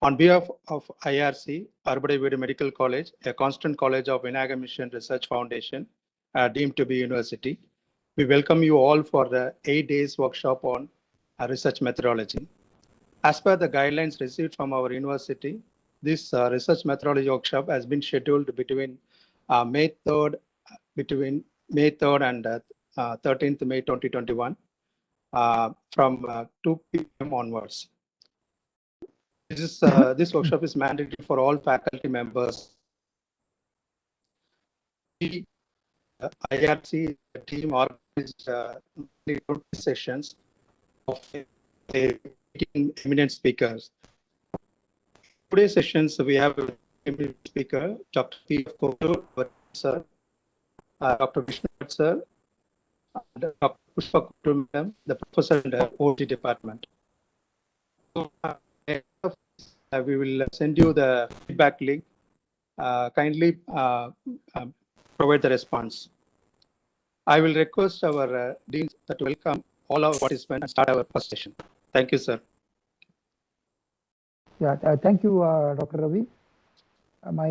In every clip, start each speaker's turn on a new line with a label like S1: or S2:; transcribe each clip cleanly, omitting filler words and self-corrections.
S1: On behalf of IRC, Arbade Medical College, a constant college of Vinayaga Mission Research Foundation, deemed to be university, we welcome you all for the 8 days workshop on research methodology. As per the guidelines received from our university, this research methodology workshop has been scheduled between May 3rd and 13th May 2021 from 2 p.m. onwards. This workshop is mandatory for all faculty members. The IRC team organized 20 sessions of 18 eminent speakers. Today's sessions, we have a eminent speaker, Dr. P. Kotur, sir, Dr. Vishnu, sir, and Dr. Pushpa Kotur, madam, the professor in the OT department. So, we will send you the feedback link. Kindly provide the response. I will request our deans to welcome all our participants and start our first session. Thank you, sir.
S2: Yeah, thank you, Dr. Ravi. My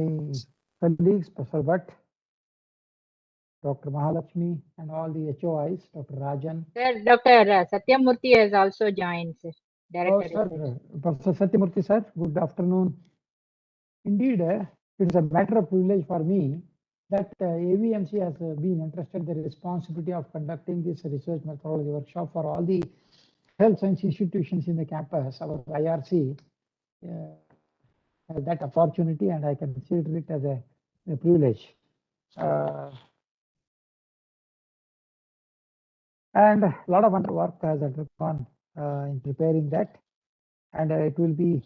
S2: colleagues, Professor Bhatt, Dr. Mahalakshmi, and all the HOIs, Dr. Rajan.
S3: Sir, Dr. Satyamurthy has also joined, sir. Director.
S2: Oh, sir, Professor Satyamurthy, sir, good afternoon. Indeed, it is a matter of privilege for me that AVMC has been entrusted the responsibility of conducting this research methodology workshop for all the health science institutions in the campus. Our IRC has that opportunity, and I consider it as a privilege. And a lot of work has undergone in preparing that, and it will be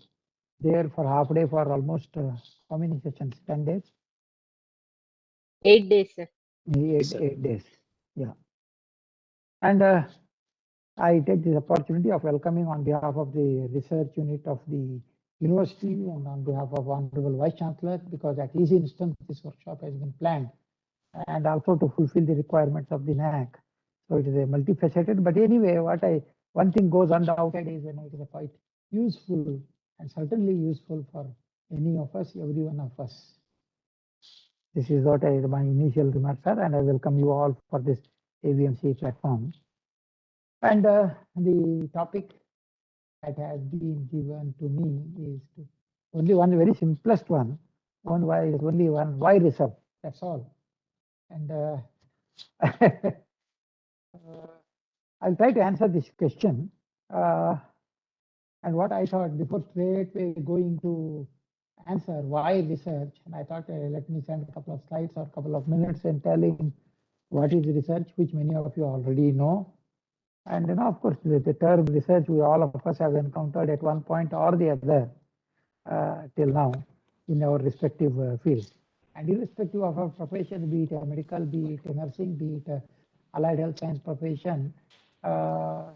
S2: there for half a day for almost how many sessions? 10 days?
S3: 8 days, sir.
S2: 8 days, yeah. And I take this opportunity of welcoming on behalf of the research unit of the university and on behalf of Honorable Vice Chancellor, because at his instance this workshop has been planned, and also to fulfill the requirements of the NAC. So it is a multifaceted, but anyway, one thing goes undoubted is it is quite useful and certainly useful for any of us, every one of us. This is what my initial remarks are, and I welcome you all for this AVMC platform. And the topic that has been given to me is only one very simplest one. Why research? That's all. And I'll try to answer this question. And what I thought before straightway going to answer why research, and I thought let me spend a couple of slides or a couple of minutes in telling what is research, which many of you already know. And of course, the term research, we all of us have encountered at one point or the other till now in our respective fields. And irrespective of our profession, be it a medical, be it a nursing, be it a allied health science profession, for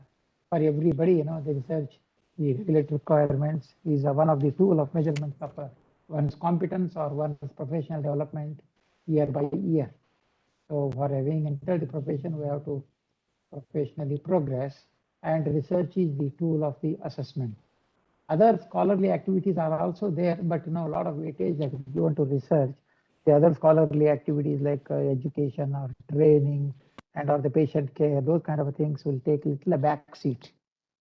S2: everybody, the research, the regulatory requirements is one of the tool of measurements of one's competence or one's professional development year by year. So for having entered the profession, we have to professionally progress, and research is the tool of the assessment. Other scholarly activities are also there, but a lot of weightage that is given to research. The other scholarly activities like education or training and or the patient care, those kind of things will take a little back seat.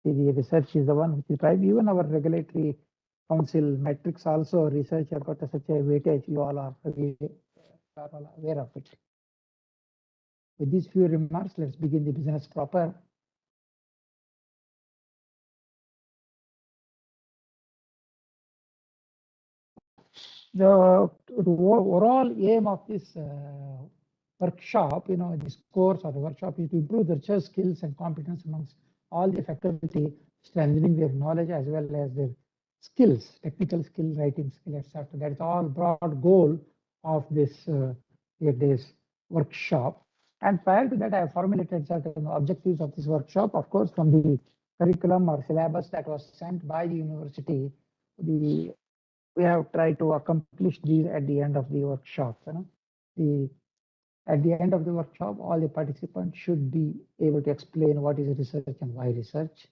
S2: The research is the one which is prime. Even our regulatory council metrics also, research have got such a weightage. You all are aware of it. With these few remarks, let's begin the business proper. The overall aim of this workshop, this course or the workshop is to improve the research skills and competence amongst all the faculty, strengthening their knowledge as well as their skills, technical skill, writing skill, etc. That is all broad goal of this 8 days workshop. And prior to that, I have formulated certain objectives of this workshop. Of course, from the curriculum or syllabus that was sent by the university, we have tried to accomplish these at the end of the workshop. At the end of the workshop, all the participants should be able to explain what is research and why research,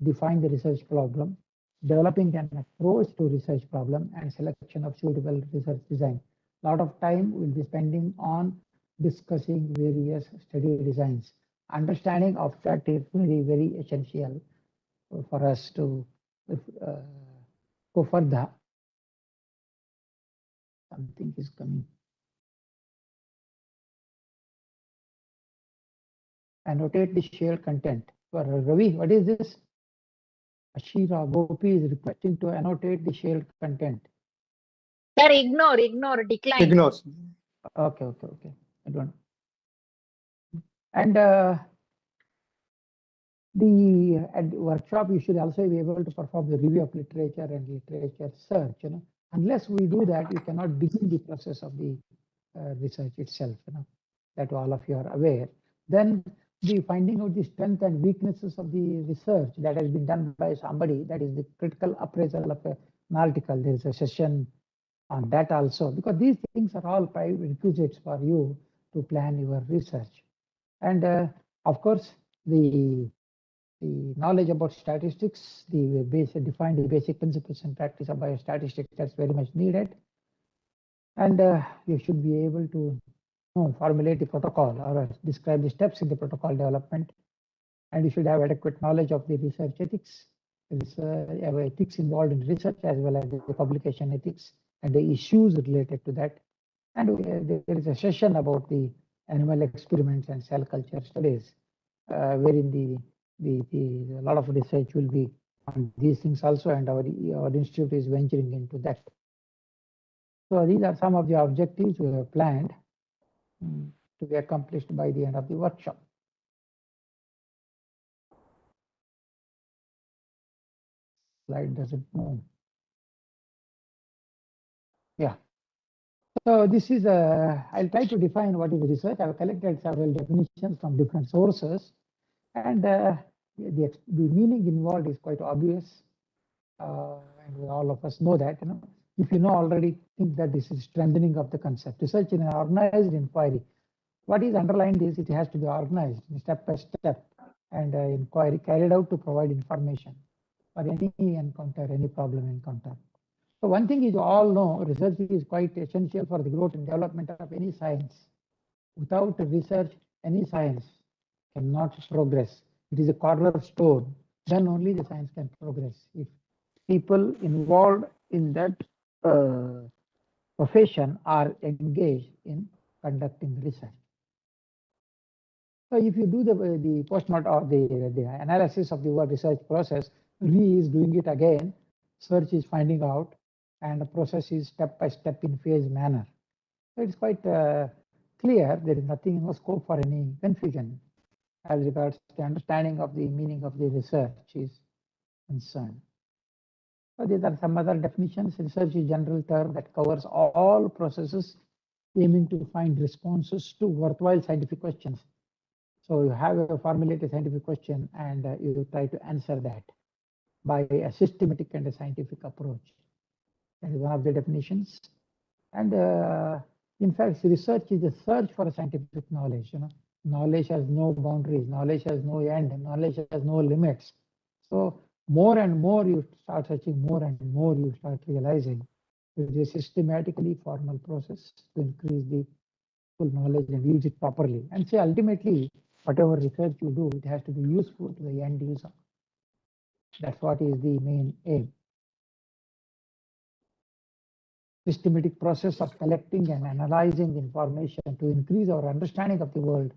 S2: define the research problem, developing an approach to research problem and selection of suitable research design. A lot of time will be spending on discussing various study designs. Understanding of that is very, very essential for us to go further. Something is coming. Annotate the shared content. For Ravi, what is this? Ashira Gopi is requesting to annotate the shared content.
S3: Sir, ignore, decline.
S1: Ignores.
S2: Okay. I don't. And at the workshop, you should also be able to perform the review of literature and literature search. Unless we do that, you cannot begin the process of the research itself. That all of you are aware. Then the finding out the strength and weaknesses of the research that has been done by somebody, that is the critical appraisal of an article. There is a session on that also, because these things are all prerequisites for you to plan your research. And of course, the knowledge about statistics, define the basic principles and practice of biostatistics, that's very much needed. And you should be able to formulate the protocol or describe the steps in the protocol development. And you should have adequate knowledge of the research ethics. Ethics involved in research as well as the publication ethics and the issues related to that. And there is a session about the animal experiments and cell culture studies, wherein a lot of research will be on these things also, and our institute is venturing into that. So these are some of the objectives we have planned to be accomplished by the end of the workshop. Slide doesn't move. Yeah. So this is I'll try to define what is research. I've collected several definitions from different sources, and the meaning involved is quite obvious, and all of us know that. If you know already, think that this is strengthening of the concept. Research in an organized inquiry. What is underlined is it has to be organized step by step, and inquiry carried out to provide information for any encounter, any problem encounter. So one thing is you all know, research is quite essential for the growth and development of any science. Without research, any science cannot progress. It is a cornerstone. Then only the science can progress. If people involved in that profession are engaged in conducting research. So if you do the postmortem or the analysis of the word research process, Re is doing it again, search is finding out, and the process is step by step in phase manner. So it's quite clear. There is nothing, no scope for any confusion as regards the understanding of the meaning of the research is concerned. So these are some other definitions. Research is a general term that covers all processes aiming to find responses to worthwhile scientific questions. So you have a formulated scientific question and you try to answer that by a systematic and a scientific approach. That is one of the definitions. And in fact, research is a search for a scientific knowledge. Knowledge has no boundaries, knowledge has no end, knowledge has no limits. So more and more you start searching, more and more you start realizing it is a systematically formal process to increase the full knowledge and use it properly. And say ultimately, whatever research you do, it has to be useful to the end user. That's what is the main aim. Systematic process of collecting and analyzing information to increase our understanding of the world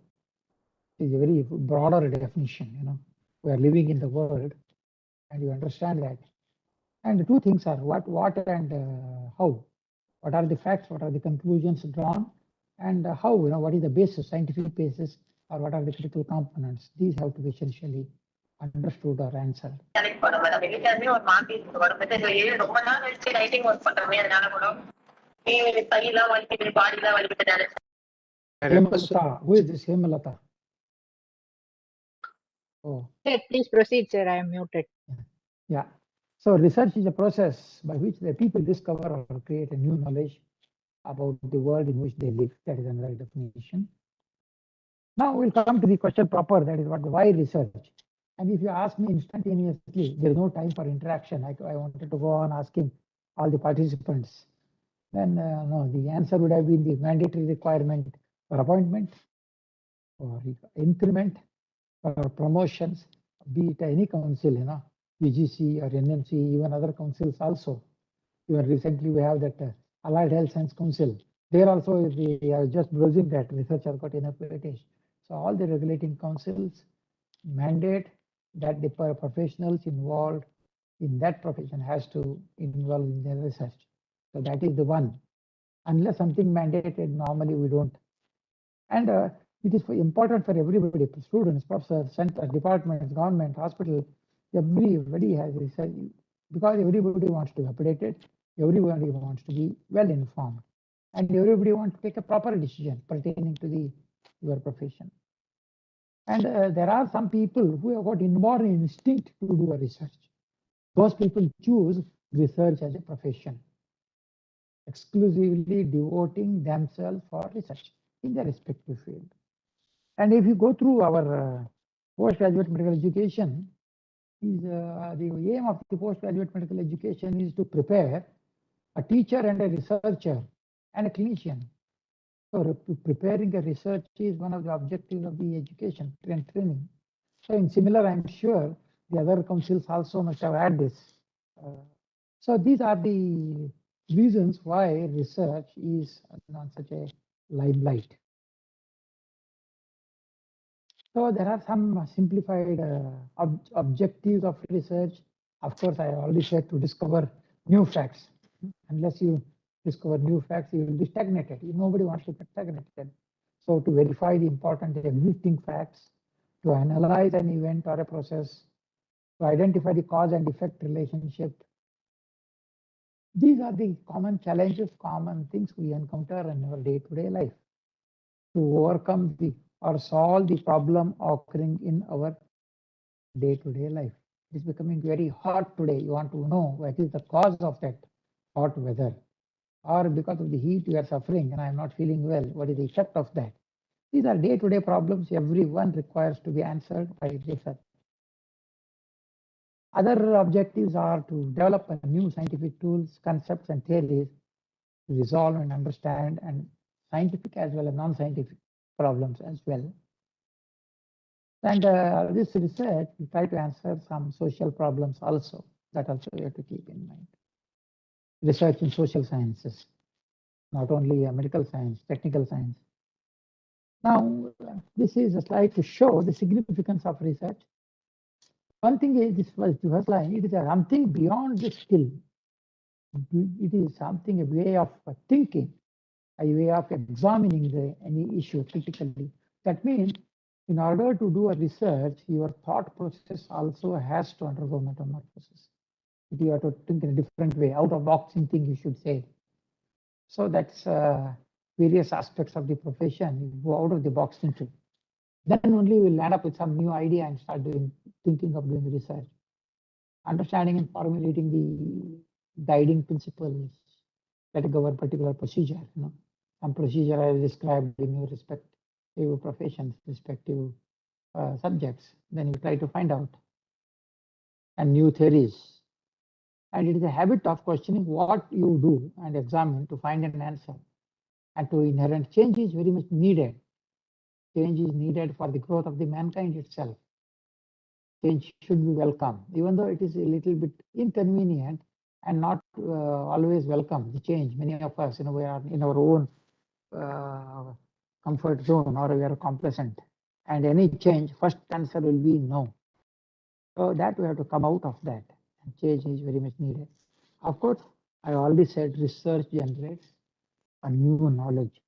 S2: is a very broader definition. We are living in the world, and you understand that. And the two things are what and how. What are the facts? What are the conclusions drawn? And how? What is the basis, scientific basis, or what are the critical components? These have to be essentially understood or answered. Hemalata. Who is this Hemalata? Oh.
S3: Sir, please proceed, sir. I am muted.
S2: Yeah. So research is a process by which the people discover or create a new knowledge about the world in which they live. That is another definition. Now we'll come to the question proper. That is why research. And if you ask me instantaneously, there is no time for interaction. I wanted to go on asking all the participants. Then no, the answer would have been the mandatory requirement for appointment, or increment, or promotions, be it any council, UGC or NMC, even other councils also. Even recently we have that Allied Health Science Council. There also we are just browsing that research has got enough weightage. So all the regulating councils mandate that the professionals involved in that profession has to involve in their research. So that is the one. Unless something mandated, normally we don't. And it is important for everybody, students, professors, centers, departments, government, hospital, everybody has research, because everybody wants to be updated, everybody wants to be well informed, and everybody wants to take a proper decision pertaining to your profession. And there are some people who have got inborn instinct to do a research. Those people choose research as a profession, exclusively devoting themselves for research in their respective field. And if you go through our postgraduate medical education, the aim of the postgraduate medical education is to prepare a teacher and a researcher and a clinician. So preparing a research is one of the objectives of the education and training. So in similar, I'm sure the other councils also must have had this. So these are the reasons why research is on such a limelight. So there are some simplified objectives of research. Of course, I already said to discover new facts. Unless you discover new facts, you will be stagnated. Nobody wants to get stagnated. So to verify the important existing facts, to analyze an event or a process, to identify the cause and effect relationship. These are the common challenges, common things we encounter in our day-to-day life. To overcome or solve the problem occurring in our day-to-day life. It is becoming very hot today. You want to know what is the cause of that hot weather, or because of the heat we are suffering and I am not feeling well, what is the effect of that? These are day-to-day problems. Everyone requires to be answered by research. Other objectives are to develop new scientific tools, concepts, and theories to resolve and understand and scientific as well as non-scientific problems as well. And this research will try to answer some social problems also. That also you have to keep in mind. Research in social sciences, not only medical science, technical science. Now, this is a slide to show the significance of research. One thing is, this was the first line, it is something beyond the skill. It is something, a way of thinking, a way of examining any issue critically. That means in order to do a research, your thought process also has to undergo metamorphosis. You have to think in a different way, out of box thinking, you should say. So that's various aspects of the profession. You go out of the box thinking. Then only we'll end up with some new idea and start thinking of doing research. Understanding and formulating the guiding principles that govern particular procedure. Some procedure I described in your respective professions, respective subjects. Then you try to find out, and new theories. And it is a habit of questioning what you do and examine to find an answer. And to inherent change is very much needed. Change is needed for the growth of the mankind itself. Change should be welcome, even though it is a little bit inconvenient and not always welcome. The change, many of us, we are in our own comfort zone, or we are complacent. And any change, first answer will be no. So that we have to come out of that. And change is very much needed. Of course, I already said research generates a new knowledge.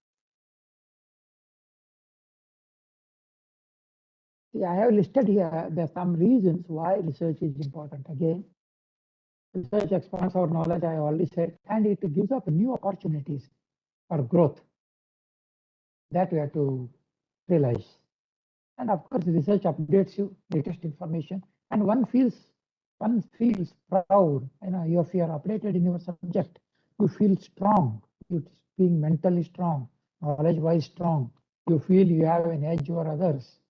S2: See, I have listed here, there are some reasons why research is important. Again, research expands our knowledge, I already said, and it gives up new opportunities for growth. That we have to realize. And of course, research updates you latest information, and one feels proud. If you are updated in your subject, you feel strong. You being mentally strong, knowledge-wise strong. You feel you have an edge over others.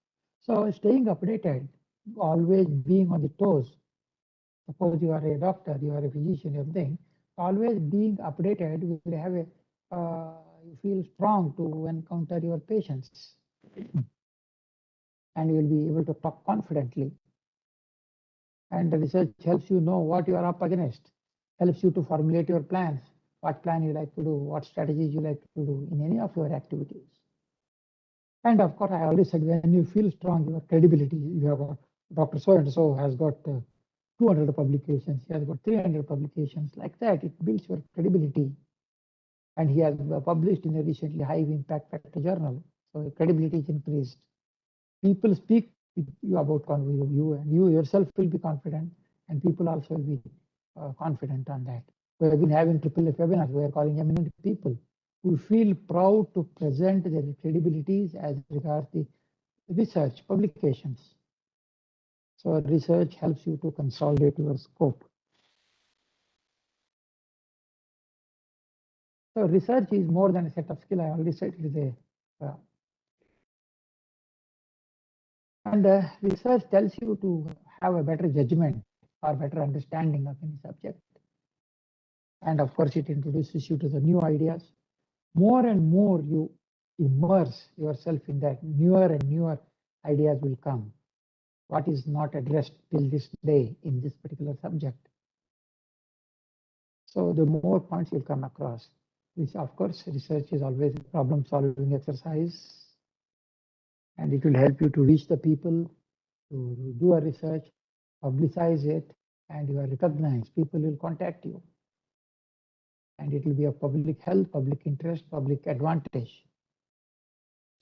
S2: So staying updated always being on the toes. Suppose you are a doctor, you are a physician, everything. Always being updated will have a, you feel strong to encounter your patients. And you will be able to talk confidently. And the research helps you know what you are up against, helps you to formulate your plans, what plan you like to do, what strategies you like to do in any of your activities. And of course, I already said, when you feel strong, your credibility, you have got Dr. So-and-so has got 200 publications, he has got 300 publications, like that, it builds your credibility. And he has published in a recently high impact factor journal, so your credibility is increased. People speak with you about you, and you yourself will be confident, and people also will be confident on that. We have been having AAA webinars, we are calling eminent people who feel proud to present their credibilities as regards the research publications. So research helps you to consolidate your scope. So research is more than a set of skill. I already said it is a and research tells you to have a better judgment or better understanding of any subject. And of course, it introduces you to the new ideas. More and more you immerse yourself in that, newer and newer ideas will come. What is not addressed till this day in this particular subject. So the more points you'll come across. Which of course, research is always a problem solving exercise. And it will help you to reach the people, to do a research, publicize it, and you are recognized. People will contact you. And it will be of public health, public interest, public advantage.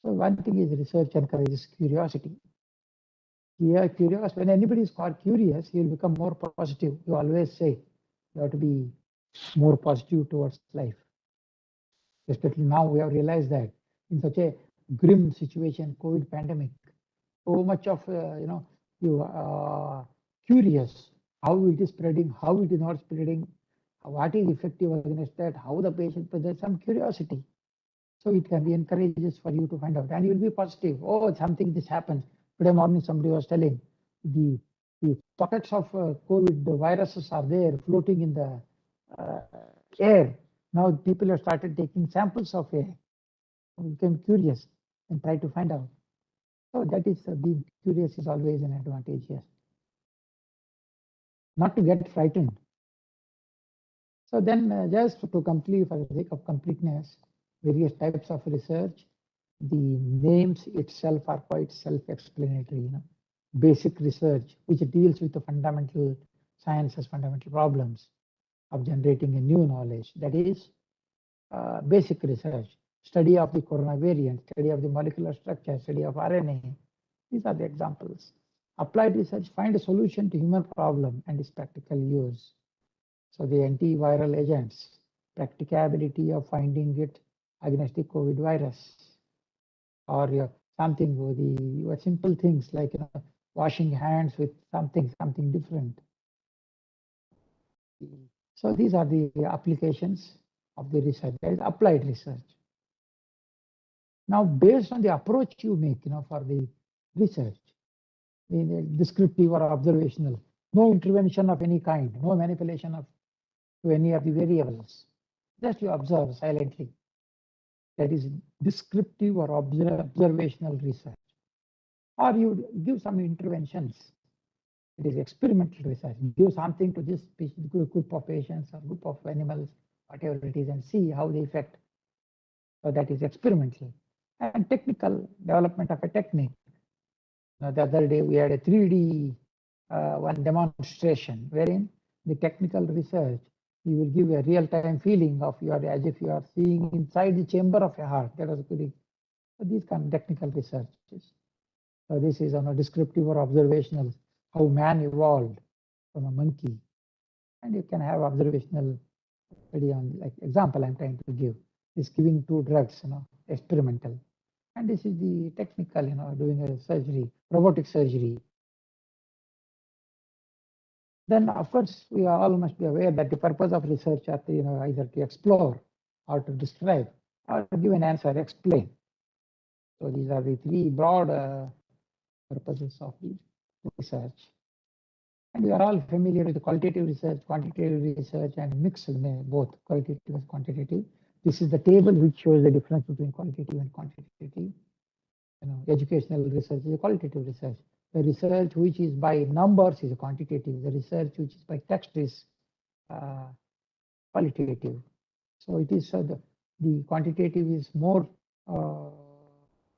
S2: So one thing is research encourages curiosity. Yeah, curious. When anybody is called curious, he will become more positive. You always say you have to be more positive towards life. Especially now we have realized that in such a grim situation, COVID pandemic, so much of you are curious how it is spreading, how it is not spreading, what is effective against that, how the patient presents, some curiosity. So it can be encourages for you to find out, and you will be positive. Oh, something this happens. Today morning, somebody was telling the pockets of COVID, the viruses are there floating in the air. Now people have started taking samples of air. We became curious and try to find out. So that is being curious is always an advantage here. Not to get frightened. So then just to complete, for the sake of completeness, various types of research, the names itself are quite self-explanatory. Basic research, which deals with the fundamental sciences, fundamental problems of generating a new knowledge. That is basic research, study of the corona variant, study of the molecular structure, study of RNA. These are the examples. Applied research, find a solution to human problem and its practical use. So the antiviral agents, practicability of finding it against the COVID virus, or something with the simple things like washing hands with something different. So these are the applications of the research. That is applied research. Now, based on the approach you make, for the research, in descriptive or observational, no intervention of any kind, no manipulation of to any of the variables. Just you observe silently. That is descriptive or observational research. Or you give some interventions. It is experimental research. Give something to this group of patients or group of animals, whatever it is, and see how they affect. So that is experimental. And technical development of a technique. Now, the other day we had a 3D one demonstration wherein the technical research, you will give a real-time feeling of as if you are seeing inside the chamber of a heart. That was good. So these kind of technical researches. So this is on a descriptive or observational, how man evolved from a monkey. And you can have observational study on, like example I'm trying to give, is giving 2 drugs, experimental. And this is the technical, doing a surgery, robotic surgery. Then, of course, we all must be aware that the purpose of research are to, either to explore or to describe or to give an answer, explain. So these are the 3 broad purposes of the research. And we are all familiar with the qualitative research, quantitative research, and mixed both qualitative and quantitative. This is the table which shows the difference between qualitative and quantitative. Educational research is a qualitative research. The research which is by numbers is a quantitative. The research which is by text is qualitative. So it is the quantitative is more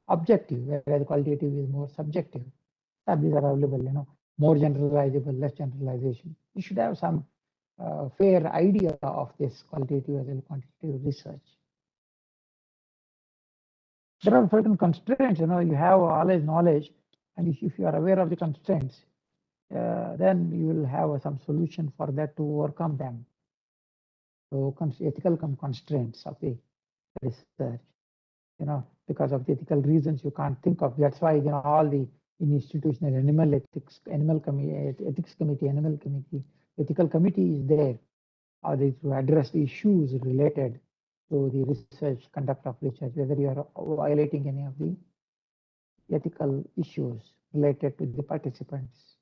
S2: objective, whereas qualitative is more subjective. These are available, more generalizable, less generalization. You should have some fair idea of this qualitative as well as quantitative research. There are certain constraints, you have always knowledge, and if you are aware of the constraints, then you will have some solution for that to overcome them. So ethical constraints of the research, because of the ethical reasons you can't think of. That's why all the institutional animal ethics, ethics committee, animal committee, ethical committee is there, or to address the issues related to the research, conduct of research, whether you are violating any of the ethical issues related to the participants.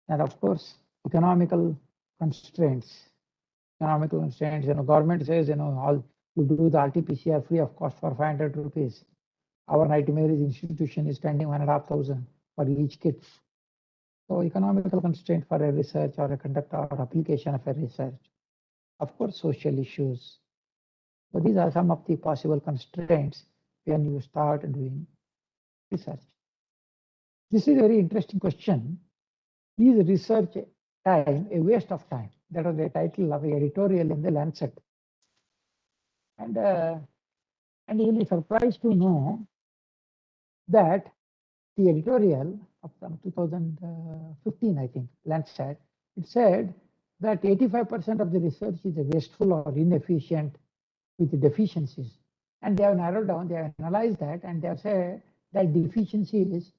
S2: And of course, economical constraints. Economical constraints, government says, all you do the RT-PCR free of cost for 500 rupees. Our Knight Mary's institution is spending 1,500 for each kit. So economical constraint for a research or a conduct or application of a research. Of course, social issues. So these are some of the possible constraints when you start doing research. This is a very interesting question. Is research time a waste of time? That was the title of the editorial in the Lancet. And you'll be surprised to know that the editorial of 2015, I think, Lancet, it said that 85% of the research is wasteful or inefficient with deficiencies. And they have narrowed down, they have analyzed that, and they have said that deficiencies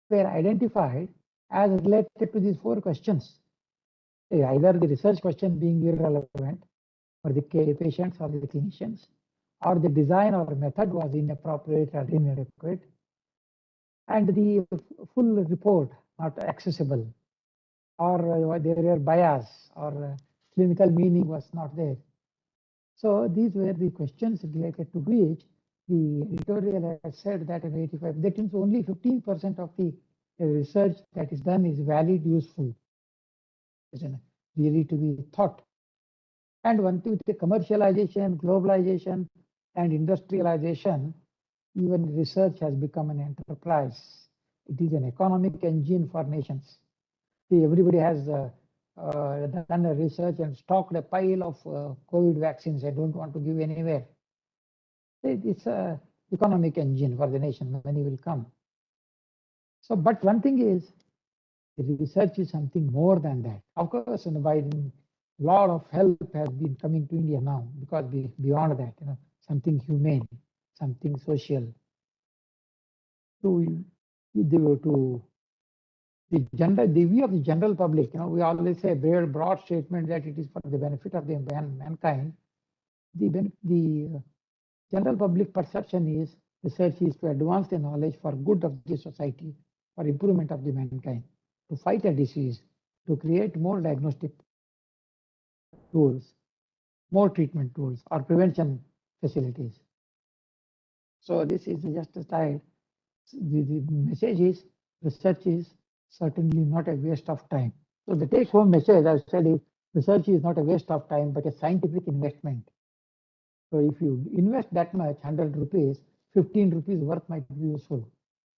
S2: were identified as related to these 4 questions. Either the research question being irrelevant for the patients or the clinicians, or the design or method was inappropriate or inadequate, and the full report not accessible, or there were bias, or clinical meaning was not there. So these were the questions related to which the editorial has said that in 85, that means only 15% of the research that is done is valid, useful, really to be thought. And one thing with the commercialization, globalization, and industrialization, even research has become an enterprise. It is an economic engine for nations. See, everybody has done a research and stocked a pile of COVID vaccines. I don't want to give anywhere. It's an economic engine for the nation. Money will come. So, but one thing is, the research is something more than that. Of course, by a lot of help has been coming to India now, because beyond that, something humane, something social. To the view of the general public, we always say a very broad statement that it is for the benefit of the mankind. The general public perception is research is to advance the knowledge for good of the society, for improvement of the mankind, to fight a disease, to create more diagnostic tools, more treatment tools, or prevention facilities. So this is just a slide. The message is research is certainly not a waste of time. So the take-home message I said is research is not a waste of time, but a scientific investment. So if you invest that much, 100 rupees, 15 rupees worth might be useful.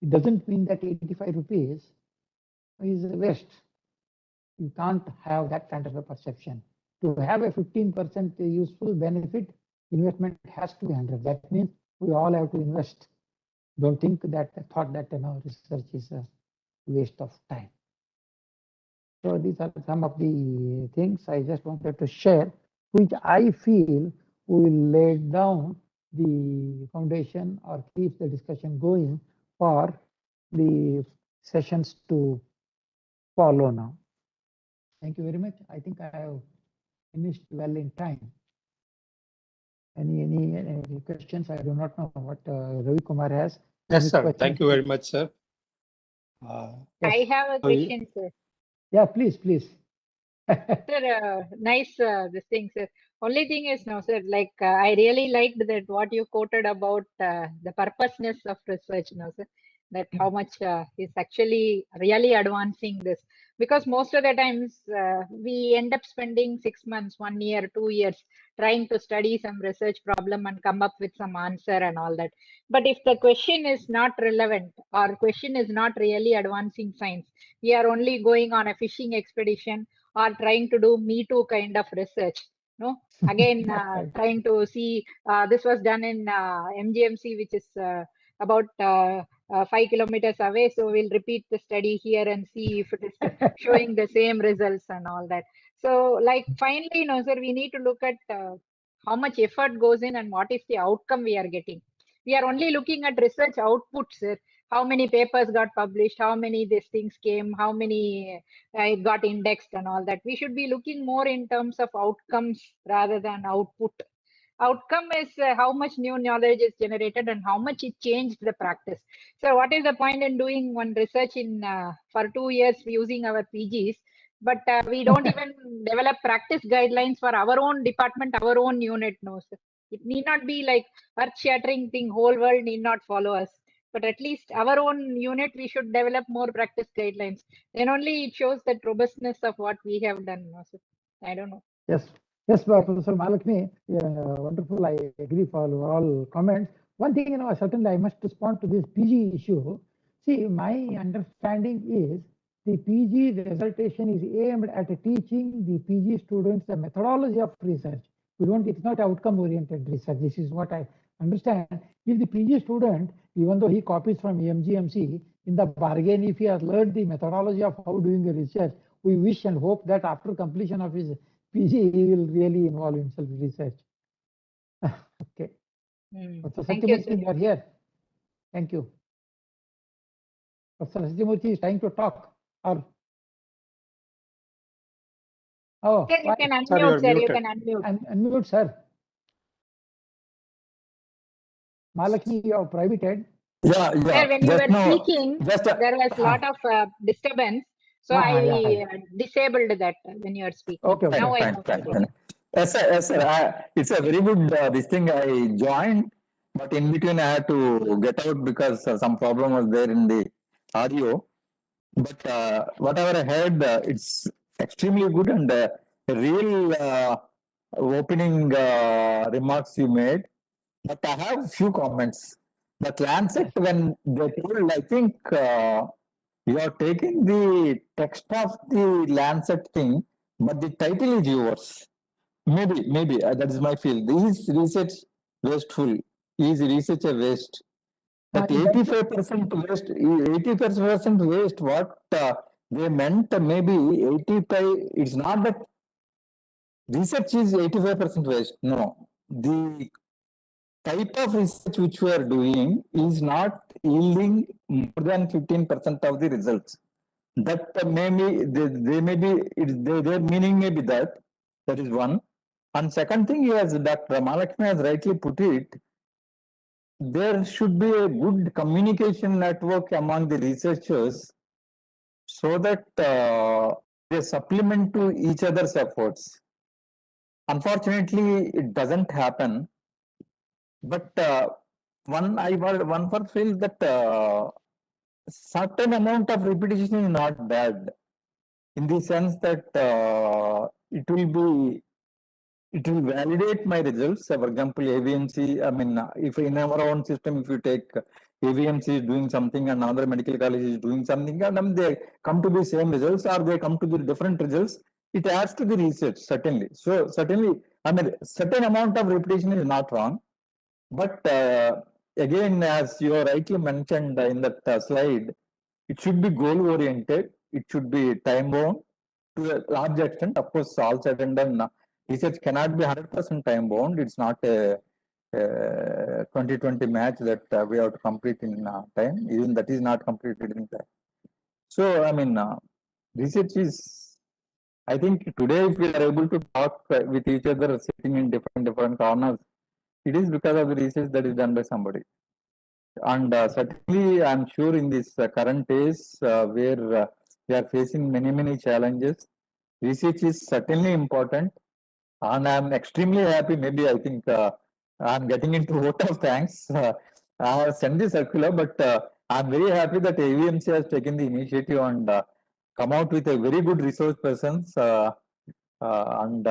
S2: It doesn't mean that 85 rupees is a waste. You can't have that kind of a perception. To have a 15% useful benefit, investment has to be 100. That means we all have to invest. Don't think that thought that research is a waste of time. So these are some of the things I just wanted to share, which I feel will lay down the foundation or keep the discussion going for the sessions to follow now. Thank you very much. I think I have finished well in time. Any questions? I do not know what Ravi Kumar has.
S1: Yes,
S2: Any
S1: sir.
S2: questions?
S1: Thank you very much, sir.
S2: Yes.
S3: I have a
S1: So you-
S3: question, sir.
S2: Yeah, please, please.
S3: Sir, nice this thing, sir. Only thing is, no, sir, like I really liked that what you quoted about the purposeness of research, no, sir, that how much is actually really advancing this. Because most of the times we end up spending 6 months, 1 year, 2 years trying to study some research problem and come up with some answer and all that. But if the question is not relevant or question is not really advancing science, we are only going on a fishing expedition or trying to do me too kind of research. No, again,
S2: Right.
S3: trying to see this was done in MGMC, which is about 5 kilometers away. So we'll repeat the study here and see if it is showing the same results and all that. So, like, finally, no, sir, we need to look at how much effort goes in and what is the outcome we are getting. We are only looking at research outputs, sir. How many papers got published, how many these things came, how many it got indexed and all that. We should be looking more in terms of outcomes rather than output. Outcome is how much new knowledge is generated and how much it changed the practice. So what is the point in doing one research in for 2 years using our PGs, but we don't even develop practice guidelines for our own department, our own unit knows. It need not be like earth-shattering thing, whole world need not follow us. But at least our own unit, we should develop more practice guidelines. Then only it shows that robustness of what we have done. So I don't know.
S2: Yes, yes, Professor Malakshmi, wonderful. I agree for all comments. One thing, certainly I must respond to this PG issue. See, my understanding is the PG dissertation is aimed at teaching the PG students the methodology of research. It's not outcome-oriented research. This is what I understand. If the PG student, even though he copies from MGMC, in the bargain, if he has learned the methodology of how doing the research, we wish and hope that after completion of his PG, he will really involve himself in research. Okay. Professor
S3: Thank you,
S2: Satyamurthy, you are here. Thank you. Professor Satyamurthy is trying to talk. Or oh,
S3: Sir, you
S2: why?
S3: can
S1: Sir, you
S3: unmute,
S1: are
S3: sir. You
S1: muted.
S3: can unmute.
S2: Unmute, sir. Malakshmi, you are prohibited.
S4: Yeah,
S3: Sir, when you
S4: just
S3: were
S4: now,
S3: speaking,
S4: just
S3: there was a lot of disturbance. So
S2: Yeah,
S3: I disabled that when you were speaking.
S2: Okay, okay.
S3: Now I
S4: fine,
S3: have
S4: fine,
S3: it.
S4: fine. Yes, sir. It's a very good this thing. I joined, but in between I had to get out because some problem was there in the audio. But whatever I heard, it's extremely good and real opening remarks you made. But I have few comments. That Lancet, when they told, I think you are taking the text of the Lancet thing, but the title is yours. Maybe that is my feel. Is research wasteful? Is research a waste? That
S2: In that
S4: 85% waste, 85% waste, what they meant, maybe 85, it's not that research is 85% waste. No. The type of research which we are doing is not yielding more than 15% of the results. That maybe they may be, their meaning may be that is one. And second thing, as Dr. Malakshmi has rightly put it, there should be a good communication network among the researchers so that they supplement to each other's efforts. Unfortunately, it doesn't happen. But one for feel that certain amount of repetition is not bad, in the sense that it will validate my results. For example, AVMC, I mean, if in our own system, if you take AVMC is doing something and another medical college is doing something, and then they come to the same results or they come to the different results, it adds to the research, certainly. So certainly, I mean, certain amount of repetition is not wrong. But again, as you rightly mentioned in that slide, it should be goal oriented. It should be time bound to a large extent. Of course, all said and done, research cannot be 100% time bound. It's not a 2020 match that we have to complete in time. Even that is not completed in time. So, I mean, research is, I think today, if we are able to talk with each other sitting in different corners, it is because of the research that is done by somebody. And certainly, I'm sure in this current days where we are facing many challenges, research is certainly important. And I'm extremely happy. Maybe I think I'm getting into vote of thanks. I have sent the circular, but I'm very happy that AVMC has taken the initiative and come out with a very good resource persons. And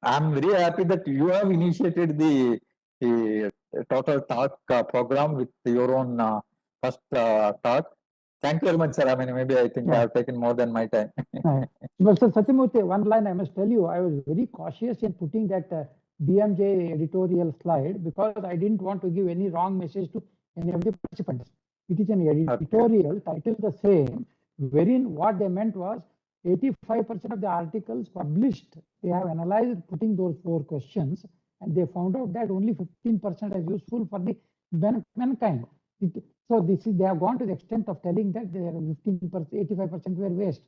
S4: I'm very happy that you have initiated the total talk program with your own first talk. Thank you very much, sir. I mean, maybe I think I have taken more than my time.
S2: But Sir Satyamurthy, one line I must tell you, I was very cautious in putting that BMJ editorial slide because I didn't want to give any wrong message to any of the participants. It is an editorial titled the same, wherein what they meant was 85% of the articles published, they have analyzed putting those 4 questions, and they found out that only 15% is useful for the mankind. So this is, they have gone to the extent of telling that there are 15%, 85% were waste.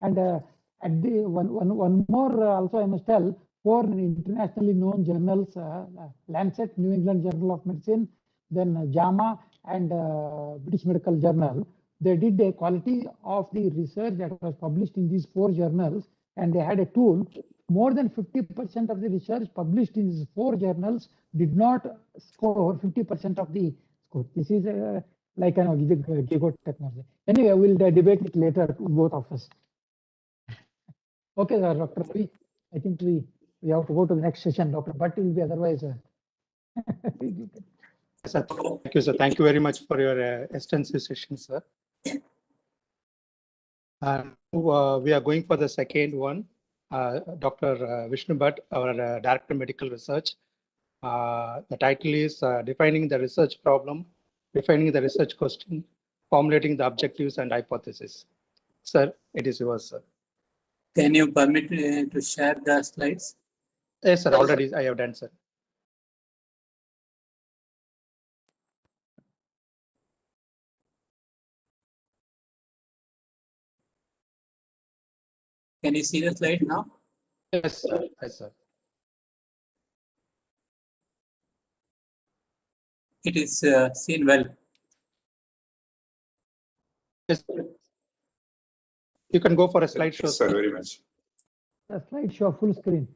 S2: And at the one more also I must tell, 4 internationally known journals, Lancet, New England Journal of Medicine, then JAMA and British Medical Journal, they did a quality of the research that was published in these 4 journals, and they had a tool. More than 50% of the research published in these 4 journals did not score 50% of the score. This is like an gigot technology. Anyway, we'll debate it later, both of us. Okay, Dr. P, I think we have to go to the next session. Dr. Bhatt will be otherwise.
S1: Sir, thank you, sir. Thank you very much for your extensive session, sir. And we are going for the second one. Dr. Vishnu Bhatt, our Director of Medical Research. The title is Defining the Research Problem, Defining the Research Question, Formulating the Objectives and Hypothesis. Sir, it is yours, sir.
S5: Can you permit me to share the slides?
S1: Yes, sir. Already I have done, sir.
S5: Can you see the slide now?
S1: Yes, sir. Yes, sir.
S5: It is seen well.
S1: Yes, sir. You can go for a slideshow.
S6: Yes, sir, very much.
S2: A slideshow full screen.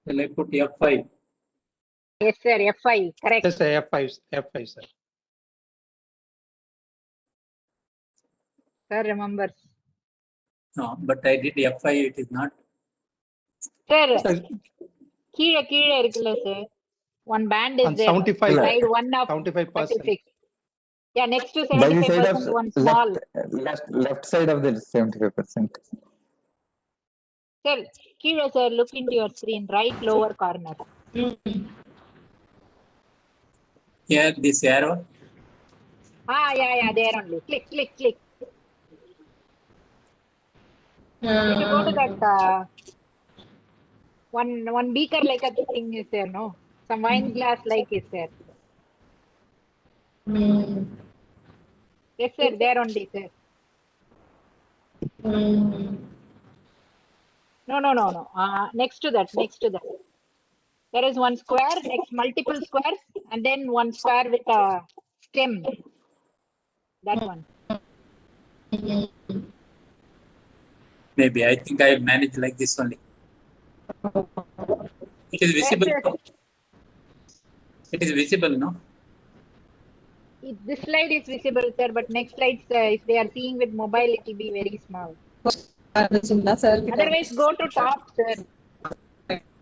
S5: Shall I put F5?
S3: Yes, sir. F5. Correct.
S1: Yes, sir. F5, sir.
S3: Sir remembers.
S5: No, but I did F5. It is not.
S3: Sir,
S1: Sir,
S3: கீழே இருக்குல்ல sir. One band is
S1: on
S3: there.
S1: 75,
S3: Slide 1 of
S1: 75%.
S3: 36. Yeah, next to
S4: By the side
S3: 75%,
S4: of
S3: one small.
S4: left side of the 75%.
S3: Sir, kீழே sir, look into your screen, right lower corner.
S5: Here, this arrow.
S3: Yeah, there only. Click. If you go to that one beaker like a thing is there, no? Some wine glass like is there. Yes, sir, there only, sir. No. Next to that. There is one square, next multiple squares, and then one square with a stem. That one.
S5: Maybe I think I manage like this only. It is visible.
S3: Yes,
S5: No? It is visible, no?
S3: This slide is visible, sir, but next slides, if they are seeing with mobile, it will be very small. Otherwise, go to top, sir.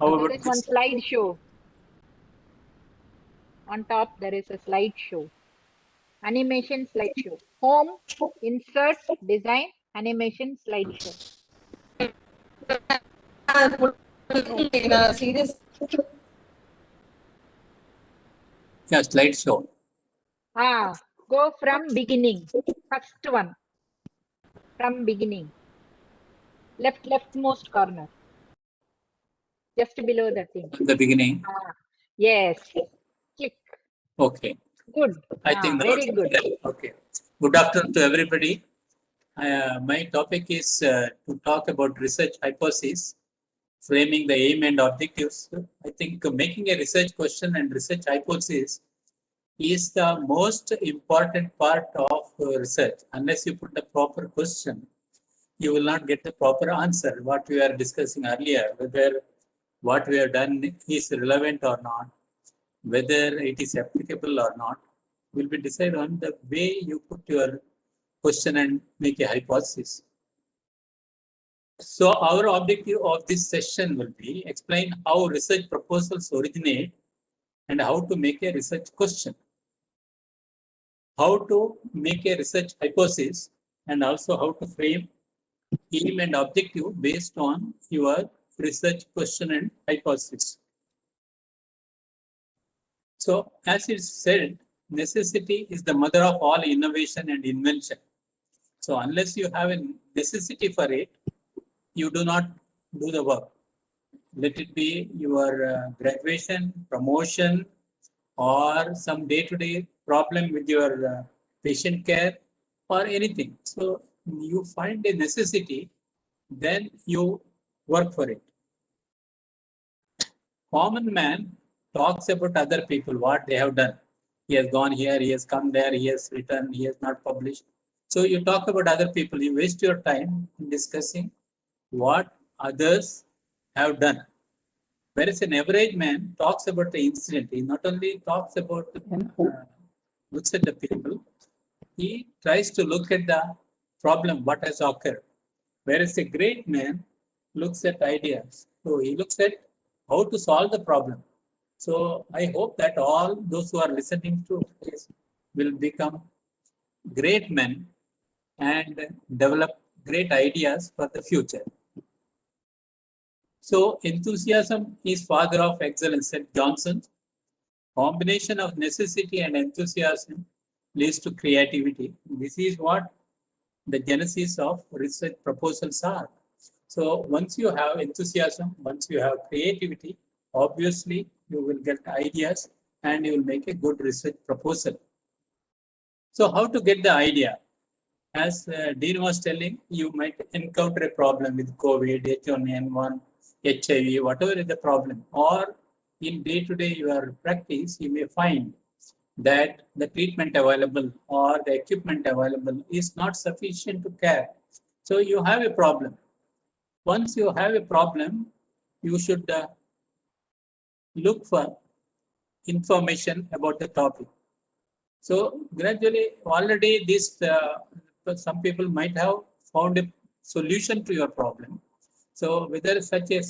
S5: How
S3: There
S5: about
S3: is one
S5: this?
S3: slideshow. On top, there is a slideshow. Animation slideshow. Home, insert, design, animation slideshow.
S5: Yeah, slideshow.
S3: Go from beginning. First one. From beginning. Leftmost corner. Just below the thing.
S5: The beginning.
S3: Yes. Click.
S5: Okay.
S3: Good.
S5: I think
S3: very good.
S5: Okay. Good afternoon to everybody. My topic is to talk about research hypothesis. framing the aim and objectives. I think making a research question and research hypothesis is the most important part of research. Unless you put the proper question, you will not get the proper answer. What we are discussing earlier, whether what we have done is relevant or not, whether it is applicable or not, will be decided on the way you put your question and make a hypothesis. So our objective of this session will be explain how research proposals originate and how to make a research question, how to make a research hypothesis, and also how to frame aim and objective based on your research question and hypothesis. So as it's said, necessity is the mother of all innovation and invention. So unless you have a necessity for it, you do not do the work. Let it be your graduation, promotion, or some day-to-day problem with your patient care or anything. So you find a necessity, then you work for it. Common man talks about other people, what they have done. He has gone here, he has come there, he has written, he has not published. So you talk about other people, you waste your time in discussing what others have done. Whereas an average man talks about the incident. He not only talks about, looks at the people, he tries to look at the problem, what has occurred. Whereas a great man looks at ideas. So he looks at how to solve the problem. So I hope that all those who are listening to this will become great men and develop great ideas for the future. So enthusiasm is father of excellence, said Johnson. Combination of necessity and enthusiasm leads to creativity. This is what the genesis of research proposals are. So once you have enthusiasm, once you have creativity, obviously you will get ideas and you will make a good research proposal. So how to get the idea? As Dean was telling, you might encounter a problem with COVID, H1N1, HIV, whatever is the problem, or in day-to-day your practice, you may find that the treatment available or the equipment available is not sufficient to care. So you have a problem. Once you have a problem, you should look for information about the topic. So gradually, already this some people might have found a solution to your problem. So whether such a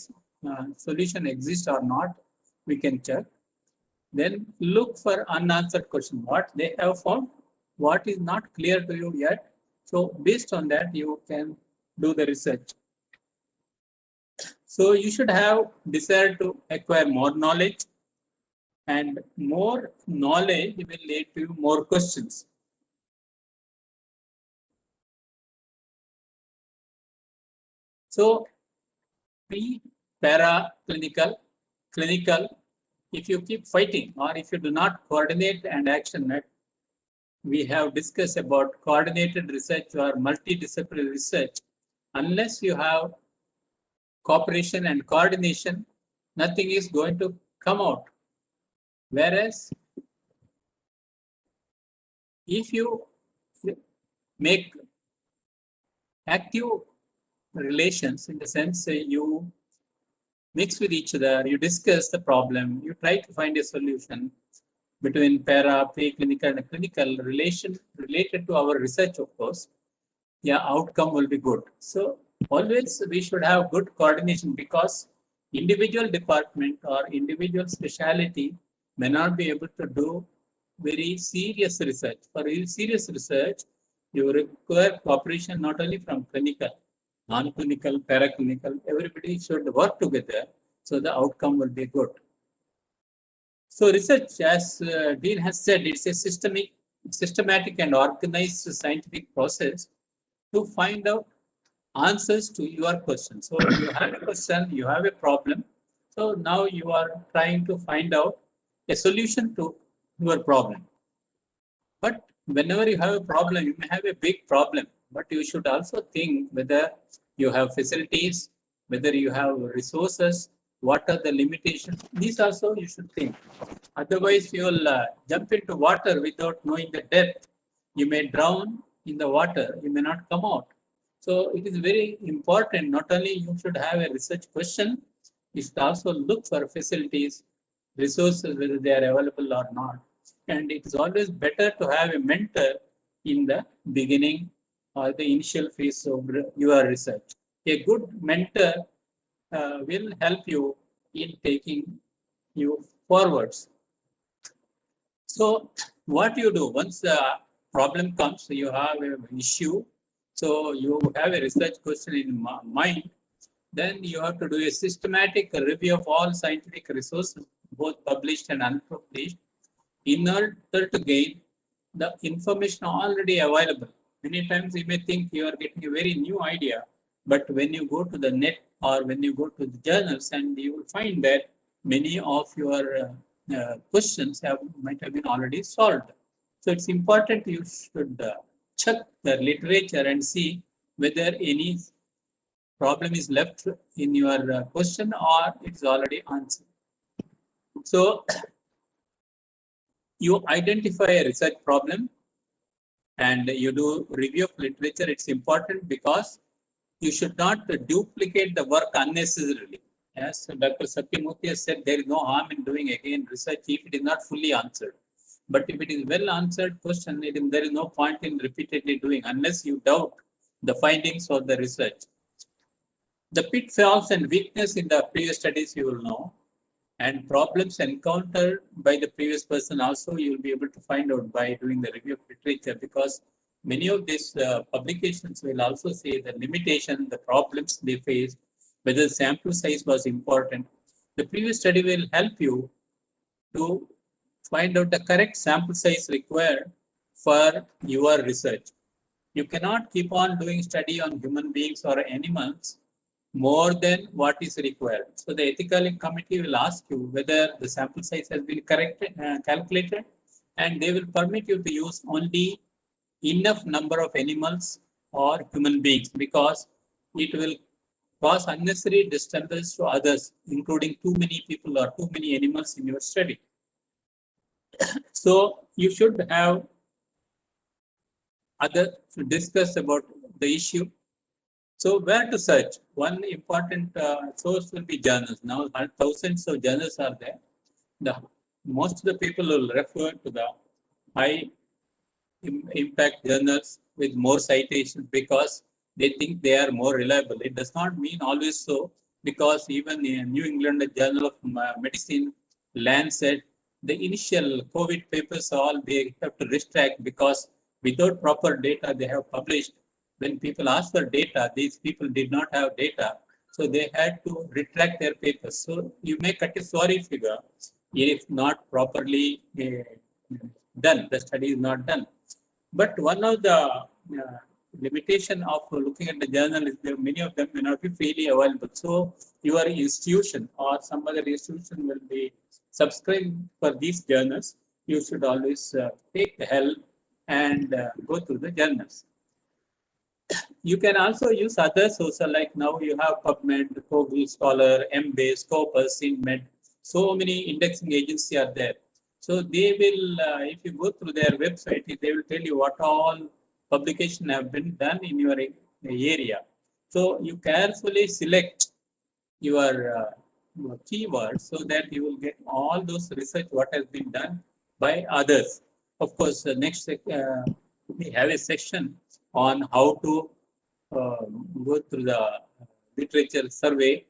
S5: solution exists or not, we can check. Then look for unanswered question. What they have found, what is not clear to you yet. So based on that, you can do the research. So you should have desire to acquire more knowledge, and more knowledge will lead to more questions. So pre-para clinical, clinical, if you keep fighting or if you do not coordinate and action it, we have discussed about coordinated research or multidisciplinary research. Unless you have cooperation and coordination, nothing is going to come out. Whereas if you make active relations, in the sense you mix with each other, you discuss the problem, you try to find a solution between para, pre-clinical and clinical relation related to our research, of course, yeah, outcome will be good. So always we should have good coordination, because individual department or individual specialty may not be able to do very serious research. For very serious research, you require cooperation not only from clinical, non-clinical, paraclinical, everybody should work together so the outcome will be good. So research, as Dean has said, it's a systematic and organized scientific process to find out answers to your question. So you have a question, you have a problem. So now you are trying to find out a solution to your problem. But whenever you have a problem, you may have a big problem, but you should also think whether you have facilities, whether you have resources, what are the limitations. These also you should think. Otherwise, you will jump into water without knowing the depth. You may drown in the water, you may not come out. So it is very important, not only you should have a research question, you should also look for facilities, resources, whether they are available or not. And it is always better to have a mentor in the beginning or the initial phase of your research. A good mentor will help you in taking you forwards. So what you do once the problem comes, you have an issue, so you have a research question in mind, then you have to do a systematic review of all scientific resources, both published and unpublished, in order to gain the information already available. Many times you may think you are getting a very new idea, but when you go to the net or when you go to the journals, and you will find that many of your questions might have been already solved. So it's important you should check the literature and see whether any problem is left in your question or it's already answered. So you identify a research problem and you do review of literature. It's important because you should not duplicate the work unnecessarily. As Dr. Satyamurthy has said, there is no harm in doing again research if it is not fully answered. But if it is well answered question, there is no point in repeatedly doing unless you doubt the findings of the research. The pitfalls and weakness in the previous studies you will know, and problems encountered by the previous person also you will be able to find out by doing the review of literature, because many of these publications will also say the limitation, the problems they face, whether the sample size was important. The previous study will help you to find out the correct sample size required for your research. You cannot keep on doing study on human beings or animals more than what is required. So the ethical committee will ask you whether the sample size has been calculated, and they will permit you to use only enough number of animals or human beings, because it will cause unnecessary disturbance to others, including too many people or too many animals in your study. So you should have other to discuss about the issue. So where to search? One important source will be journals. Now thousands of journals are there. Most of the people will refer to the high impact journals with more citations because they think they are more reliable. It does not mean always so, because even in New England Journal of Medicine, Lancet, the initial COVID papers all they have to retract because without proper data they have published. When people asked for data, these people did not have data, so they had to retract their papers. So you may cut a sorry figure if not properly done. The study is not done. But one of the limitation of looking at the journal is that many of them may not be freely available. So your institution or some other institution will be subscribing for these journals. You should always take the help and go through the journals. You can also use other sources, like now you have PubMed, Google Scholar, Embase, Scopus, InMed. So many indexing agencies are there. So they will, if you go through their website, they will tell you what all publications have been done in your area. So you carefully select your keywords so that you will get all those research what has been done by others. Of course, next we have a section on how to go through the literature survey.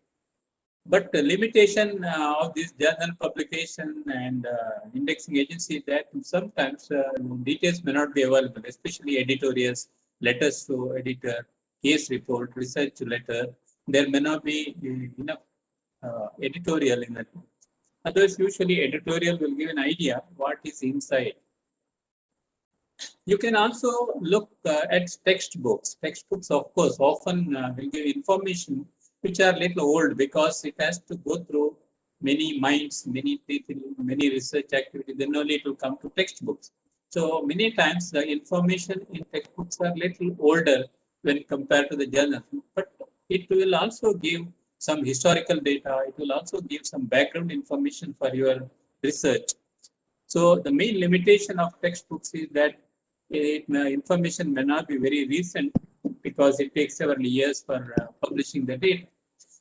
S5: But the limitation of this journal publication and indexing agency that sometimes details may not be available, especially editorials, letters to editor, case report, research letter. There may not be enough editorial in that. Otherwise, usually editorial will give an idea what is inside. You can also look at textbooks. Textbooks, of course, often will give information which are little old because it has to go through many minds, many people, many research activities, then only it will come to textbooks. So many times the information in textbooks are little older when compared to the journals, but it will also give some historical data. It will also give some background information for your research. So the main limitation of textbooks is that information may not be very recent because it takes several years for publishing the data.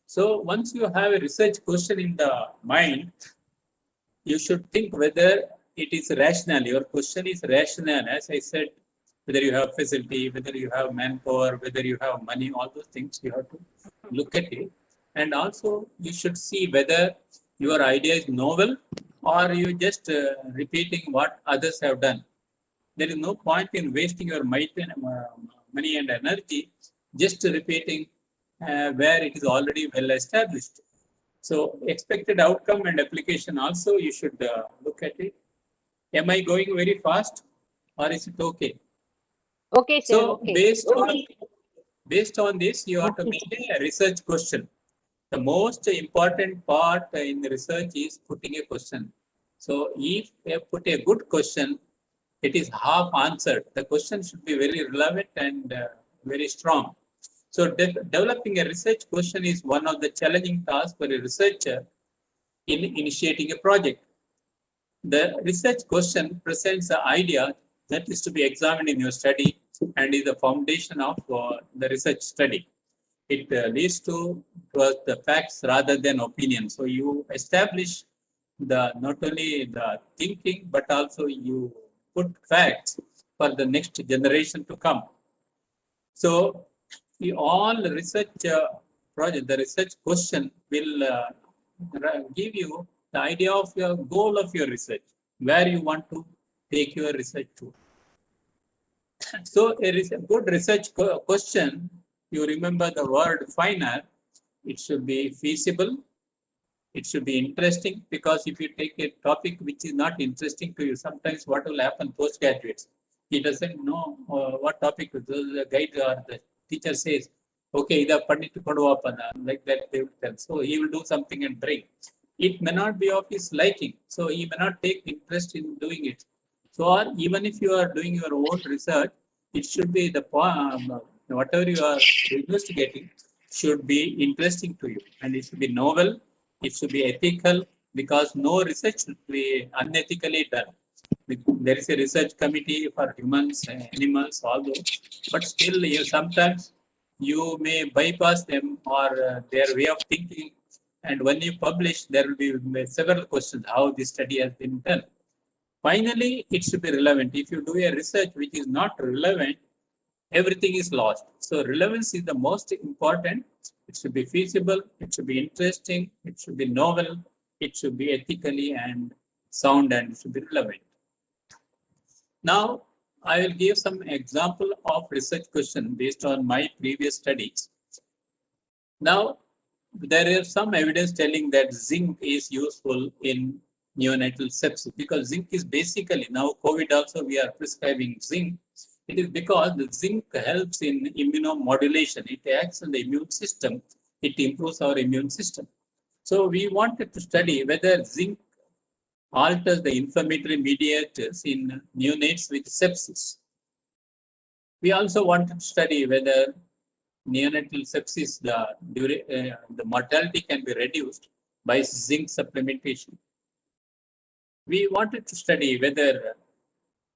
S5: So once you have a research question in the mind, you should think whether it is rational. Your question is rational. As I said, whether you have facility, whether you have manpower, whether you have money, all those things you have to look at it. And also you should see whether your idea is novel or you just repeating what others have done. There is no point in wasting your money and energy just repeating where it is already well established. So expected outcome and application also you should look at it. Am I going very fast or is it okay?
S3: Okay, sir.
S5: So
S3: Okay.
S5: based on this, you have to make a research question. The most important part in the research is putting a question. So if you put a good question, it is half answered. The question should be very relevant and very strong. So developing a research question is one of the challenging tasks for a researcher in initiating a project. The research question presents the idea that is to be examined in your study and is the foundation of the research study. It leads to the facts rather than opinion. So you establish not only the thinking, but also you put facts for the next generation to come. So all research project, the research question will give you the idea of your goal of your research, where you want to take your research to. So a good research question, you remember the word final, it should be feasible, it should be interesting, because if you take a topic which is not interesting to you, sometimes what will happen postgraduates, he doesn't know what topic the guide or the teacher says, okay, like that they will tell. So he will do something and bring. It may not be of his liking, so he may not take interest in doing it. So, or even if you are doing your own research, it should be whatever you are investigating should be interesting to you, and it should be novel, it should be ethical, because no research should be unethically done. There is a research committee for humans, animals, all those, but still sometimes you may bypass them or their way of thinking, and when you publish, there will be several questions how this study has been done. Finally, it should be relevant. If you do a research which is not relevant, everything is lost. So relevance is the most important. It should be feasible, it should be interesting, it should be novel, it should be ethically and sound, and it should be relevant. Now, I will give some example of research question based on my previous studies. Now, there is some evidence telling that zinc is useful in neonatal sepsis, because zinc is basically, now COVID also we are prescribing zinc. It is because the zinc helps in immunomodulation. It acts on the immune system. It improves our immune system. So we wanted to study whether zinc alters the inflammatory mediators in neonates with sepsis. We also wanted to study whether neonatal sepsis, the mortality can be reduced by zinc supplementation. We wanted to study whether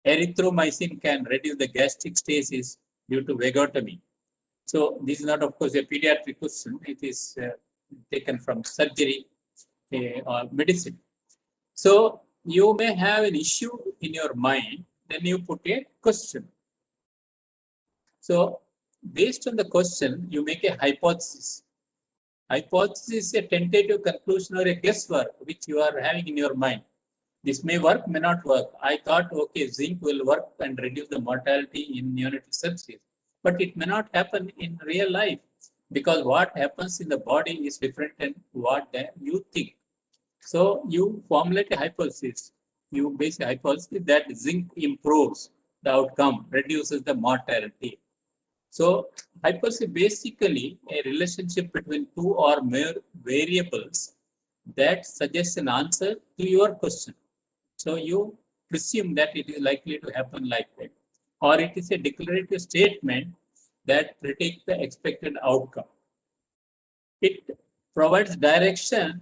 S5: erythromycin can reduce the gastric stasis due to vagotomy. So this is not, of course, a pediatric question. It is taken from surgery or medicine. So you may have an issue in your mind, then you put a question. So based on the question, you make a hypothesis. Hypothesis is a tentative conclusion or a guesswork which you are having in your mind. This may work, may not work. I thought, okay, zinc will work and reduce the mortality in neonatal sepsis, but it may not happen in real life, because what happens in the body is different than what you think. So you formulate a hypothesis. You base a hypothesis that zinc improves the outcome, reduces the mortality. So hypothesis basically a relationship between two or more variables that suggests an answer to your question. So you presume that it is likely to happen like that, or it is a declarative statement that predicts the expected outcome. It provides direction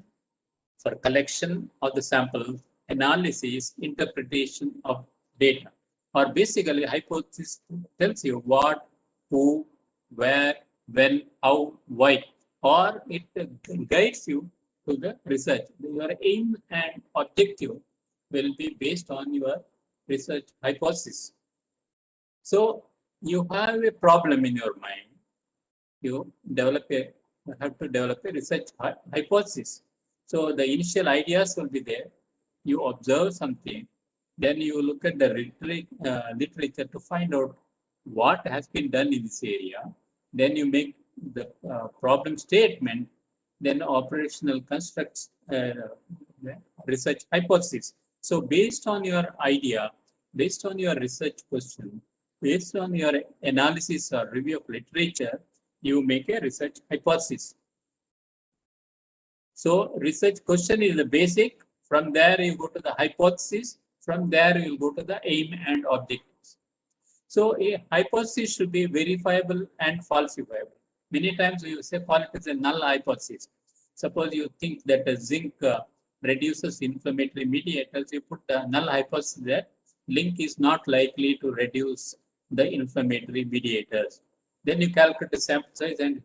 S5: for collection of the sample, analysis, interpretation of data. Or basically, hypothesis tells you what, who, where, when, how, why, or it guides you to the research. Your aim and objective will be based on your research hypothesis. So you have a problem in your mind. You have to develop a research hypothesis. So the initial ideas will be there. You observe something, then you look at the literature to find out what has been done in this area. Then you make the problem statement, then operational constructs research hypothesis. So based on your idea, based on your research question, based on your analysis or review of literature, you make a research hypothesis. So research question is the basic. From there you go to the hypothesis. From there you will go to the aim and objectives. So a hypothesis should be verifiable and falsifiable. Many times we say call it as a null hypothesis. Suppose you think that a zinc reduces inflammatory mediators, you put a null hypothesis there. Zinc is not likely to reduce the inflammatory mediators. Then you calculate the sample size and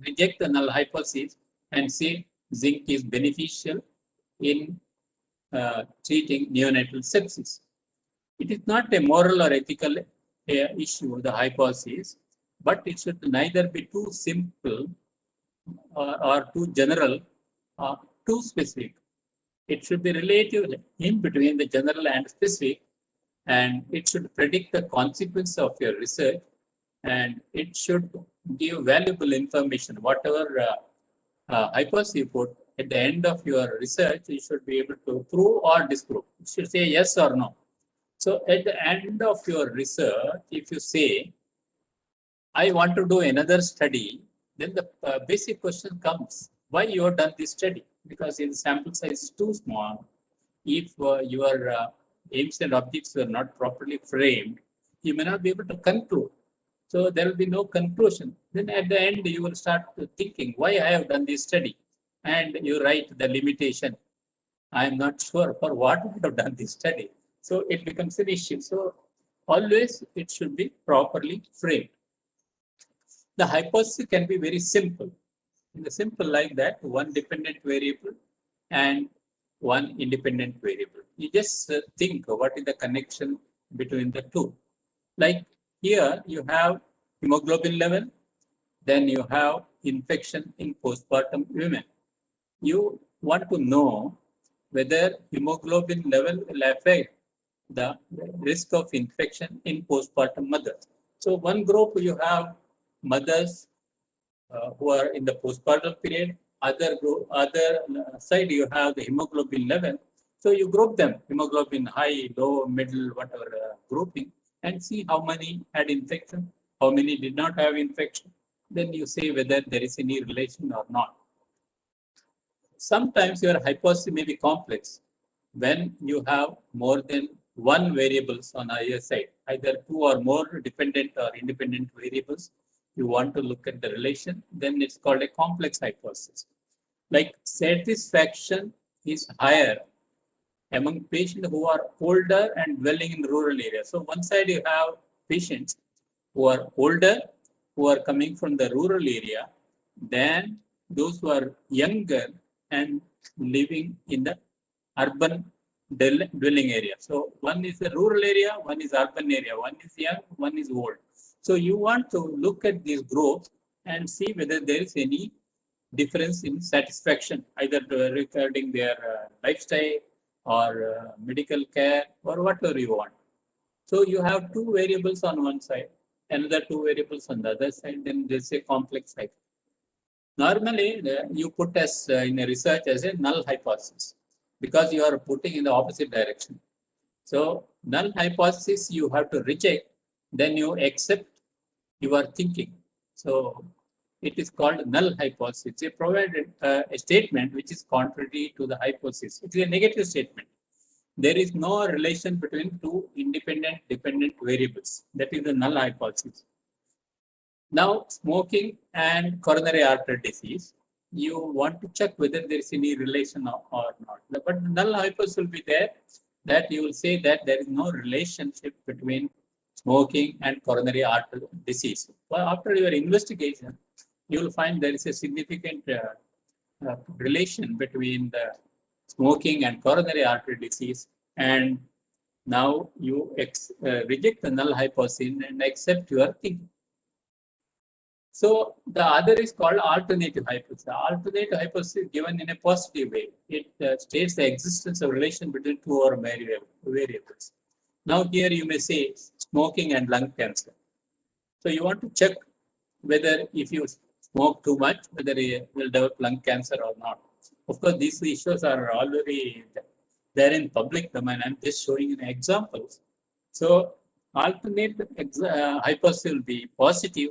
S5: reject the null hypothesis and say zinc is beneficial in treating neonatal sepsis. It is not a moral or ethical issue, the hypothesis, but it should neither be too simple or too general or too specific. It should be relative in between the general and specific, and it should predict the consequence of your research, and it should give valuable information. Whatever hypothesis you put at the end of your research, you should be able to prove or disprove. You should say yes or no. So at the end of your research, if you say, I want to do another study, then the basic question comes, why you have done this study? Because if the sample size is too small, if your aims and objectives were not properly framed, you may not be able to conclude. So there will be no conclusion. Then at the end, you will start thinking, why I have done this study? And you write the limitation. I am not sure for what I have done this study. So it becomes an issue. So always it should be properly framed. The hypothesis can be very simple. In the simple like that, one dependent variable and one independent variable. You just think what is the connection between the two. Like here you have hemoglobin level, then you have infection in postpartum women. You want to know whether hemoglobin level will affect the risk of infection in postpartum mothers. So one group you have mothers who are in the postpartum period, other side you have the hemoglobin level. So you group them, hemoglobin high, low, middle, whatever grouping, and see how many had infection, how many did not have infection. Then you say whether there is any relation or not. Sometimes your hypothesis may be complex when you have more than one variables on either side, either two or more dependent or independent variables. You want to look at the relation, then it's called a complex hypothesis. Like satisfaction is higher among patients who are older and dwelling in rural areas. So one side you have patients who are older, who are coming from the rural area, than those who are younger and living in the urban dwelling area. So one is the rural area, one is urban area, one is young, one is old. So you want to look at these groups and see whether there is any difference in satisfaction, either regarding their lifestyle or medical care or whatever you want. So you have two variables on one side, another two variables on the other side, then there's a complex cycle. Normally, you put as in a research as a null hypothesis because you are putting in the opposite direction. So null hypothesis you have to reject, then you accept your thinking. So it is called null hypothesis. They provided a statement which is contrary to the hypothesis. It is a negative statement. There is no relation between two independent dependent variables. That is the null hypothesis. Now, smoking and coronary artery disease. you want to check whether there is any relation or not. But null hypothesis will be there, that you will say that there is no relationship between smoking and coronary artery disease. But after your investigation, you will find there is a significant relation between the smoking and coronary artery disease, and now you reject the null hypothesis and accept your thinking. So the other is called alternative hypothesis. Alternative hypothesis is given in a positive way. It states the existence of relation between two or more variables. Now here you may say smoking and lung cancer. So you want to check whether if you smoke too much, whether you will develop lung cancer or not. Of course, these issues are already there in public domain. I'm just showing an examples. So alternate hypothesis will be positive,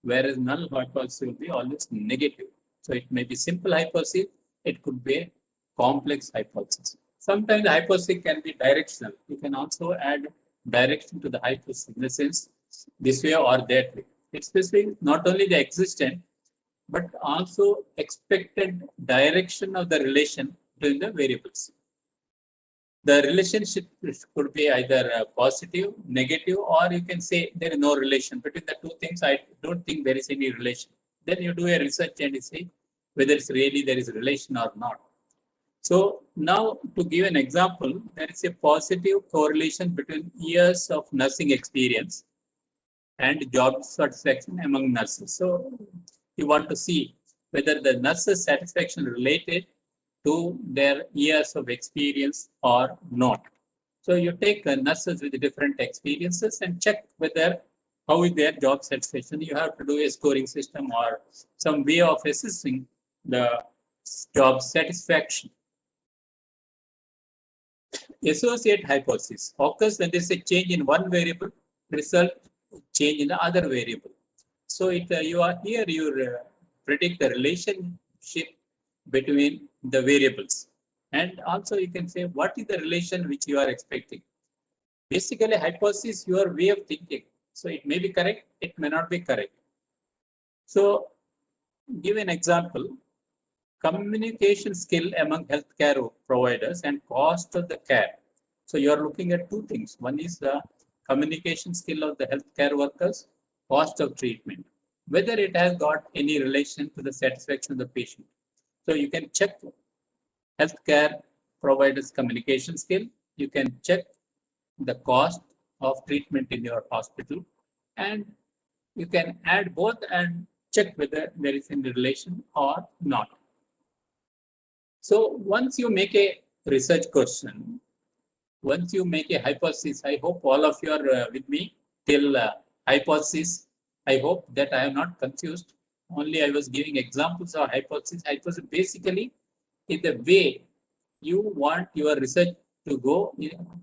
S5: whereas null hypothesis will be always negative. So it may be simple hypothesis, it could be a complex hypothesis. Sometimes the hypothesis can be directional. You can also add direction to the hypothesis in the sense this way or that way. It's specific not only the existent, but also expected direction of the relation between the variables. The relationship could be either positive, negative, or you can say there is no relation between the two things. I don't think there is any relation. Then you do a research and you see whether it's really there is a relation or not. So now to give an example, there is a positive correlation between years of nursing experience and job satisfaction among nurses. So you want to see whether the nurses' satisfaction related to their years of experience or not. So you take nurses with different experiences and check whether how is their job satisfaction. You have to do a scoring system or some way of assessing the job satisfaction. Associate hypothesis occurs when there is a change in one variable, result change in the other variable. So you predict the relationship between the variables, and also you can say what is the relation which you are expecting. Basically, hypothesis is your way of thinking. So it may be correct, it may not be correct. So give an example. Communication skill among healthcare providers and cost of the care. So you are looking at two things. One is the communication skill of the healthcare workers, cost of treatment, whether it has got any relation to the satisfaction of the patient. So you can check healthcare providers' communication skill. You can check the cost of treatment in your hospital, and you can add both and check whether there is any relation or not. So once you make a research question, once you make a hypothesis, I hope all of you are with me till hypothesis. I hope that I am not confused. Only I was giving examples of hypothesis. Hypothesis basically is the way you want your research to go,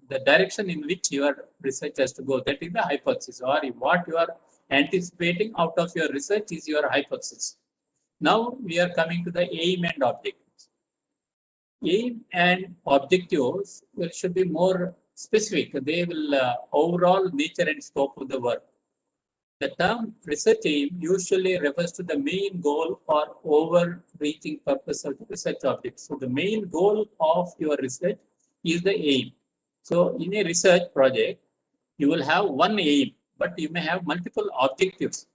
S5: the direction in which your research has to go. That is the hypothesis, or what you are anticipating out of your research is your hypothesis. Now we are coming to the aim and objectives. Aim and objectives should be more specific. They will overall nature and scope of the work. The term research aim usually refers to the main goal or overreaching purpose of the research object. So the main goal of your research is the aim. So in a research project, you will have one aim, but you may have multiple objectives.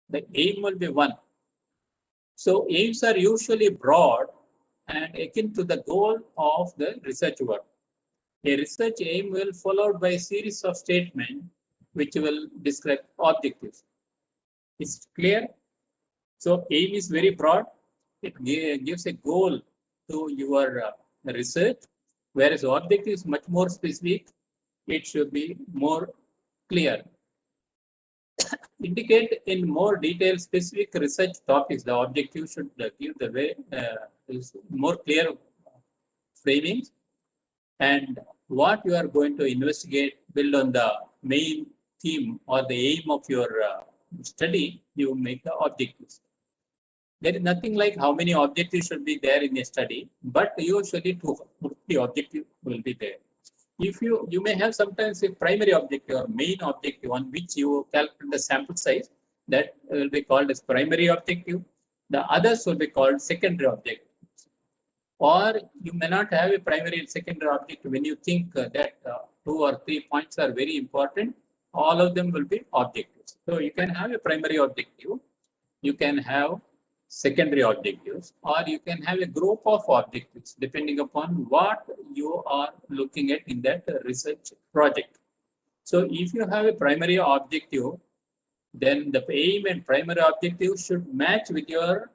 S5: The aim will be one. So aims are usually broad and akin to the goal of the research work. A research aim will be followed by a series of statements which will describe objectives. It's clear? So aim is very broad. It gives a goal to your research, whereas objective is much more specific. It should be more clear. Indicate in more detail specific research topics. The objective should give the way more clear framings, and what you are going to investigate build on the main theme or the aim of your study. You make the objectives. There is nothing like how many objectives should be there in a study, but usually 250 objectives will be there. If you may have sometimes a primary objective or main objective on which you calculate the sample size, that will be called as primary objective. The others will be called secondary objectives. Or you may not have a primary and secondary objective. When you think that 2 or 3 points are very important, all of them will be objectives. So you can have a primary objective, you can have secondary objectives, or you can have a group of objectives depending upon what you are looking at in that research project. So if you have a primary objective, then the aim and primary objective should match with your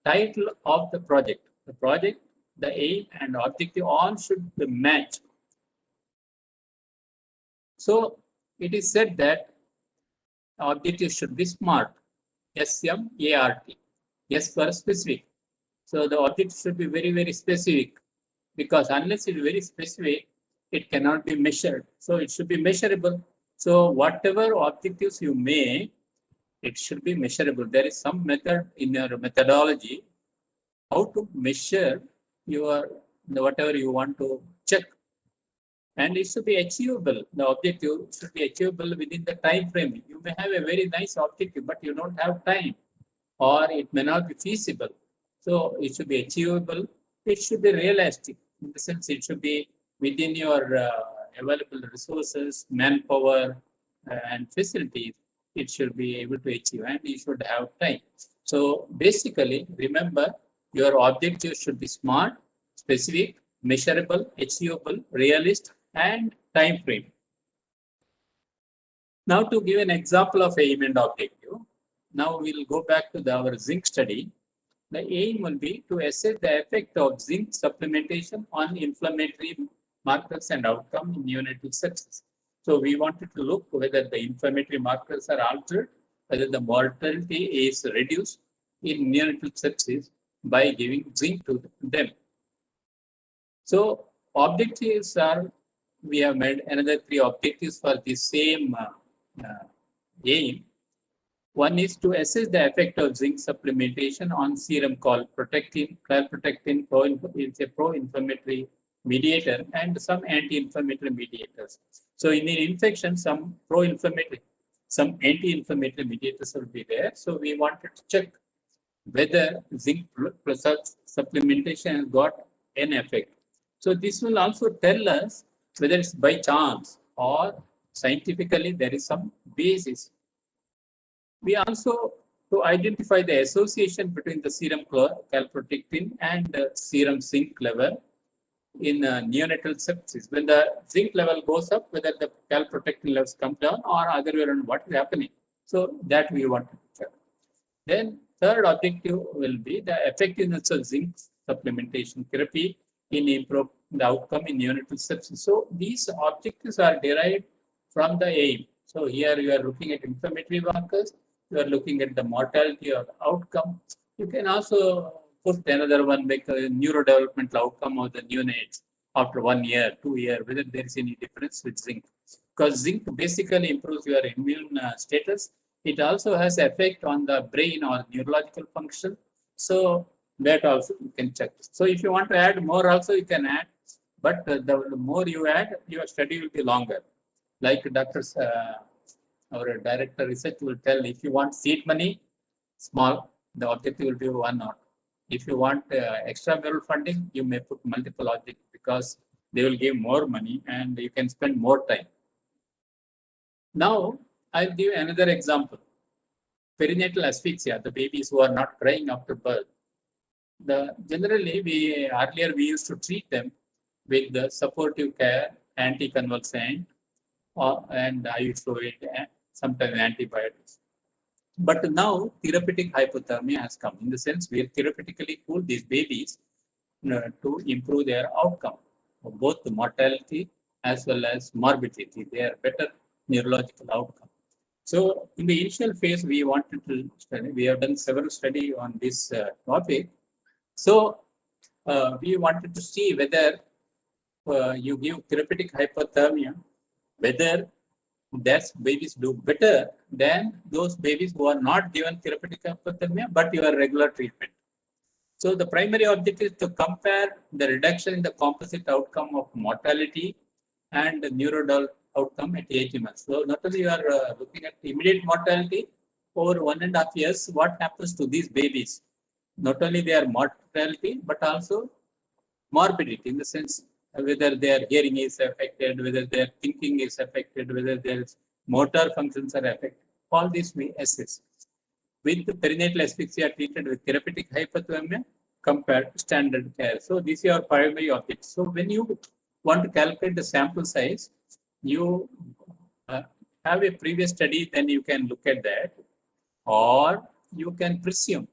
S5: title of the project. The project, the aim and objective all should be matched. So it is said that objective should be SMART, S-M-A-R-T, S for specific. So the objective should be very, very specific, because unless it is very specific, it cannot be measured. So it should be measurable. So whatever objectives you make, it should be measurable. There is some method in your methodology how to measure your whatever you want to check. And it should be achievable. The objective should be achievable within the time frame. You may have a very nice objective, but you don't have time, or it may not be feasible. So it should be achievable. It should be realistic. In the sense, it should be within your available resources, manpower, and facilities. It should be able to achieve, and you should have time. So basically, remember, your objective should be SMART, specific, measurable, achievable, realist, and time frame. Now to give an example of aim and objective, now we'll go back to our zinc study. The aim will be to assess the effect of zinc supplementation on inflammatory markers and outcome in neonatal sepsis. So we wanted to look whether the inflammatory markers are altered, whether the mortality is reduced in neonatal sepsis by giving zinc to them. So objectives are, we have made another 3 objectives for the same aim. One is to assess the effect of zinc supplementation on serum calprotectin. Calprotectin is a pro-inflammatory mediator and some anti-inflammatory mediators. So in an infection, some pro-inflammatory, some anti-inflammatory mediators will be there. So we wanted to check whether zinc supplementation has got an effect. So this will also tell us whether it's by chance or scientifically there is some basis. We also to identify the association between the serum calprotectin and serum zinc level in neonatal sepsis. When the zinc level goes up, whether the calprotectin levels come down or other way around, what is happening. So that we want to check. Then third objective will be the effectiveness of zinc supplementation therapy in improving the outcome in neonatal sepsis. So these objectives are derived from the aim. So here you are looking at inflammatory markers, you are looking at the mortality or outcome. You can also put another one like a neurodevelopmental outcome of the neonates after 1 year, 2 years, whether there is any difference with zinc. Because zinc basically improves your immune status. It also has effect on the brain or neurological function. So that also you can check. So if you want to add more also, you can add. But the more you add, your study will be longer. Like doctors, our director research will tell, if you want seed money, small, the objective will be 1 or. If you want extramural funding, you may put multiple objectives because they will give more money and you can spend more time. Now, I'll give another example. Perinatal asphyxia, the babies who are not crying after birth. Generally, earlier we used to treat them with the supportive care, anticonvulsant, and IV fluid, and sometimes antibiotics. But now therapeutic hypothermia has come, in the sense we therapeutically cool these babies to improve their outcome, both the mortality as well as morbidity. They are better neurological outcome. So in the initial phase, we wanted to study, we have done several studies on this topic. So we wanted to see whether you give therapeutic hypothermia, whether that babies do better than those babies who are not given therapeutic hypothermia, but your regular treatment. So the primary objective is to compare the reduction in the composite outcome of mortality and the neuronal outcome at 18 months. So not only you are looking at immediate mortality over 1.5 years, what happens to these babies not only their mortality, but also morbidity, in the sense whether their hearing is affected, whether their thinking is affected, whether their motor functions are affected. All this we assess. With perinatal asphyxia treated with therapeutic hypothermia compared to standard care. So these are primary objects. So when you want to calculate the sample size, you have a previous study, then you can look at that, or you can presume.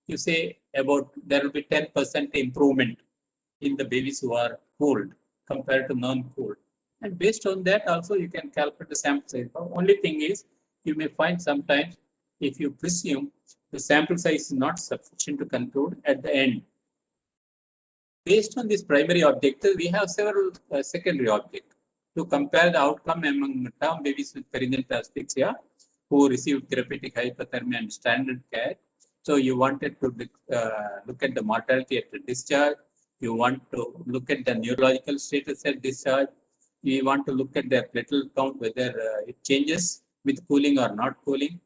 S5: You say about there will be 10% improvement in the babies who are cooled compared to non-cooled. And based on that also you can calculate the sample size. The only thing is you may find sometimes if you presume the sample size is not sufficient to conclude at the end. Based on this primary objective, we have several secondary objects to compare the outcome among term babies with perinatal asphyxia who received therapeutic hypothermia and standard care. So you wanted to look at the mortality at the discharge. You want to look at the neurological status at discharge. You want to look at their platelet count, whether it changes with cooling or not cooling,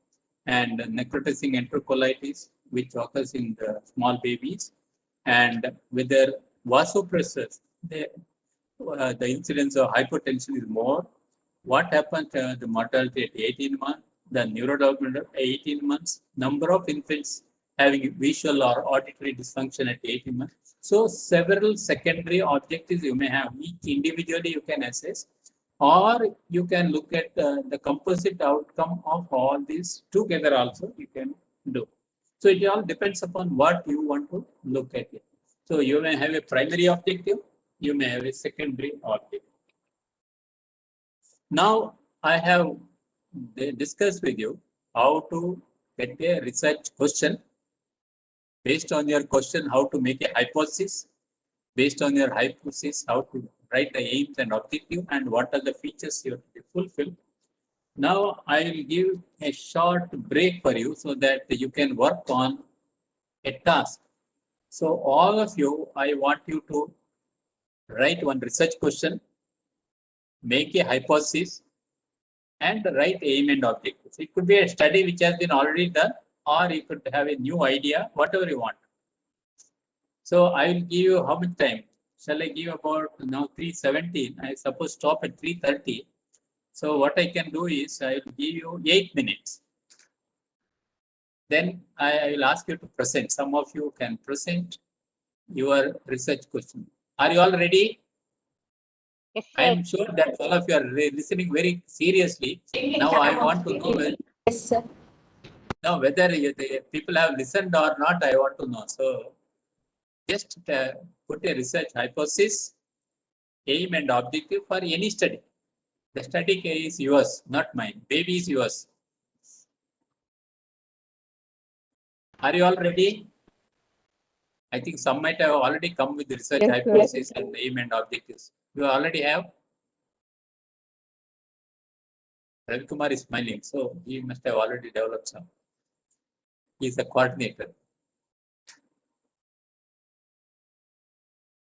S5: and necrotizing enterocolitis, which occurs in the small babies, and whether vasopressors, the incidence of hypotension is more. What happens to the mortality at 18 months, the neurodevelopment 18 months, number of infants having visual or auditory dysfunction at 18 months. So several secondary objectives you may have. Each individually you can assess, or you can look at the composite outcome of all these together also you can do. So it all depends upon what you want to look at it. So you may have a primary objective, you may have a secondary objective. Now I have discussed with you how to get a research question. Based on your question, how to make a hypothesis. Based on your hypothesis, how to write the aims and objective, and what are the features you have to fulfill. Now I will give a short break for you so that you can work on a task. So all of you, I want you to write one research question, make a hypothesis, and write aim and objectives. It could be a study which has been already done, or you could have a new idea, whatever you want. So I will give you how much time? Shall I give about now 3:17? I suppose stop at 3:30. So what I can do is I will give you 8 minutes. Then I will ask you to present. Some of you can present your research question. Are you all ready?
S3: Yes,
S5: I
S3: sir.
S5: am sure that all of you are listening very seriously. Now I want to know
S6: Yes, sir.
S5: now whether the people have listened or not. I want to know. So just put a research hypothesis, aim and objective for any study. The study is yours, not mine. Baby is yours. Are you all ready? I think some might have already come with the research
S6: Yes,
S5: hypothesis and aim and objectives. You already have? Ravi Kumar is smiling, so he must have already developed some. He is the coordinator.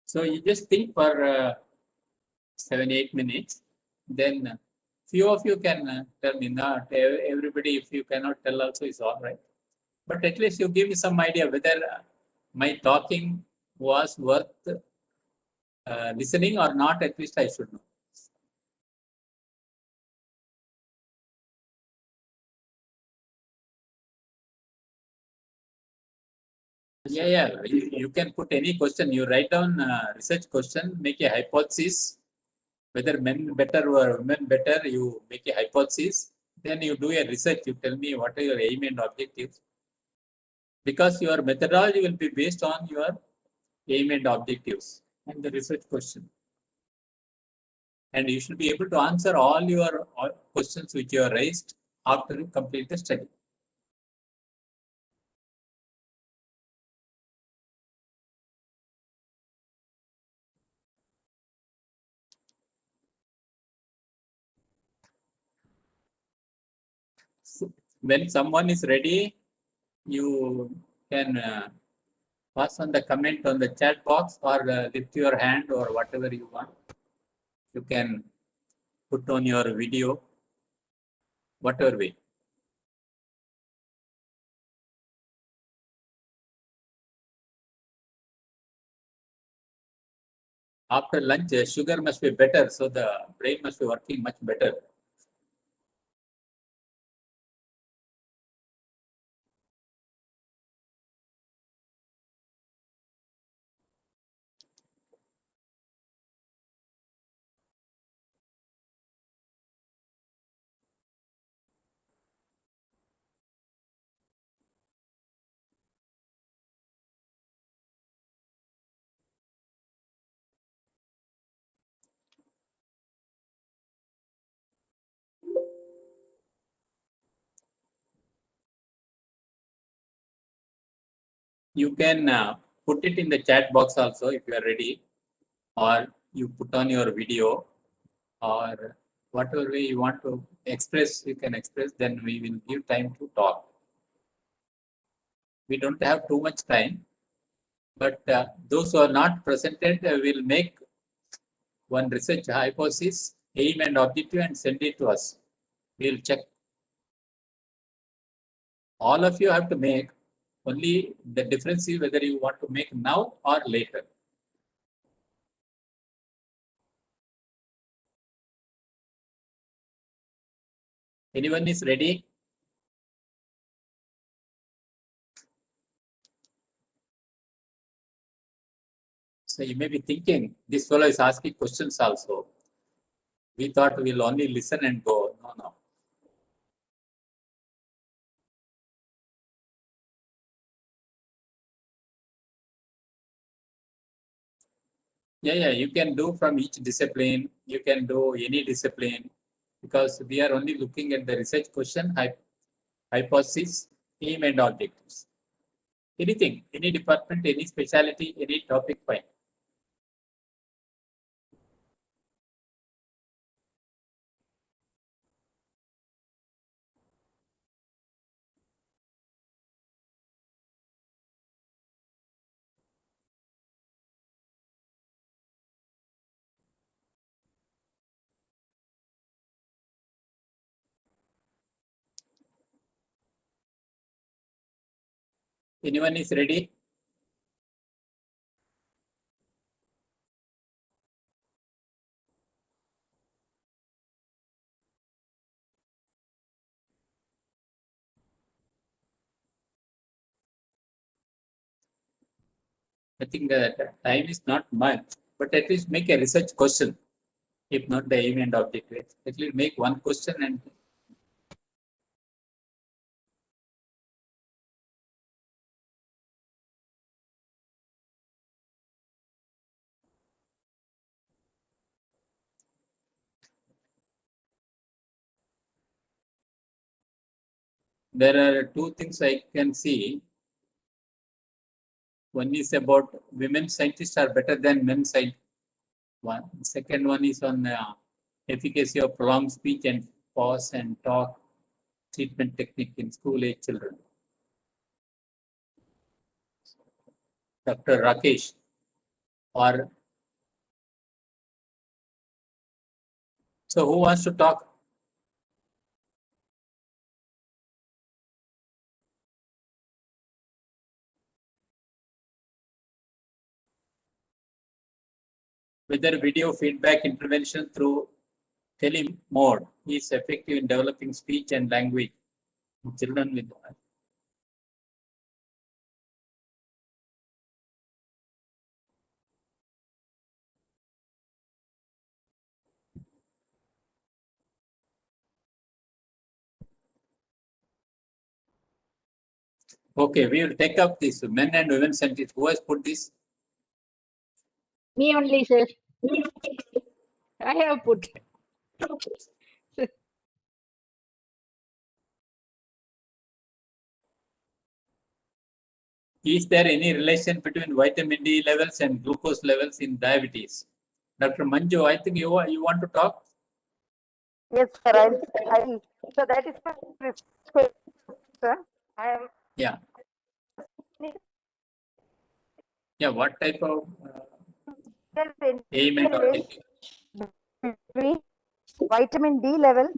S5: So you just think for 7-8 minutes, then few of you can tell me. Not everybody, if you cannot tell also is all right. But at least you give me some idea whether my talking was worth listening or not. At least I should know. Yeah. You can put any question. You write down research question, make a hypothesis. Whether men better or women better, you make a hypothesis. Then you do a research. You tell me what are your aim and objectives. Because your methodology will be based on your aim and objectives and the research question. And you should be able to answer all your questions which you have raised after you complete the study. So when someone is ready, you can pass on the comment on the chat box or lift your hand or whatever you want. You can put on your video, whatever way. After lunch, sugar must be better, so the brain must be working much better. You can put it in the chat box also if you are ready, or you put on your video, or whatever way you want to express, you can express, then we will give time to talk. We don't have too much time, but those who are not presented will make one research hypothesis, aim and objective, and send it to us. We'll check. All of you have to make, only the difference is whether you want to make now or later. Anyone is ready? So you may be thinking, this fellow is asking questions also. We thought we'll only listen and go. No, no. Yeah, you can do from each discipline. You can do any discipline, because we are only looking at the research question, hypothesis, aim and objectives. Anything, any department, any specialty, any topic, fine. Anyone is ready? I think the time is not much, but at least make a research question. If not the aim and objective, at least make one question and there are two things I can see. One is about women scientists are better than men scientists. Second one is on efficacy of prolonged speech and pause and talk treatment technique in school age children. Dr. Rakesh, or so who wants to talk? Whether video feedback intervention through telemode is effective in developing speech and language in children with. Okay, we will take up this men and women scientists. Who has put this?
S3: Me only, sir. I have put.
S5: Is there any relation between vitamin D levels and glucose levels in diabetes? Dr. Manju, I think you want to talk?
S6: Yes, sir. So that is my research, sir. I am.
S5: Yeah. Yeah, what type of aim and objective?
S6: Between vitamin D level.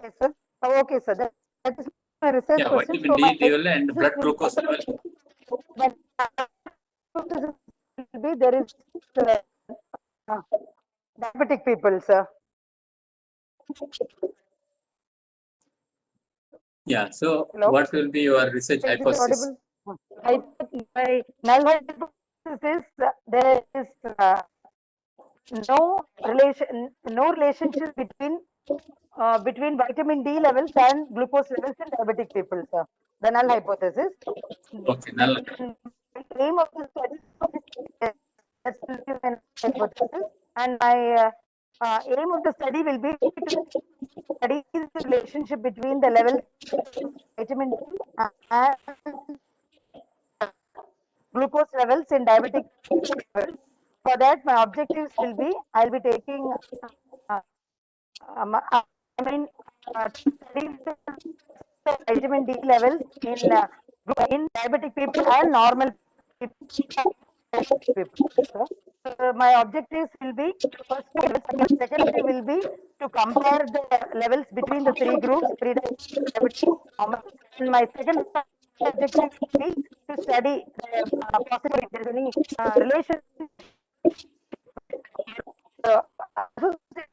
S6: Yes, sir. Oh, okay, sir. That is my research
S5: Yeah,
S6: question.
S5: vitamin D level and blood glucose level.
S6: But there is diabetic people, sir.
S5: Yeah. So
S6: Hello?
S5: what will be your research
S6: Is it
S5: hypothesis?
S6: audible? My null hypothesis is there is no relationship between vitamin D levels and glucose levels in diabetic people, sir. The null hypothesis.
S5: Okay. Null.
S6: The aim of the study is an hypothesis, and my aim of the study will be to study the relationship between the levels of vitamin D and glucose levels in diabetic people. For that, my objectives will be I'll be taking study the vitamin D levels in diabetic people and normal people. So, my objectives will be first second will be to compare the levels between the three groups, pre-diabetic, normal. And my second objective will be to study the possible if there is any relation association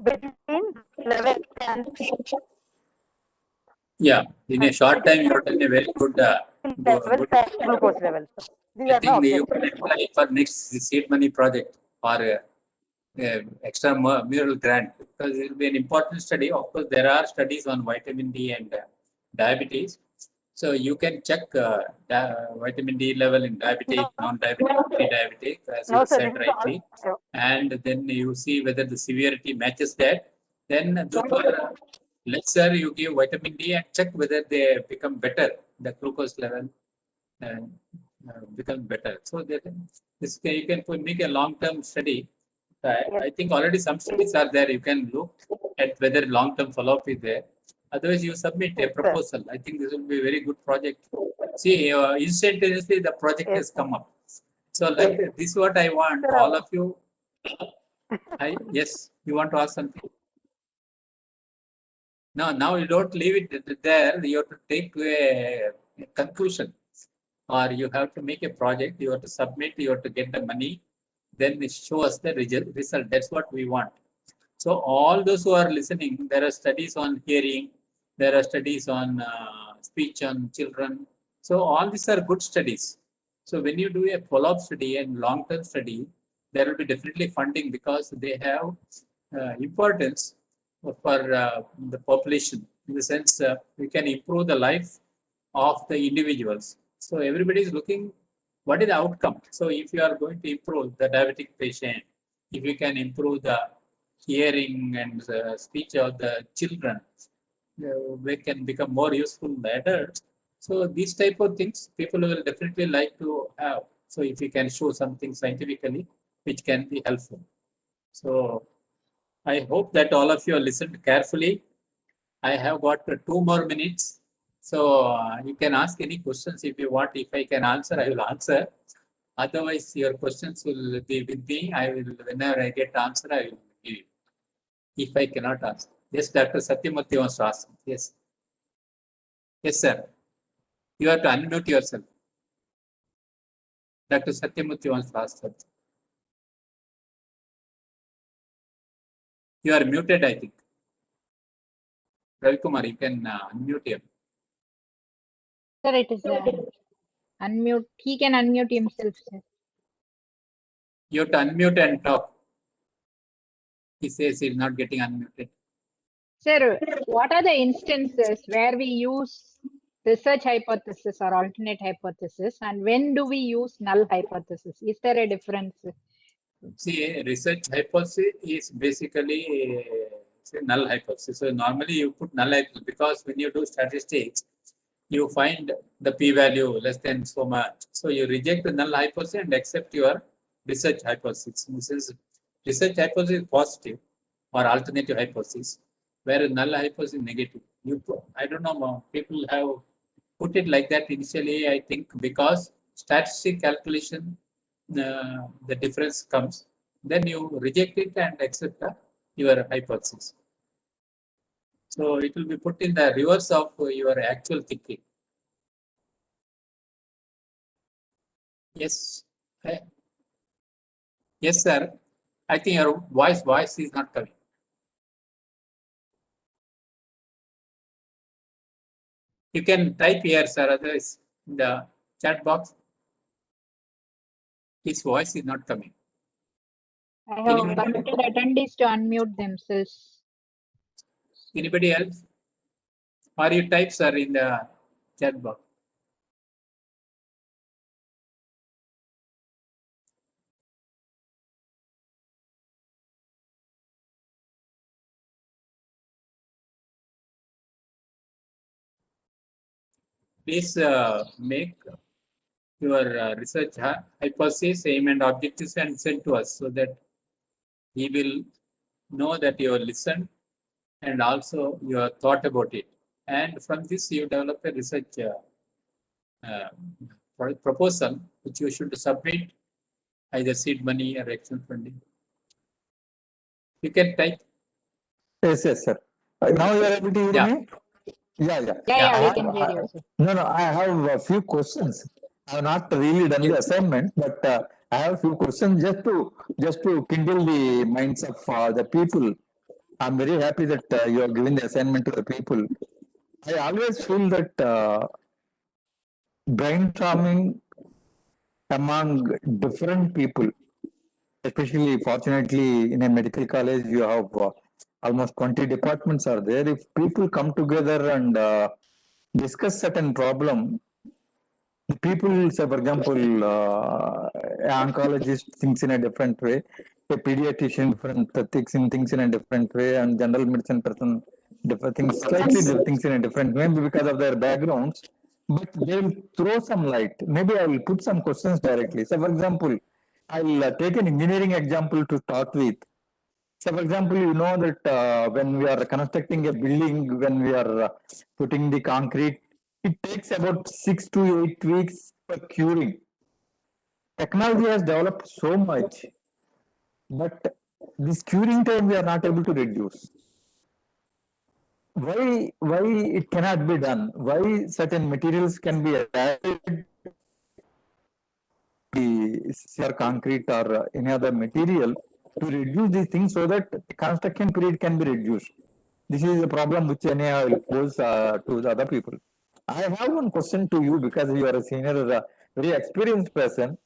S6: between level and
S5: Yeah. In a short time, you have done a very good.
S6: levels and glucose levels. These
S5: I
S6: are my
S5: think you
S6: objectives.
S5: can apply for next seed money project or extra mural grant because it will be an important study. Of course, there are studies on vitamin D and diabetes. So you can check vitamin D level in diabetic, non-diabetic, pre-diabetic, as
S6: No,
S5: you
S6: sir,
S5: said
S6: this is
S5: rightly,
S6: all.
S5: and then you see whether the severity matches that. Then those who are lesser, you give vitamin D and check whether they become better, the glucose level become better. So that this you can make a long-term study. I think already some studies are there. You can look at whether long-term follow-up is there. Otherwise, you submit a
S6: Yes, sir.
S5: proposal. I think this will be a very good project. See, instantaneously the project
S6: Yes,
S5: has
S6: sir.
S5: come up. So like this is what I want.
S6: Sir,
S5: All of you. Yes, you want to ask something? No, now you don't leave it there. You have to take to a conclusion, or you have to make a project. You have to submit. You have to get the money. Then it shows the result. That's what we want. So all those who are listening, there are studies on hearing, there are studies on speech on children. So all these are good studies. So when you do a follow-up study and long-term study, there will be definitely funding because they have importance for the population in the sense we can improve the life of the individuals. So everybody is looking what is the outcome. So if you are going to improve the diabetic patient, if you can improve the hearing and speech of the children, they can become more useful in the adults. So these type of things people will definitely like to have. So if you can show something scientifically, which can be helpful. So I hope that all of you listened carefully. I have got 2 more minutes. So you can ask any questions if you want. If I can answer, I will answer. Otherwise, your questions will be with me. I will, whenever I get answer, I will give you. If I cannot answer. Yes, Dr. Satyamurthy wants to ask. Yes. Yes, sir. You have to unmute yourself. Dr. Satyamurthy wants to ask something. You are muted, I think. Ravi Kumar, you can unmute him.
S3: Sir, it is unmute. He can unmute himself, sir.
S5: You have to unmute and talk. He says he's not getting unmuted.
S3: Sir, what are the instances where we use research hypothesis or alternate hypothesis, and when do we use null hypothesis? Is there a difference?
S5: See, research hypothesis is basically null hypothesis. So normally you put null hypothesis because when you do statistics, you find the p-value less than so much. So you reject the null hypothesis and accept your research hypothesis. This is research hypothesis positive or alternative hypothesis, whereas null hypothesis is negative. I don't know, people have put it like that initially, I think, because statistic calculation, the difference comes, then you reject it and accept your hypothesis. So it will be put in the reverse of your actual thinking. Yes. Yes, sir. I think your voice is not coming. You can type here, sir, otherwise in the chat box. His voice is not coming.
S3: I have permitted attendees to unmute themselves.
S5: Anybody else? Or you type, sir, in the chat box. Please make your research hypothesis, aim and objectives and send to us so that we will know that you have listened and also you have thought about it. And from this, you develop a research proposal which you should submit, either seed money or external funding. You can type.
S4: Yes, yes, sir. Now you are able to hear me? Yeah.
S3: Yeah, we can hear you, sir.
S4: No, I have a few questions. I have not really done the assignment, but I have a few questions just to kindle the minds of the people. I'm very happy that you are giving the assignment to the people. I always feel that brainstorming among different people, especially fortunately in a medical college, you have almost 20 departments are there. If people come together and discuss certain problem, the people, say for example, an oncologist thinks in a different way, a pediatrician thinks in a different way, and general medicine person slightly thinks in a different way because of their backgrounds. But they will throw some light. Maybe I will put some questions directly. So, for example, I'll take an engineering example to start with. So, for example, you know that when we are constructing a building, when we are putting the concrete, it takes about 6 to 8 weeks for curing. Technology has developed so much, but this curing time we are not able to reduce. Why it cannot be done? Why certain materials can be added or concrete or any other material to reduce these things so that the construction period can be reduced? This is a problem which I will pose to the other people. I have one question to you because you are a senior, very experienced person.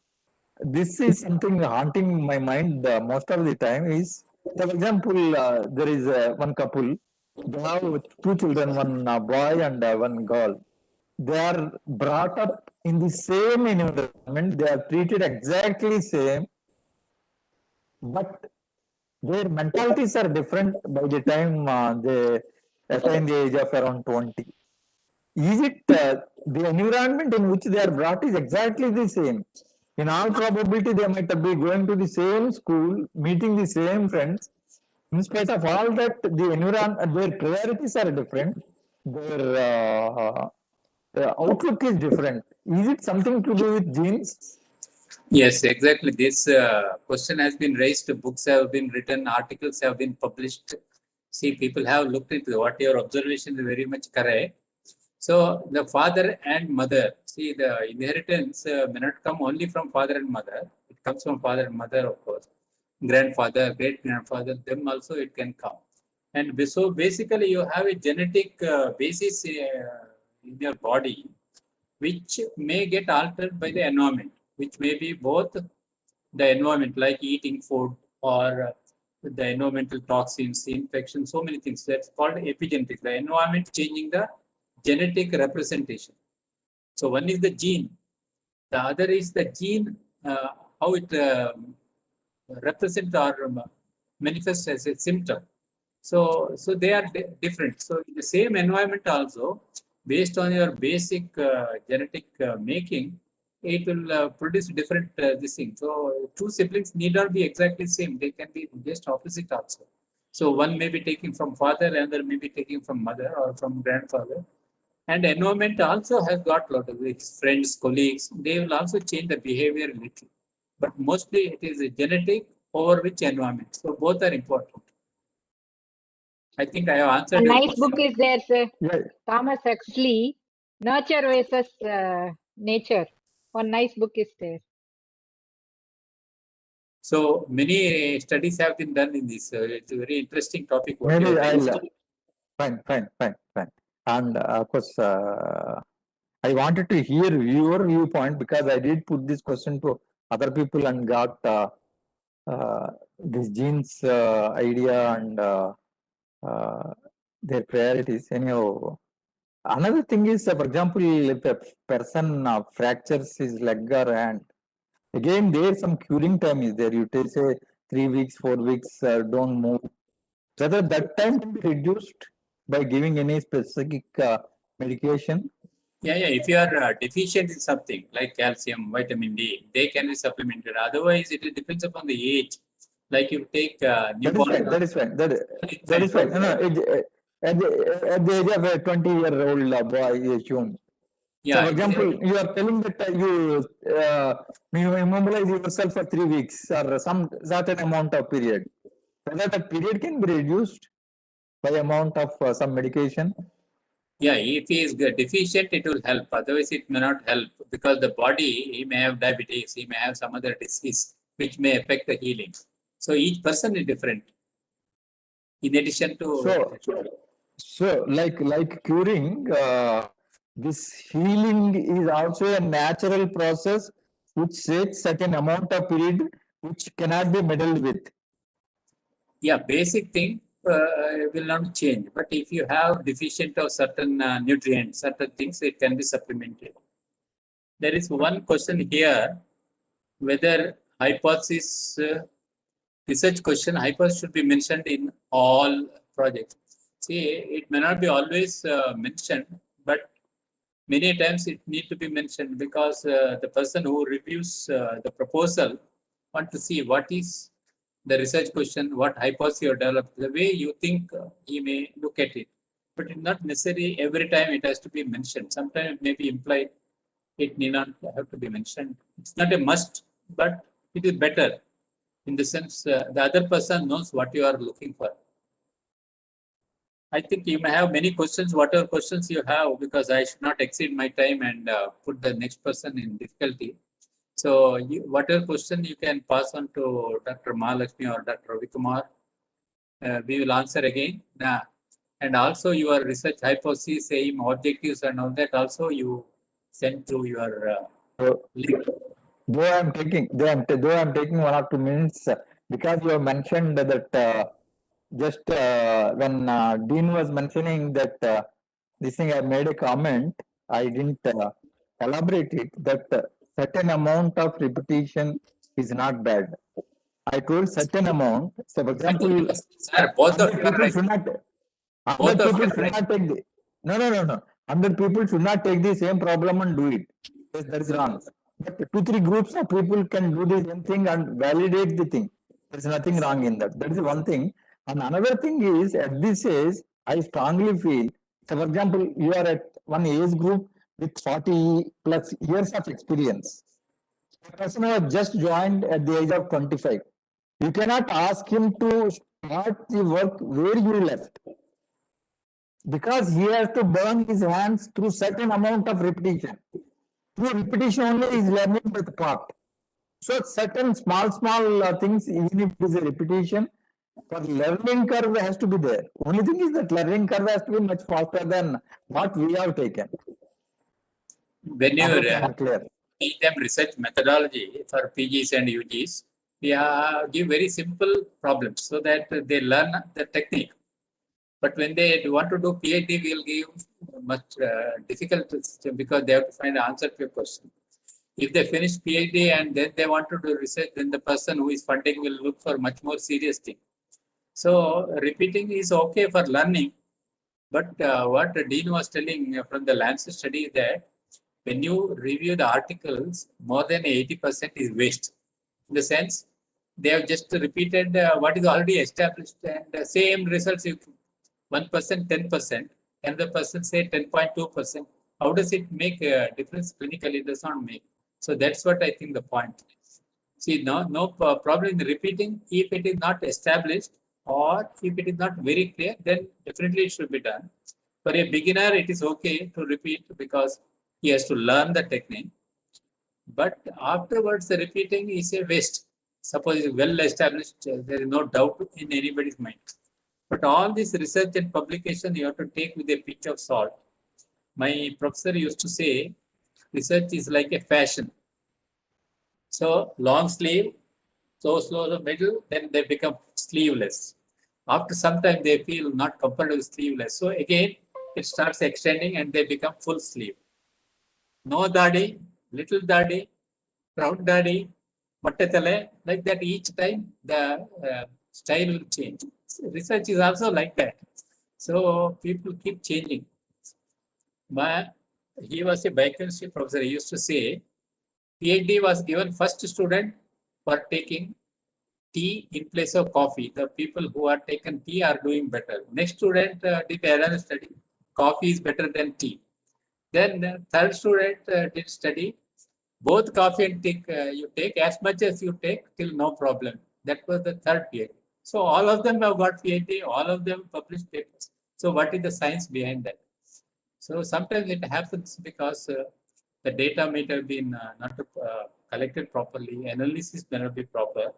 S4: This is something haunting my mind most of the time is, for example, there is one couple, they have two children, one boy and one girl. They are brought up in the same environment, they are treated exactly same, but their mentalities are different by the time they attain the age of around 20. Is it the environment in which they are brought is exactly the same? In all probability, they might be going to the same school, meeting the same friends. In spite of all that, the environment, their priorities are different. Their outlook is different. Is it something to do with genes?
S5: Yes, exactly. This question has been raised. Books have been written, articles have been published. See, people have looked into what your observation is very much correct. So the father and mother, see, the inheritance may not come only from father and mother. It comes from father and mother, of course. Grandfather, great grandfather, them also it can come. And so basically, you have a genetic basis in your body, which may get altered by the environment, which may be both the environment, like eating food or the environmental toxins, infection, so many things. That's called epigenetics. The environment changing the genetic representation. So one is the gene. The other is the gene, how it represents or manifests as a symptom. So they are different. So in the same environment also, based on your basic genetic making, it will produce different this thing. So two siblings need not be exactly same. They can be just opposite also. So one may be taken from father, another may be taken from mother or from grandfather. And environment also has got a lot of its friends, colleagues. They will also change the behavior a little. But mostly it is a genetic over which environment. So both are important. I think I have answered.
S3: A nice book is there, sir.
S4: Yeah.
S3: Thomas Huxley, Nurture versus Nature. One nice book is there.
S5: So many studies have been done in this. It's a very interesting topic. What
S4: Maybe
S5: you have
S4: I'll,
S5: raised.
S4: fine. And of course, I wanted to hear your viewpoint because I did put this question to other people and got this genes idea and their priorities. Anyhow, another thing is, for example, if a person fractures his leg or hand, again there some curing time is there. You take say 3 weeks, 4 weeks, don't move. Whether that time can be reduced by giving any specific medication.
S5: Yeah. If you are deficient in something like calcium, vitamin D, they can be supplemented. Otherwise, it depends upon the age. Like you take newborn.
S4: That is fine. That is fine. No, at the age of a 20-year-old boy, assume. So,
S5: Yeah.
S4: for example, you are telling that you immobilize yourself for 3 weeks or some certain amount of period. Whether that period can be reduced by amount of some medication.
S5: Yeah, if he is deficient, it will help. Otherwise, it may not help because the body, he may have diabetes, he may have some other disease which may affect the healing. So each person is different. In addition to
S4: So like curing, this healing is also a natural process which takes certain amount of period which cannot be meddled with.
S5: yeah, basic thing will not change. But if you have deficient of certain nutrients, certain things, it can be supplemented. There is one question here, whether hypothesis, research question, hypothesis should be mentioned in all projects. See, it may not be always mentioned, but many times it need to be mentioned because the person who reviews the proposal want to see what is the research question, what hypothesis you developed, the way you think he may look at it. But it's not necessary every time it has to be mentioned. Sometimes it may be implied, it need not have to be mentioned. It's not a must, but it is better in the sense the other person knows what you are looking for. I think you may have many questions, whatever questions you have, because I should not exceed my time and put the next person in difficulty. So whatever question you can pass on to Dr. Mahalakshmi or Dr. Ravikumar, we will answer again. And also your research hypothesis, aim, objectives and all that also you send through your link.
S4: Though I'm taking 1 or 2 minutes because you have mentioned that just when Dean was mentioning that this thing, I made a comment. I didn't elaborate it that certain amount of repetition is not bad. I told certain amount. So, for example,
S5: Sir, both of
S4: 100
S5: you are
S4: people
S5: right.
S4: should not.
S5: Both
S4: 100
S5: of
S4: people
S5: you are
S4: should
S5: right.
S4: not take the. No. 100 people should not take the same problem and do it. Yes, that is wrong. But 2-3 groups of people can do the same thing and validate the thing. There is nothing wrong in that. That is one thing. And another thing is, at this age, I strongly feel, so for example, you are at one age group with 40 plus years of experience. A person who has just joined at the age of 25. You cannot ask him to start the work where you left, because he has to burn his hands through certain amount of repetition. Through repetition only is learning by the part. So certain small things, even if it is a repetition, but learning curve has to be there. Only thing is that learning curve has to be much faster than what we have taken.
S5: When you teach them research methodology for PGs and UGs, we give very simple problems so that they learn the technique. But when they want to do PhD, we will give much difficult because they have to find the answer to your question. If they finish PhD and then they want to do research, then the person who is funding will look for much more serious thing. So repeating is okay for learning, but what Dean was telling from the Lancet study is that when you review the articles, more than 80% is waste. In the sense, they have just repeated what is already established, and the same results. You 1%, 10%, another person say 10.2%. How does it make a difference clinically? It does not make. So that's what I think the point. See, no problem in repeating if it is not established or if it is not very clear, then definitely it should be done. For a beginner, it is okay to repeat because he has to learn the technique. But afterwards, the repeating is a waste. suppose it's well established, there is no doubt in anybody's mind. But all this research and publication you have to take with a pinch of salt. My professor used to say, research is like a fashion. So long sleeve, so slow the middle, then they become sleeveless. After some time, they feel not comfortable with sleeveless. So again, it starts extending and they become full sleeve. No dadi, little dadi, round dadi, mattatale, like that each time the style will change. Research is also like that. So people keep changing. He was a biochemistry professor. He used to say, PhD was given first student for taking tea in place of coffee. The people who are taken tea are doing better. Next student did another study. Coffee is better than tea. Then third student did study. Both coffee and tea you take as much as you take till no problem. That was the third PhD. So all of them have got PhD. All of them published papers. So what is the science behind that? So sometimes it happens because the data may have been not collected properly. Analysis may not be proper.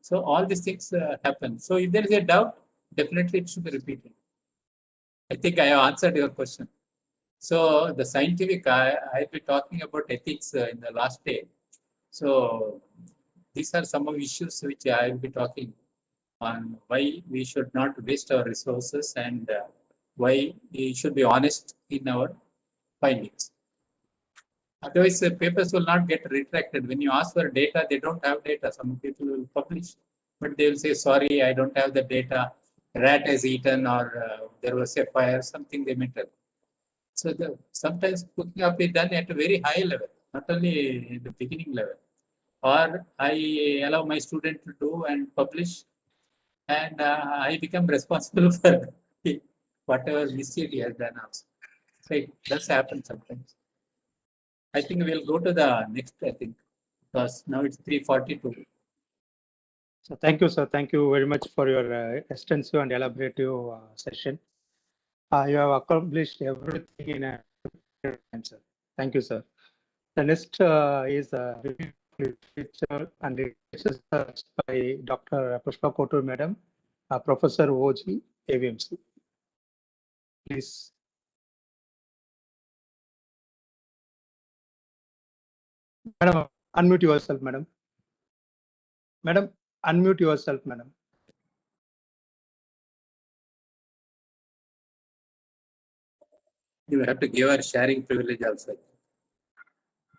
S5: So all these things happen. So if there is a doubt, definitely it should be repeated. I think I have answered your question. So the scientific, I'll be talking about ethics in the last day. So these are some of the issues which I will be talking on why we should not waste our resources and why we should be honest in our findings. Otherwise, papers will not get retracted. When you ask for data, they don't have data. Some people will publish, but they will say, sorry, I don't have the data. Rat has eaten or there was a fire, something they may tell. So sometimes cooking up is done at a very high level, not only in the beginning level. Or I allow my student to do and publish, and I become responsible for whatever mistake he has done also. So it does happen sometimes. I think we'll go to the next, I think, because now it's 3:42.
S1: So thank you, sir. Thank you very much for your extensive and elaborative session. You have accomplished everything in a answer. Thank you, sir. The next is review literature and research by Dr. Pushpa Kotur, Madam, Professor OG, AVMC. Please. Madam, unmute yourself, madam. Madam, unmute yourself, madam.
S5: You have to give her sharing privilege also.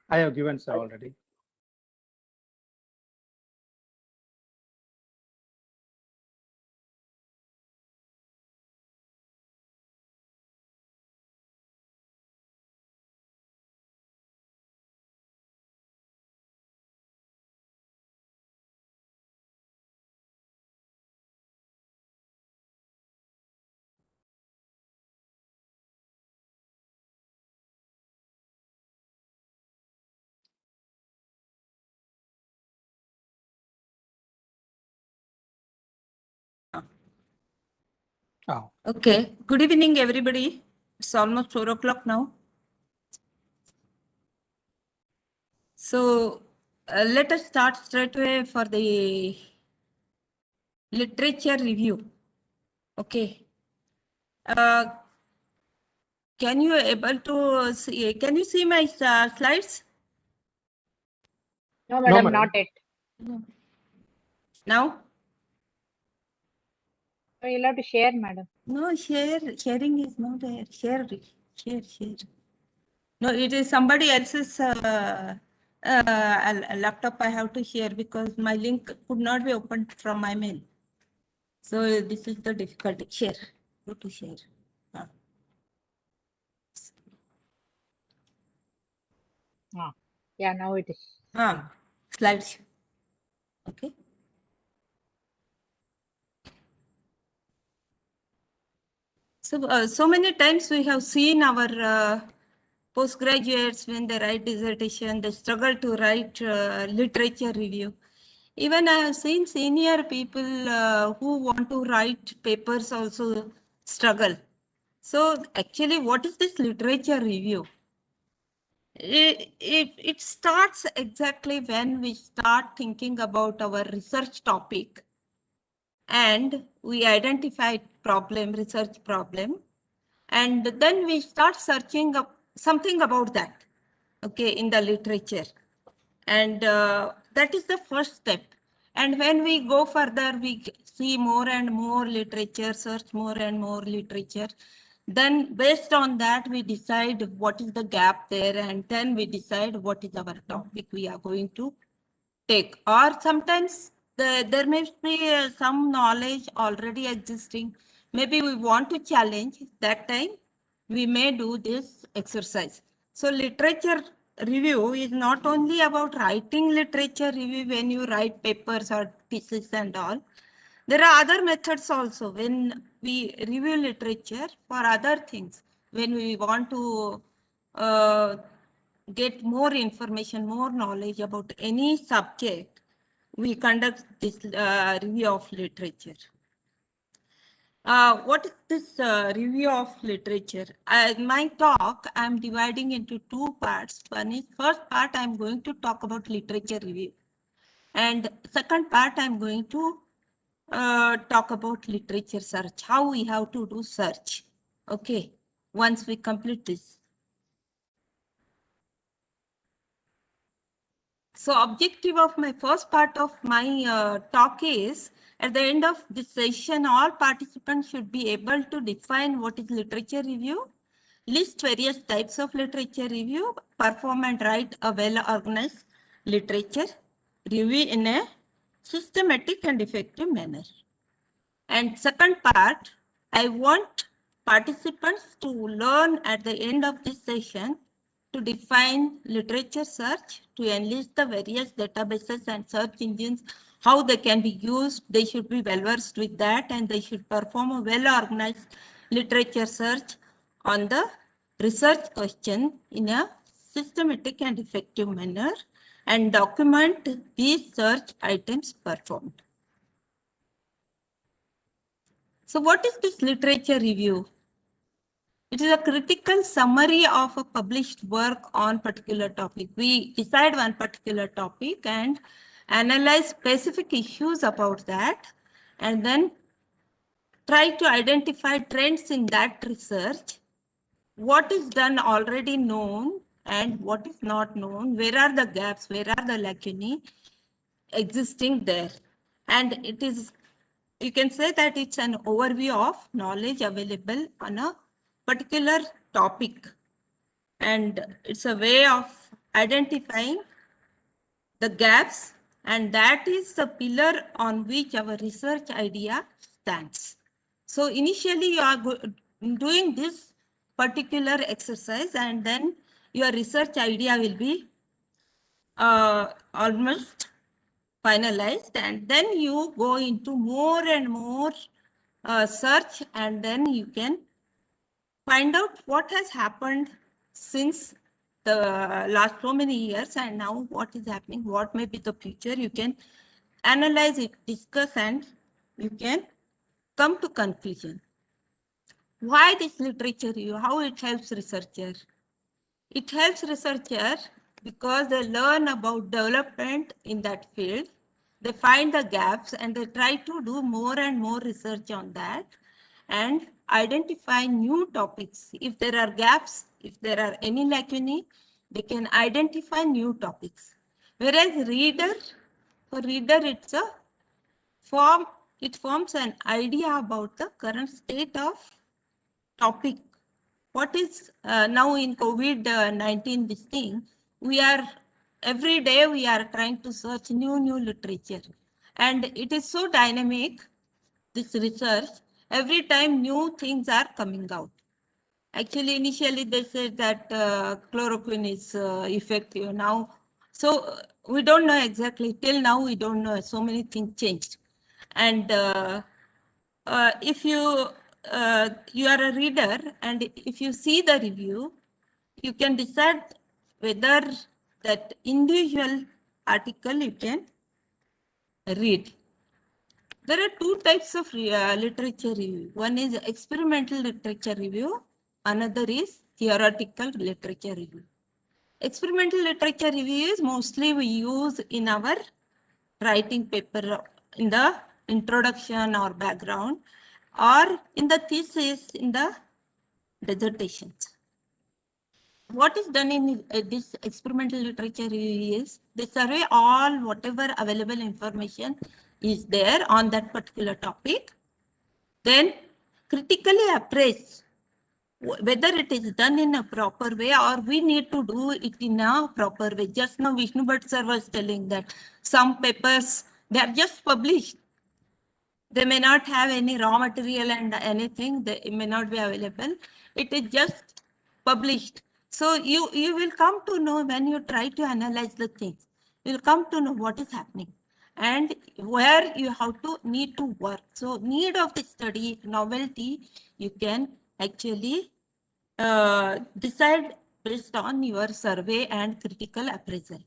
S1: I have given, sir, already. Oh.
S7: Okay. Good evening, everybody. It's almost 4 o'clock now. So let us start straight away for the literature review. Okay. Can you able to see? Can you see my slides?
S3: No, madam,
S1: madam.
S3: not yet.
S7: Now?
S3: So you'll have to share, madam.
S7: No, sharing is not there. Share. No, it is somebody else's laptop I have to share because my link could not be opened from my mail. So this is the difficulty. Share. Go to share.
S3: Yeah, now it is.
S7: Slides. Okay. So, so many times we have seen our postgraduates when they write dissertation, they struggle to write literature review. Even I have seen senior people who want to write papers also struggle. So actually, what is this literature review? It starts exactly when we start thinking about our research topic and we identify research problem, and then we start searching up something about that, okay, in the literature. And that is the first step. And when we go further, we see more and more literature, search more and more literature. Then based on that, we decide what is the gap there, and then we decide what is our topic we are going to take. Or sometimes there may be some knowledge already existing. Maybe we want to challenge that time. We may do this exercise. So literature review is not only about writing literature review when you write papers or thesis and all. There are other methods also when we review literature for other things. When we want to get more information, more knowledge about any subject, we conduct this review of literature. What is this review of literature? In my talk, I'm dividing into two parts. One is first part, I'm going to talk about literature review. And second part, I'm going to talk about literature search, how we have to do search. Okay, once we complete this. So objective of my first part of my talk is, at the end of this session, all participants should be able to define what is literature review, list various types of literature review, perform and write a well-organized literature review in a systematic and effective manner. And second part, I want participants to learn at the end of this session to define literature search, to enlist the various databases and search engines, how they can be used. They should be well versed with that, and they should perform a well-organized literature search on the research question in a systematic and effective manner, and document these search items performed. So what is this literature review? It is a critical summary of a published work on particular topic. We decide one particular topic and analyze specific issues about that, and then try to identify trends in that research, what is done already known and what is not known, where are the gaps, where are the lacunae existing there. And it is, you can say that it's an overview of knowledge available on a particular topic. And it's a way of identifying the gaps, and that is the pillar on which our research idea stands. So initially you are doing this particular exercise, and then your research idea will be almost finalized, and then you go into more and more search, and then you can find out what has happened since the last so many years, and now what is happening, what may be the future. You can analyze it, discuss, and you can come to conclusion. Why this literature review? How it helps researcher? It helps researcher because they learn about development in that field. They find the gaps and they try to do more and more research on that and identify new topics. If there are gaps, if there are any lacunae, they can identify new topics. Whereas for reader, it's a form, it forms an idea about the current state of topic. What is now in COVID-19 this thing, we are every day we are trying to search new literature, and it is so dynamic, this research. Every time new things are coming out. Actually, initially they said that chloroquine is effective now. So we don't know exactly, till now we don't know, so many things changed. And if you are a reader, and if you see the review, you can decide whether that individual article you can read. There are two types of literature review. One is experimental literature review. Another is theoretical literature review. Experimental literature review is mostly we use in our writing paper in the introduction or background, or in the thesis in the dissertations. What is done in this experimental literature review is they survey all whatever available information is there on that particular topic, then critically appraise whether it is done in a proper way or we need to do it in a proper way. Just now Vishnu Bhatt sir was telling that some papers, they are just published. They may not have any raw material and anything, they may not be available. It is just published. So you will come to know when you try to analyze the things, you will come to know what is happening and where you have to need to work. So need of the study, novelty, you can actually decide based on your survey and critical appraisal.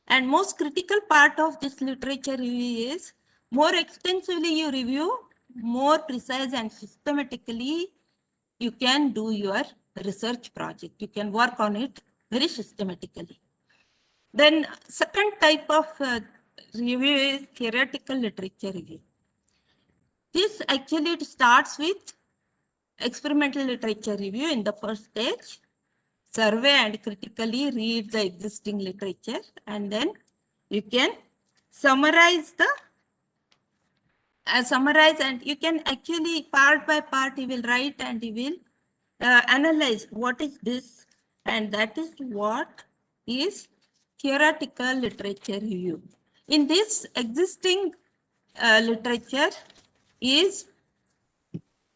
S7: And most critical part of this literature review is more extensively you review, more precise and systematically you can do your research project. You can work on it very systematically. Then second type of review is theoretical literature review. This actually it starts with experimental literature review in the first stage. Survey and critically read the existing literature, and then you can summarize and you can actually part by part you will write and you will analyze what is this, and that is what is theoretical literature review. In this existing literature is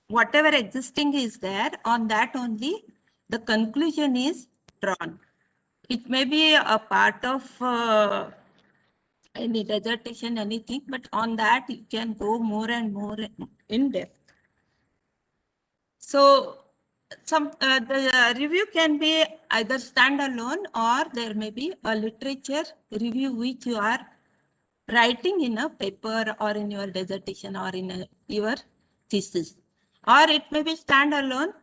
S7: whatever existing is there, on that only the conclusion is drawn. It may be a part of any dissertation, anything, but on that you can go more and more in depth. So the review can be either standalone or there may be a literature review which you are writing in a paper or in your dissertation or in your thesis, or it may be standalone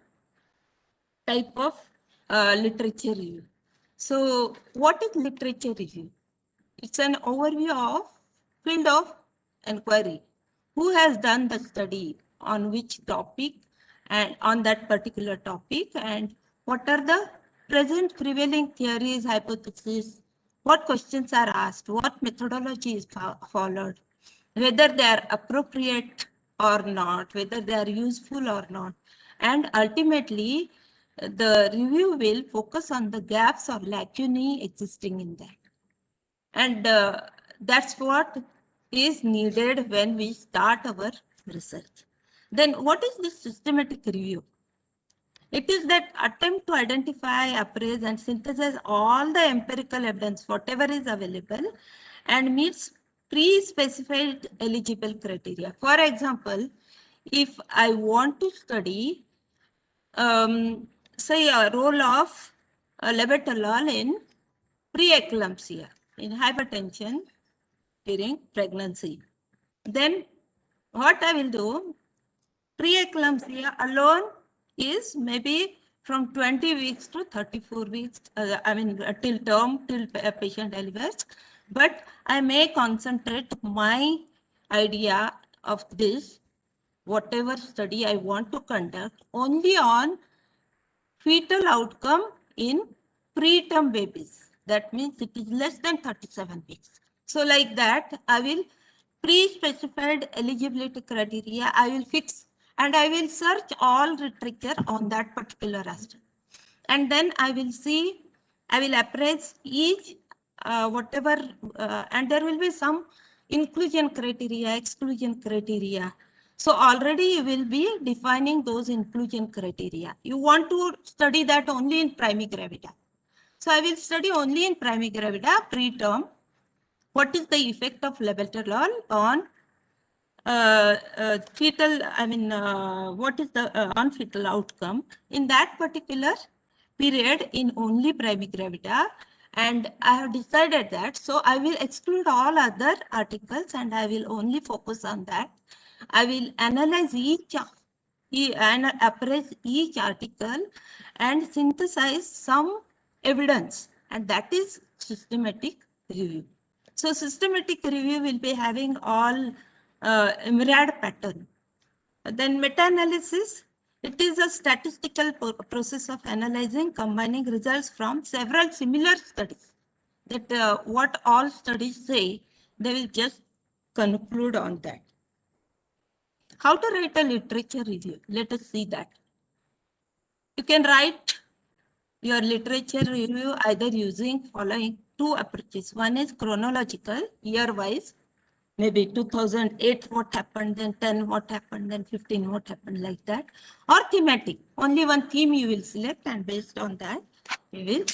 S7: type of literature review. So what is literature review? It's an overview of field of inquiry. Who has done the study on which topic and on that particular topic, and what are the present prevailing theories, hypotheses, what questions are asked, what methodology is followed, whether they are appropriate or not, whether they are useful or not. And ultimately, the review will focus on the gaps or lacunae existing in that. And that's what is needed when we start our research. Then what is this systematic review? It is that attempt to identify, appraise, and synthesize all the empirical evidence, whatever is available, and meets pre-specified eligible criteria. For example, if I want to study, say, a role of labetalol in preeclampsia, in hypertension during pregnancy, then what I will do, preeclampsia alone is maybe from 20 weeks to 34 weeks, till term, till patient delivers. But I may concentrate my idea of this, whatever study I want to conduct, only on fetal outcome in preterm babies. That means it is less than 37 weeks. So like that, I will pre-specified eligibility criteria, I will fix, and I will search all literature on that particular aspect. And then I will see, I will appraise each whatever, and there will be some inclusion criteria, exclusion criteria. So already you will be defining those inclusion criteria. You want to study that only in primigravida. So I will study only in primigravida, preterm. What is the effect of labetalol on fetal, what is the on fetal outcome in that particular period in only primigravida, and I have decided that, so I will exclude all other articles and I will only focus on that. I will analyze and appraise each article and synthesize some evidence and that is systematic review. So systematic review will be having all myriad pattern. Then meta-analysis, it is a statistical process of analyzing, combining results from several similar studies. That what all studies say, they will just conclude on that. How to write a literature review? Let us see that. You can write your literature review either using following two approaches. One is chronological, year-wise, maybe 2008 what happened, then 10 what happened, then 15 what happened, like that. Or thematic, only one theme you will select and based on that you will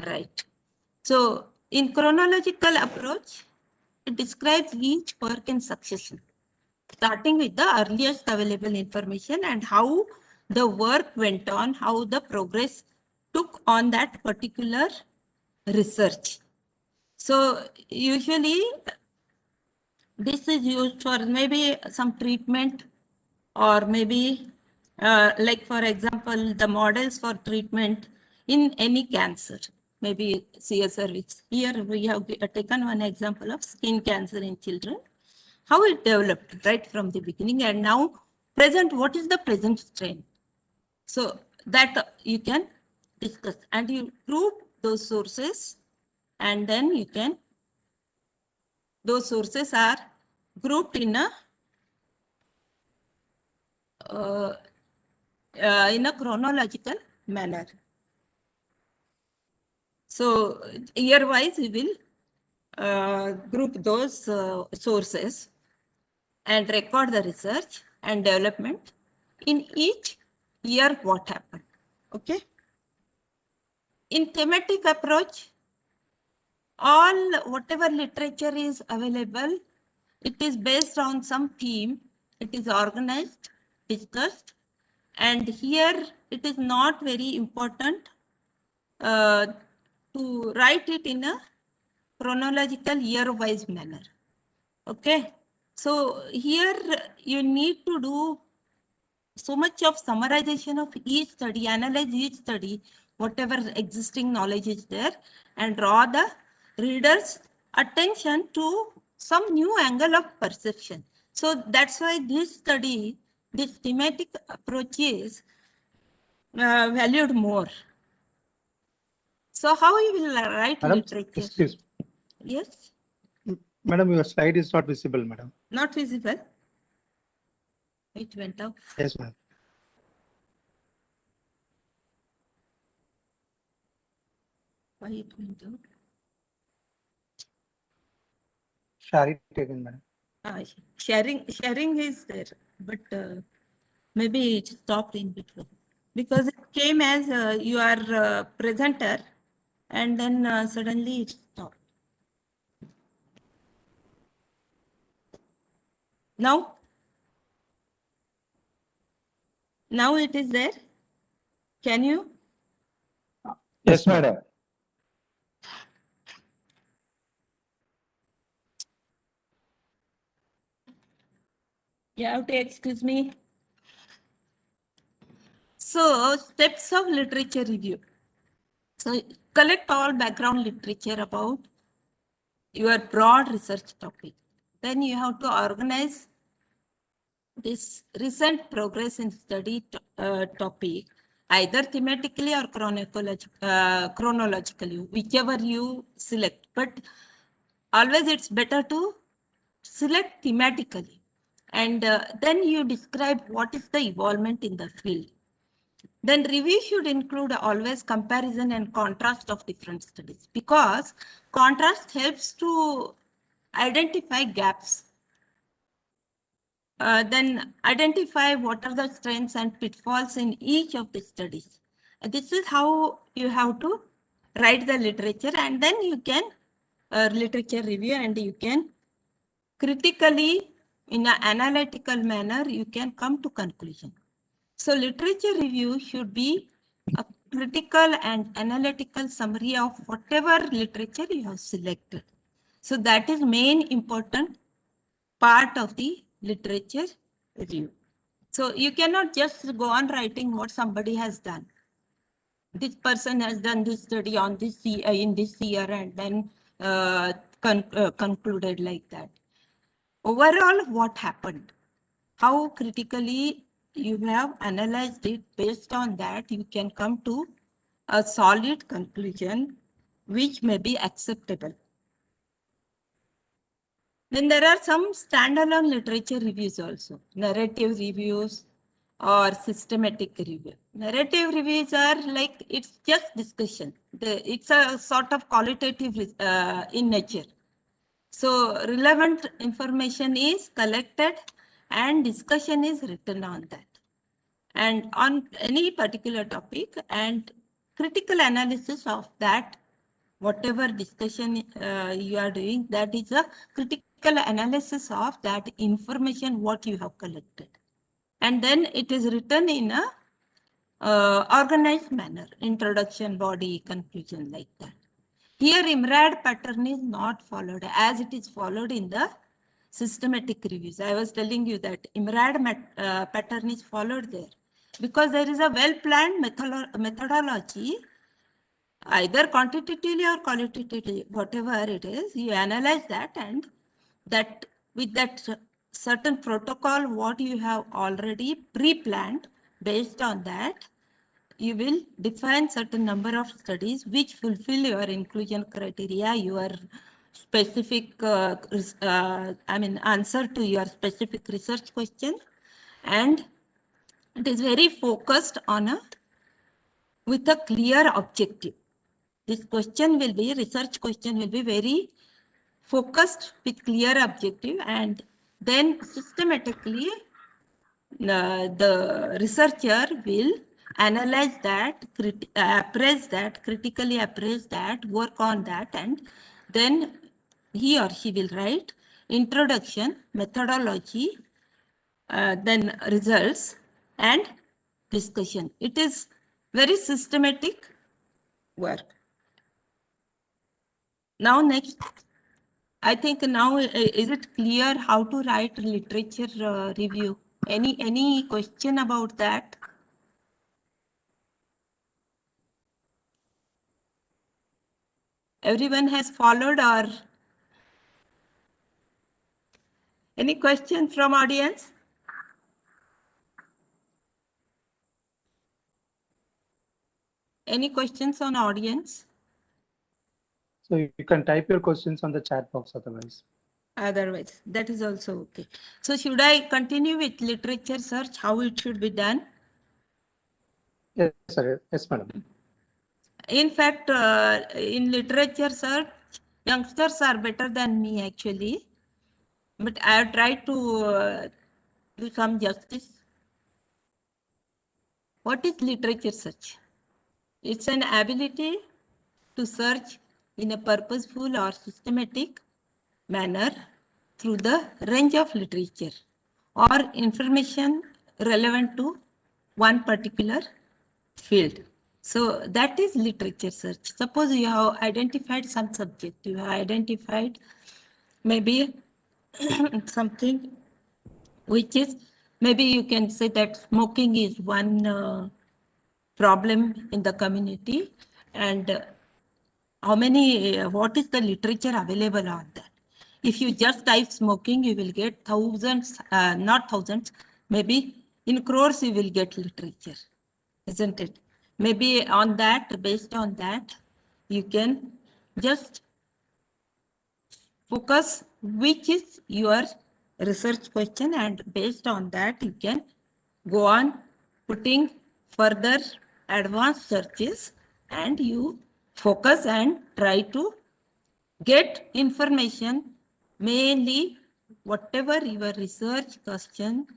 S7: write. So in chronological approach, it describes each work in succession, starting with the earliest available information and how the work went on, how the progress took on that particular research. So usually this is used for maybe some treatment, or maybe like for example, the models for treatment in any cancer, maybe CS cervix. Here we have taken one example of skin cancer in children, how it developed right from the beginning, and now present, what is the present strain. So that you can discuss, and you group those sources, and then you can, those sources are grouped in a chronological manner. So year-wise, we will group those sources and record the research and development in each year what happened. Okay. In thematic approach, all whatever literature is available, it is based on some theme. It is organized, discussed, and here it is not very important to write it in a chronological year-wise manner. Okay. So here you need to do so much of summarization of each study, analyze each study, whatever existing knowledge is there, and draw the reader's attention to some new angle of perception. So that's why this study, this thematic approach is valued more. So how you will write
S1: Madam,
S7: literature?
S1: excuse me.
S7: Yes?
S1: Madam, your slide is not visible, madam.
S7: Not visible? It went out.
S1: Yes, ma'am.
S7: Why it went out?
S1: Share it again, madam.
S7: Sharing is there, but maybe it stopped in between, because it came as you are presenter, and then suddenly it stopped. Now it is there. Can you?
S4: Yes, madam.
S7: You have to excuse me. So steps of literature review. So collect all background literature about your broad research topic. Then you have to organize this recent progress in study topic, either thematically or chronologically, whichever you select. But always it's better to select thematically. And then you describe what is the involvement in the field. Then review should include always comparison and contrast of different studies, because contrast helps to identify gaps. Then identify what are the strengths and pitfalls in each of the studies. This is how you have to write the literature, and then you can literature review, and you can critically, in an analytical manner, you can come to conclusion. So literature review should be a critical and analytical summary of whatever literature you have selected. So that is main important part of the literature review. So you cannot just go on writing what somebody has done. this person has done this study on this in this year and then concluded like that. Overall, what happened? How critically you have analyzed it, based on that you can come to a solid conclusion which may be acceptable. Then there are some standalone literature reviews also, narrative reviews or systematic review. Narrative reviews are like, it's just discussion. It's a sort of qualitative in nature. So relevant information is collected and discussion is written on that. And on any particular topic, and critical analysis of that, whatever discussion you are doing, that is a critical analysis of that information what you have collected. And then it is written in a organized manner, introduction, body, conclusion, like that. Here IMRAD pattern is not followed as it is followed in the systematic reviews. I was telling you that IMRAD pattern is followed there because there is a well-planned methodology, either quantitatively or qualitatively, whatever it is, you analyze that, and that with that certain protocol, what you have already pre-planned, based on that, you will define certain number of studies which fulfill your inclusion criteria, your specific, answer to your specific research question. And it is very focused on with a clear objective. This question will be, research question will be very focused with clear objective, and then systematically the researcher will analyze that, appraise that, critically appraise that, work on that, and then he or she will write introduction, methodology, then results and discussion. It is very systematic work. Now next, I think now is it clear how to write literature review? Any question about that? Everyone has followed, or any questions from audience? Any questions on audience?
S1: So you can type your questions on the chat box otherwise.
S7: Otherwise, that is also okay. So should I continue with literature search, how it should be done?
S1: Yes, sir. Yes, madam.
S7: In fact, in literature search, youngsters are better than me actually, but I have tried to do some justice. What is literature search? It's an ability to search in a purposeful or systematic manner through the range of literature or information relevant to one particular field. So that is literature search. Suppose you have identified some subject, you have identified maybe something which is, maybe you can say that smoking is one problem in the community, and how many, what is the literature available on that? If you just type smoking, you will get thousands, not thousands, maybe in crores you will get literature, isn't it? Maybe on that, based on that, you can just focus which is your research question, and based on that, you can go on putting further advanced searches, and you focus and try to get information, mainly whatever your research question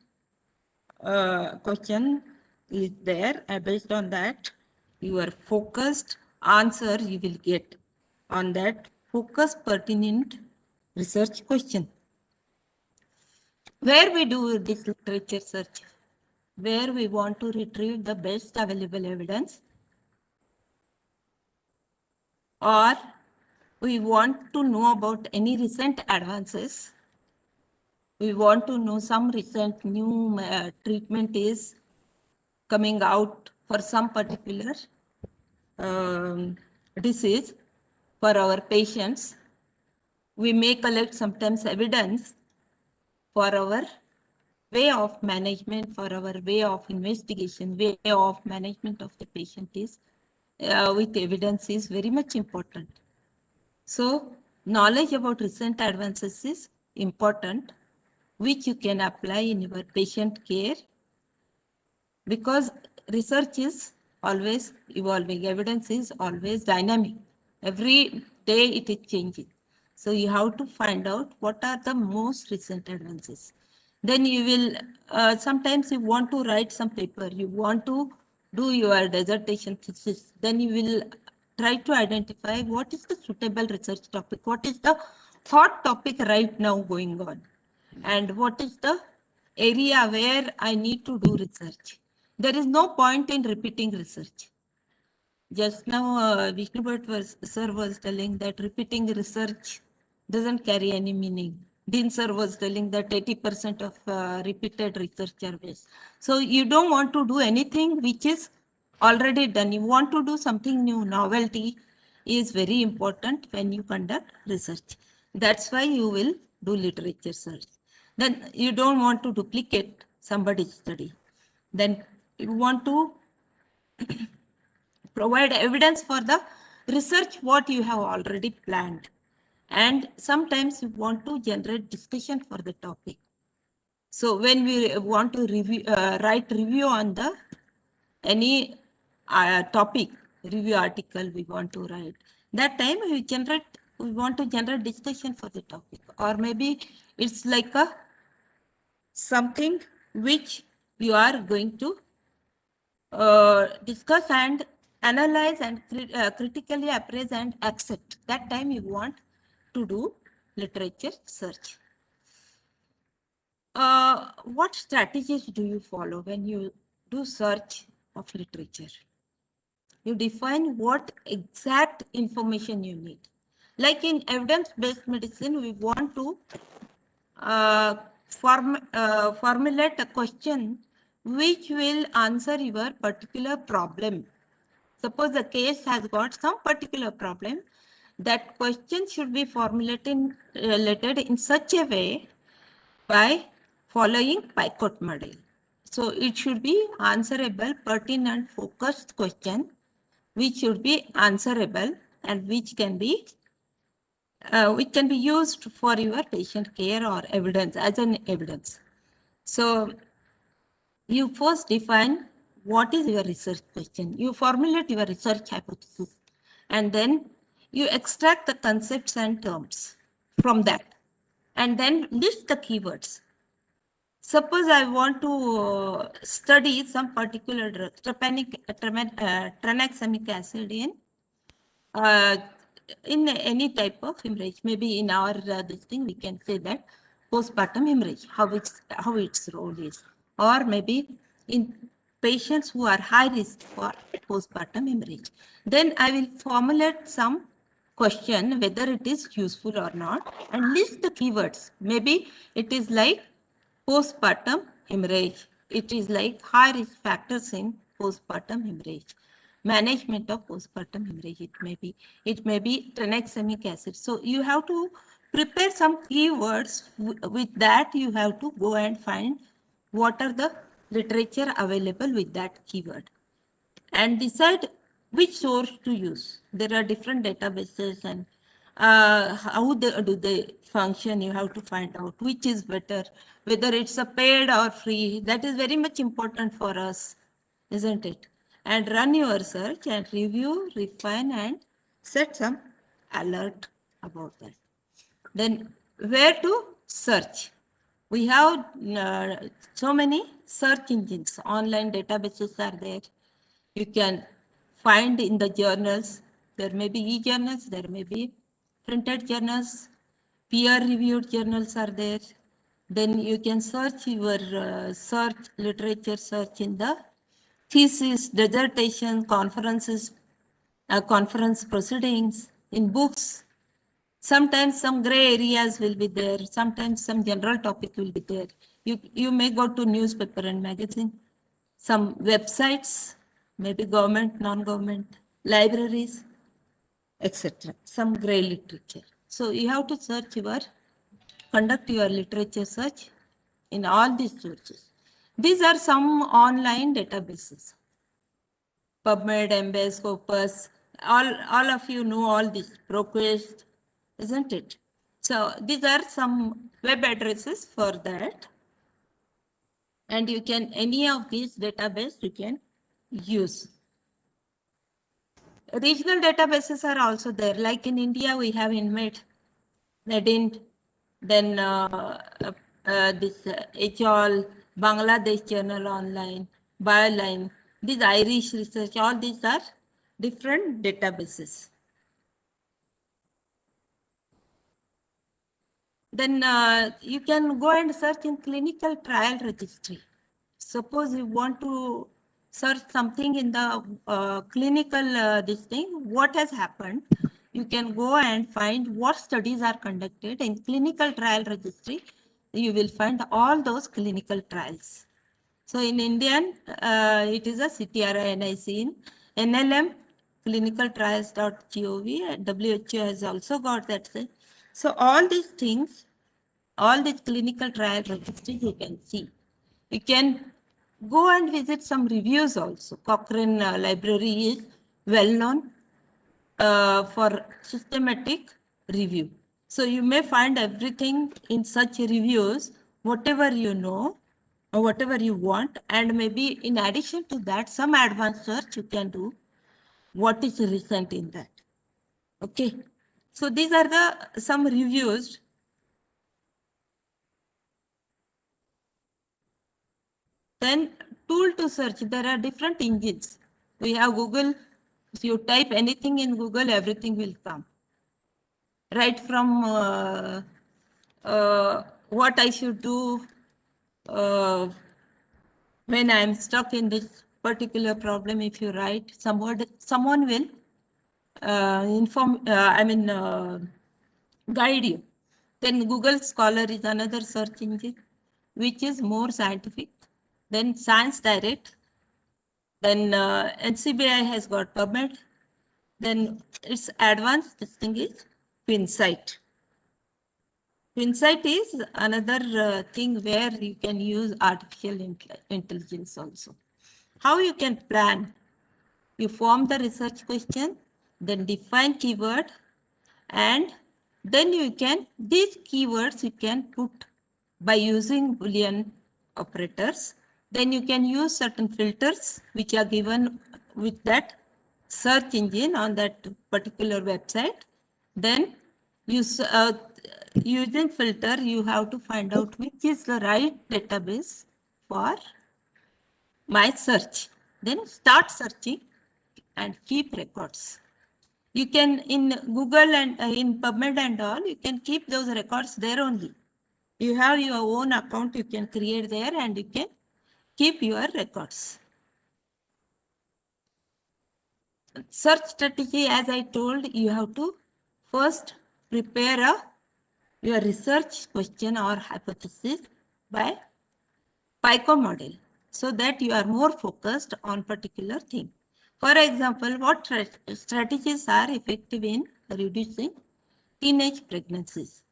S7: is there, based on that, your focused answer you will get on that focused pertinent research question. Where we do this literature search, where we want to retrieve the best available evidence, or we want to know about any recent advances, we want to know some recent new treatment is coming out for some particular disease for our patients. We may collect sometimes evidence for our way of management, for our way of investigation, way of management of the patient is with evidence is very much important. So knowledge about recent advances is important, which you can apply in your patient care, because research is always evolving, evidence is always dynamic. Every day it is changing. So you have to find out what are the most recent advances. Then you will, sometimes you want to write some paper, you want to do your dissertation thesis, then you will try to identify what is the suitable research topic, what is the hot topic right now going on, and what is the area where I need to do research. There is no point in repeating research. Just now, Vishnu sir was telling that repeating research doesn't carry any meaning. Dean sir was telling that 80% of repeated research are waste. So you don't want to do anything which is already done. You want to do something new. Novelty is very important when you conduct research. That's why you will do literature search. Then you don't want to duplicate somebody's study. Then you want to provide evidence for the research what you have already planned. And sometimes you want to generate discussion for the topic. So when we want to review, write review on the any topic, review article we want to write, that time we want to generate discussion for the topic, or maybe it's like a something which you are going to discuss and analyze and critically appraise and accept. That time you want to do literature search. What strategies do you follow when you do search of literature? You define what exact information you need. Like in evidence-based medicine, we want to formulate a question which will answer your particular problem. Suppose the case has got some particular problem, that question should be formulated in such a way by following Picot model. So it should be answerable, pertinent, focused question, which should be answerable and which can be used for your patient care or evidence as an evidence. So you first define what is your research question. You formulate your research hypothesis, and then you extract the concepts and terms from that, and then list the keywords. Suppose I want to study some particular drug, tranexamic acid in any type of hemorrhage. Maybe in our this thing we can say that postpartum hemorrhage, how its role is, or maybe in patients who are high risk for postpartum hemorrhage. Then I will formulate some question whether it is useful or not and list the keywords. Maybe it is like postpartum hemorrhage. It is like high risk factors in postpartum hemorrhage. Management of postpartum hemorrhage, it may be tranexamic acid. So you have to prepare some keywords. With that, you have to go and find what are the literature available with that keyword and decide which source to use. There are different databases, and how do they function, you have to find out which is better, whether it's a paid or free. That is very much important for us, isn't it? And run your search and review, refine, and set some alert about that. Then where to search? We have so many search engines. Online databases are there. You can find in the journals. There may be e-journals, there may be printed journals, peer-reviewed journals are there. Then you can search your literature search in the thesis, dissertation, conferences, conference proceedings, in books. Sometimes some gray areas will be there. Sometimes some general topic will be there. You may go to newspaper and magazine, some websites, maybe government, non-government, libraries, etc. Some gray literature. So you have to conduct your literature search in all these sources. These are some online databases. PubMed, Embase, Scopus, all of you know all this, ProQuest, isn't it? So these are some web addresses for that. And you can, any of these database you can use. Regional databases are also there. Like in India, we have INMET, NEDINT, then this HOL, Bangladesh Journal Online, Bioline, these Irish Research, all these are different databases. Then you can go and search in clinical trial registry. Suppose you want to search something in the clinical this thing, what has happened, you can go and find what studies are conducted in clinical trial registry. You will find all those clinical trials. So in Indian, it is a CTRINIC. In NLM, clinicaltrials.gov, and WHO has also got that. So all these things, all these clinical trial registries you can see. You can go and visit some reviews also. Cochrane library is well known for systematic review. So you may find everything in such reviews, whatever you know or whatever you want, and maybe in addition to that, some advanced search you can do what is recent in that. Okay. So these are the some reviews. Then tool to search, there are different engines. We have Google. If you type anything in Google, everything will come. Right from what I should do when I'm stuck in this particular problem, if you write, someone will guide you. Then Google Scholar is another search engine, which is more scientific. Then Science Direct. Then NCBI has got PubMed. Then it's advanced. This thing is Finsight. Finsight is another thing where you can use artificial intelligence also. How you can plan? You form the research question, then define keyword, and then you can, these keywords you can put by using Boolean operators. Then you can use certain filters which are given with that search engine on that particular website. Then using filter, you have to find out which is the right database for my search. Then start searching and keep records. You can, in Google and in PubMed and all, you can keep those records there only. You have your own account you can create there and you can keep your records. Search strategy, as I told, you have to first prepare your research question or hypothesis by PICO model so that you are more focused on particular thing. For example, what strategies are effective in reducing teenage pregnancies?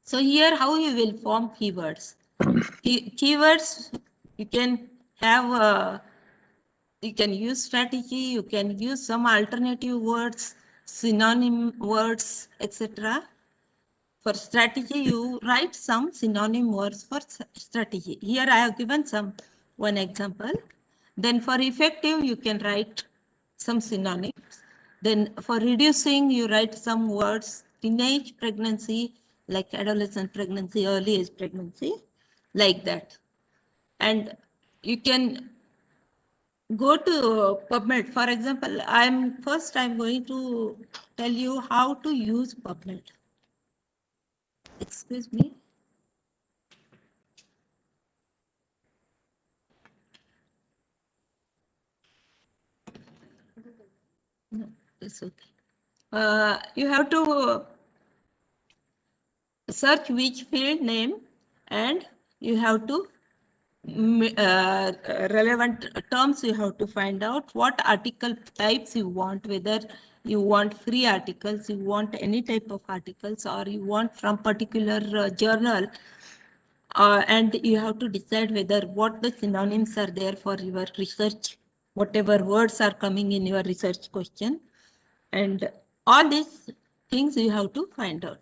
S7: So here how you will form keywords. Keywords, you can have, you can use strategy, you can use some alternative words, synonym words, etc. For strategy, you write some synonym words for strategy. Here I have given one example. Then for effective, you can write some synonyms. Then for reducing, you write some words, teenage pregnancy, like adolescent pregnancy, early age pregnancy, like that. And you can go to PubMed. For example, I'm going to tell you how to use PubMed. Excuse me. No, it's okay. You have to search which field name and you have to relevant terms you have to find out, what article types you want, whether you want free articles, you want any type of articles, or you want from particular journal, and you have to decide whether what the synonyms are there for your research, whatever words are coming in your research question, and all these things you have to find out.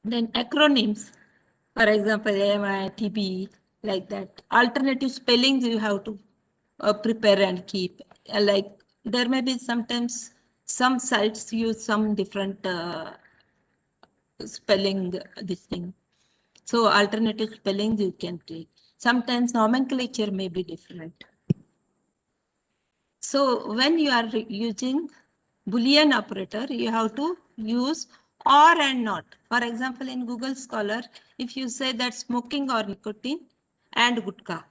S7: Then acronyms, for example, AMI, TB, like that. Alternative spellings you have to prepare and keep. Like there may be sometimes some sites use some different spelling this thing. So alternative spellings you can take. Sometimes nomenclature may be different. So when you are using Boolean operator, you have to use or and not. For example, in Google Scholar, if you say that smoking or nicotine and gutka.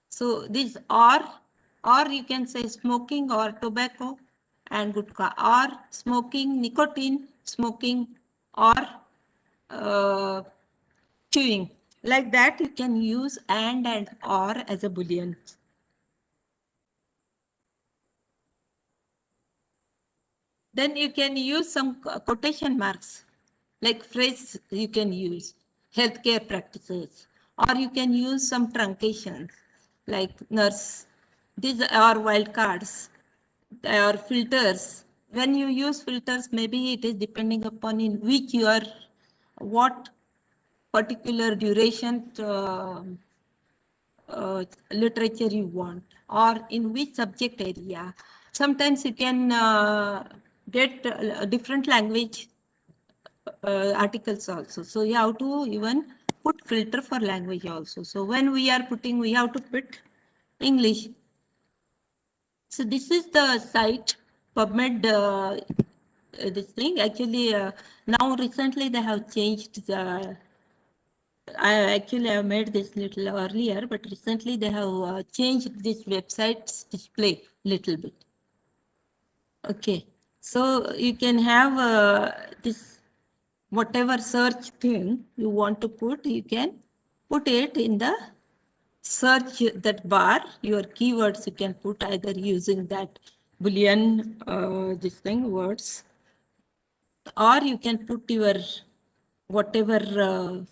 S7: So this or you can say smoking or tobacco and gutka, or smoking, nicotine, smoking, or chewing. Like that, you can use and or as a Boolean. Then you can use some quotation marks, like phrase you can use, healthcare practices, or you can use some truncations, like nurse. These are wildcards, or filters. When you use filters, maybe it is depending upon in which you are, what particular duration literature you want, or in which subject area. Sometimes you can get different language articles also. So you have to even put filter for language also. So when we are putting, we have to put English. So this is the site PubMed. This thing actually now recently they have changed the. I actually have made this little earlier, but recently they have changed this website's display little bit. Okay, so you can have this whatever search thing you want to put, you can put it in the search that bar. Your keywords you can put either using that Boolean this thing words, or you can put your whatever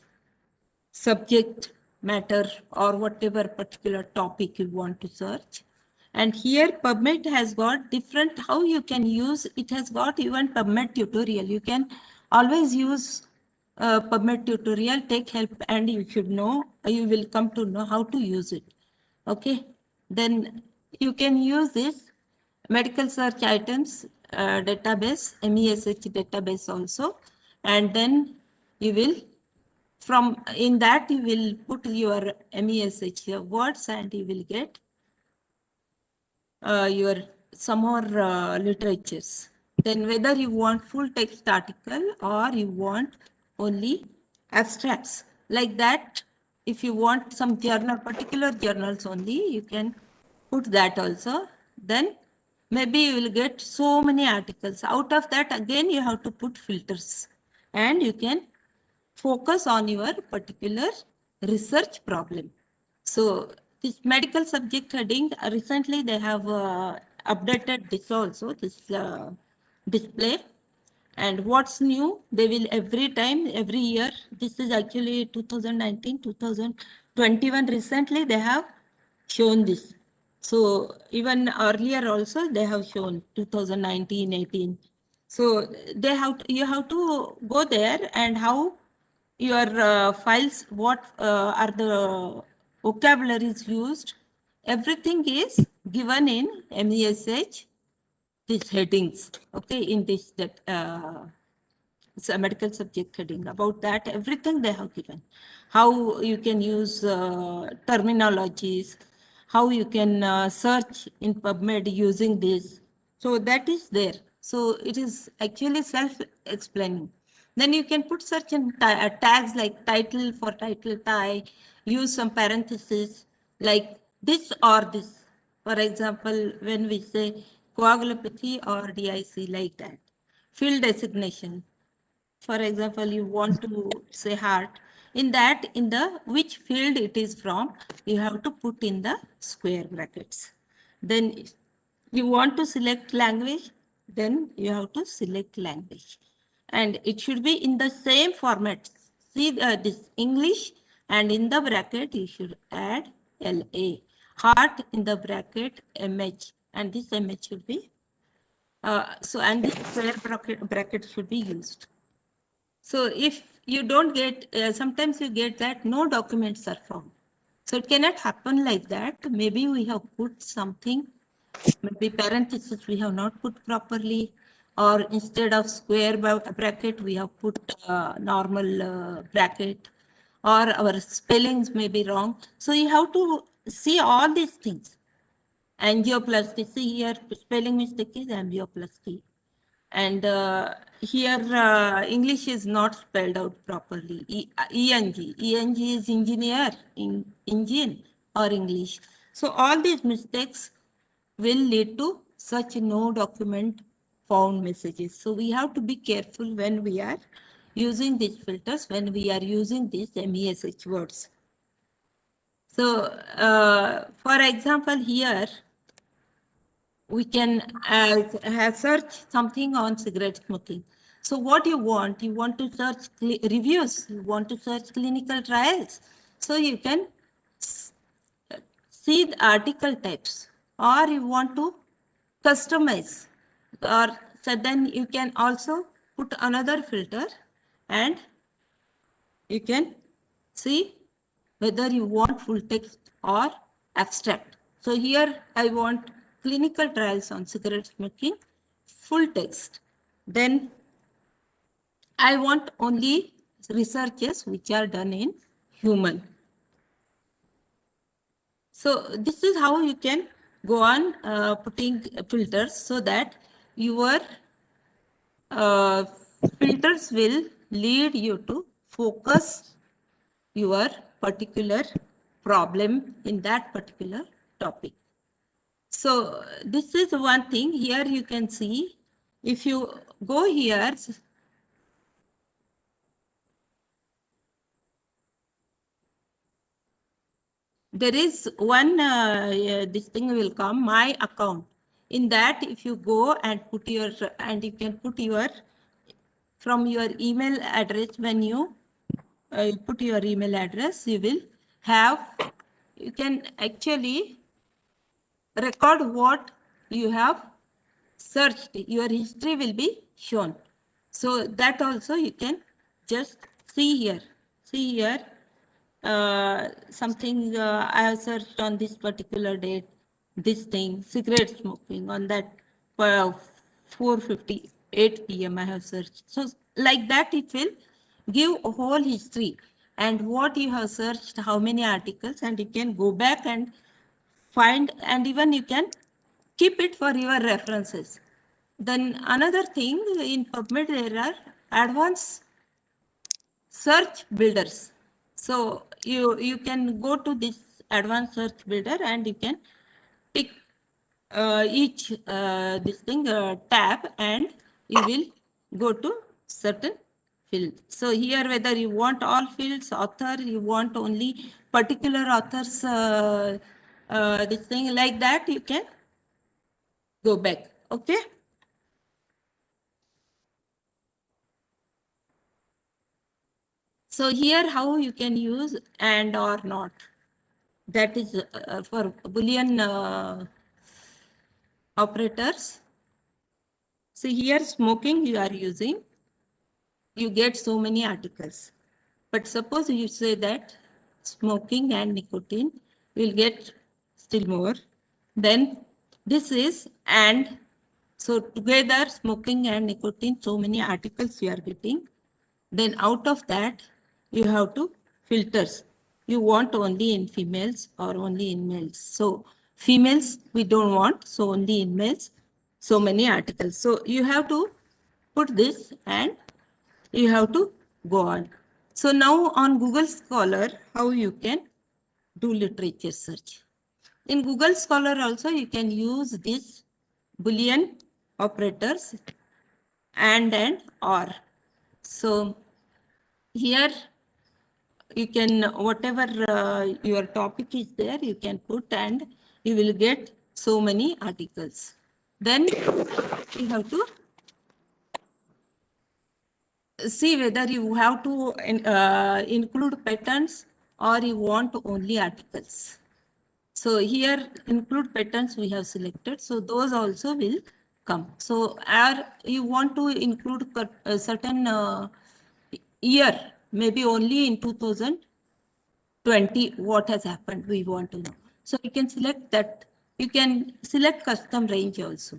S7: subject matter or whatever particular topic you want to search. And here PubMed has got different, how you can use, it has got even PubMed tutorial. You can always use PubMed tutorial, take help, and you should know, you will come to know how to use it. Okay, then you can use this medical search items database, MESH database also, and then you will, from in that you will put your MESH words and you will get your some more literatures. Then whether you want full text article or you want only abstracts, like that. If you want some journal, particular journals only, you can put that also. Then maybe you will get so many articles. Out of that, again, you have to put filters, and you can focus on your particular research problem. So this medical subject heading, recently they have updated this also, this display. And what's new, they will every time, every year, this is actually 2019, 2021, recently they have shown this. So even earlier also they have shown 2019, 18. So they have to, you have to go there, and how your files, what are the vocabularies used, everything is given in MESH, these headings, okay, in this that it's a medical subject heading. About that, everything they have given. How you can use terminologies, how you can search in PubMed using this. So that is there. So it is actually self-explaining. Then you can put certain tags like title for title tag, use some parentheses like this or this. For example, when we say coagulopathy or DIC, like that. Field designation. For example, you want to say heart, In that, in the which field it is from, you have to put in the square brackets. Then you want to select language, then you have to select language. And it should be in the same format. See this English, and in the bracket you should add LA. Heart in the bracket MH, and this MH should be, and this square bracket should be used. So if you don't get, sometimes you get that no documents are found. So it cannot happen like that. Maybe we have put something, maybe parenthesis we have not put properly, or instead of square bracket, we have put normal bracket, or our spellings may be wrong. So you have to see all these things. Angioplasty, see here, spelling mistake is angioplasty. And here English is not spelled out properly. ENG is engineer, engine or English. So all these mistakes will lead to such no document found messages. So we have to be careful when we are using these filters, when we are using these MESH words. So for example, here we can search something on cigarette smoking. So what you want to search reviews, you want to search clinical trials. So you can see the article types, or you want to customize, or so then you can also put another filter and you can see whether you want full text or abstract. So here I want clinical trials on cigarette smoking, full text. Then I want only researches which are done in human. So this is how you can go on putting filters, so that your filters will lead you to focus your particular problem in that particular topic. So this is one thing. Here you can see, if you go here, there is one, this thing will come, my account. In that, if you go and put your, and you can put your, from your email address, when you put your email address, you will have, you can actually record what you have searched. Your history will be shown. So that also you can just see here. See here, something I have searched on this particular date, this thing, cigarette smoking, on that 4:58 p.m. I have searched. So like that, it will give a whole history and what you have searched, how many articles, and you can go back and find, and even you can keep it for your references. Then another thing, in PubMed there are advanced search builders. So you can go to this advanced search builder and you can pick each this thing tab, and you will go to certain field. So here, whether you want all fields, author, you want only particular authors, this thing like that, you can go back. Okay. So here, how you can use and or not. That is for Boolean operators. So here, smoking you are using, you get so many articles. But suppose you say that smoking and nicotine will get still more. Then this is and. So together, smoking and nicotine, so many articles you are getting. Then out of that, you have to filters. You want only in females or only in males. So females we don't want, so only in males, so many articles. So you have to put this and you have to go on. So now on Google Scholar, how you can do literature search. In Google Scholar also you can use this Boolean operators and or. So here you can, whatever your topic is there, you can put and you will get so many articles. Then you have to see whether you have to include patterns or you want only articles. So here include patterns we have selected. So those also will come. So you want to include a certain year, maybe only in 2020, what has happened, we want to know. So you can select that. You can select custom range also.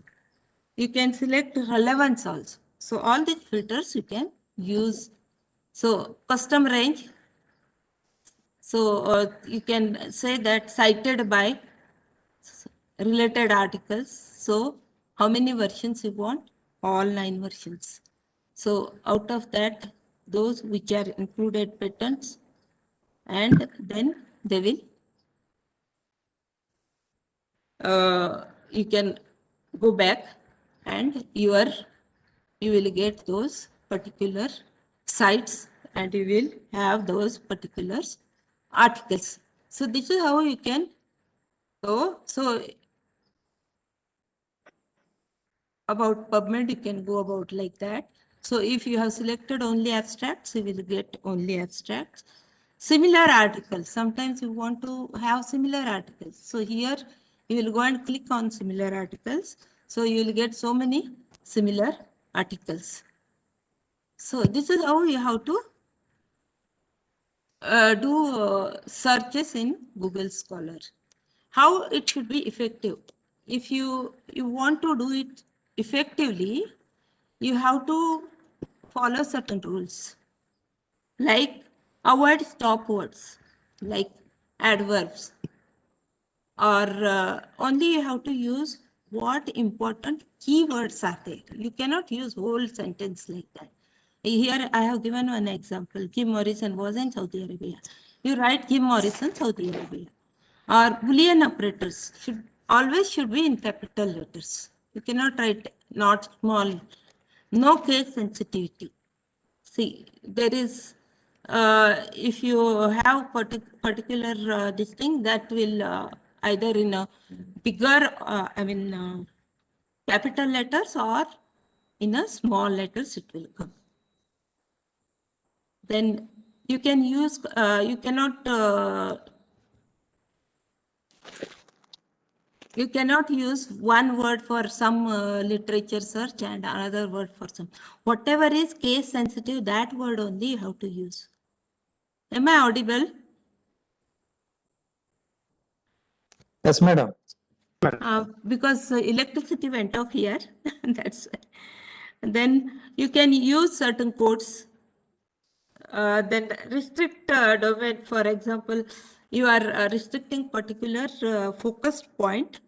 S7: You can select relevance also. So all these filters you can use. So custom range. So you can say that cited by related articles. So how many versions you want? All 9 versions. So out of that, those which are included patterns, and then they will, you can go back and you will get those particular sites and you will have those particular articles. So this is how you can go. So about PubMed, you can go about like that. So if you have selected only abstracts, you will get only abstracts. Similar articles, sometimes you want to have similar articles. So here you will go and click on similar articles. So you will get so many similar articles. So this is how you have to do searches in Google Scholar. How it should be effective. If you want to do it effectively, you have to follow certain rules, like avoid stop words, like adverbs, or only you have to use what important keywords are there. You cannot use whole sentence like that. Here I have given one example. Jim Morrison was in Saudi Arabia. You write Jim Morrison, Saudi Arabia. Or Boolean operators should be in capital letters. You cannot write not small. No case sensitivity. See, there is, if you have particular this thing, that will either in a bigger, capital letters, or in a small letters it will come. Then you can use, you cannot use one word for some literature search and another word for some. Whatever is case sensitive, that word only you have to use. Am I audible?
S4: Yes, madam.
S7: Because electricity went off here. That's why. Then you can use certain codes. Then restrict domain. For example, you are restricting particular focused point.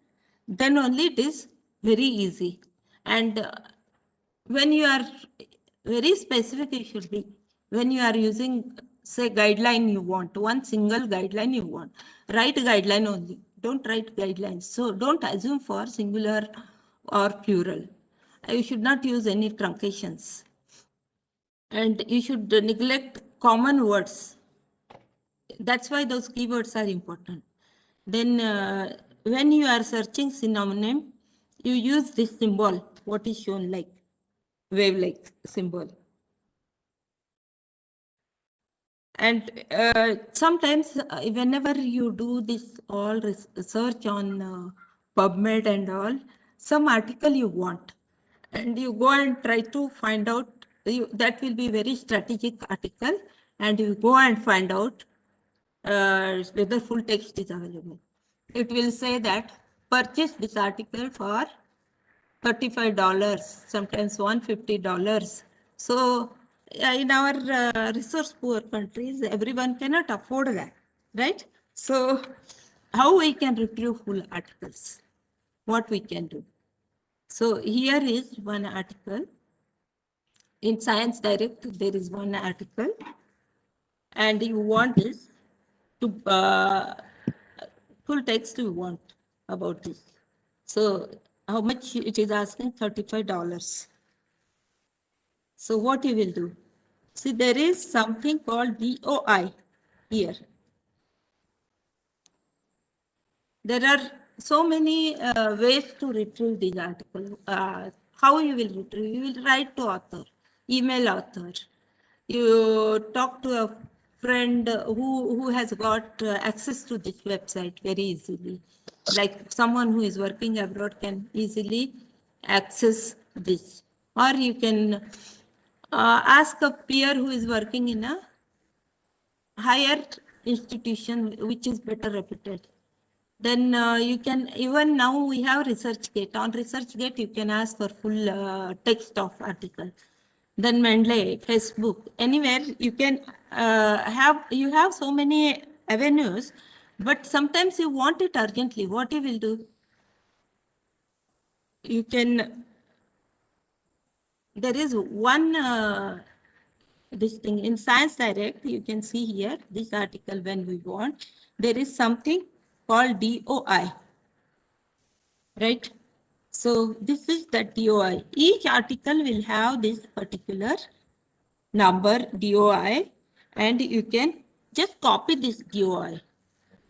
S7: Then only it is very easy. And when you are very specific, you should be. When you are using, say, guideline you want, one single guideline you want, write guideline only. Don't write guidelines. So don't assume for singular or plural. You should not use any truncations. And you should neglect common words. That's why those keywords are important. Then when you are searching synonym, you use this symbol, what is shown like wave-like symbol. And sometimes whenever you do this all research on PubMed and all, some article you want, and you go and try to find out, that will be very strategic article, and you go and find out whether full text is available. It will say that purchase this article for $35, sometimes $150. So in our resource poor countries, everyone cannot afford that, right? So how we can retrieve full articles? What we can do? So here is one article. In Science Direct, there is one article, and you want this to full text you want about this. So how much it is asking? $35. So what you will do? See, there is something called DOI, here. There are so many ways to retrieve these articles. How you will retrieve? You will write to author, email author. You talk to a friend who has got access to this website very easily. Like someone who is working abroad can easily access this. Or you can ask a peer who is working in a higher institution which is better reputed. Then you can, even now we have ResearchGate. On ResearchGate, you can ask for full text of article. Then Mendeley, Facebook, anywhere you can you have so many avenues, but sometimes you want it urgently. What you will do? You can, there is one, this thing in Science Direct, you can see here, this article when we want, there is something called DOI, right? So this is the DOI. Each article will have this particular number DOI, and you can just copy this DOI.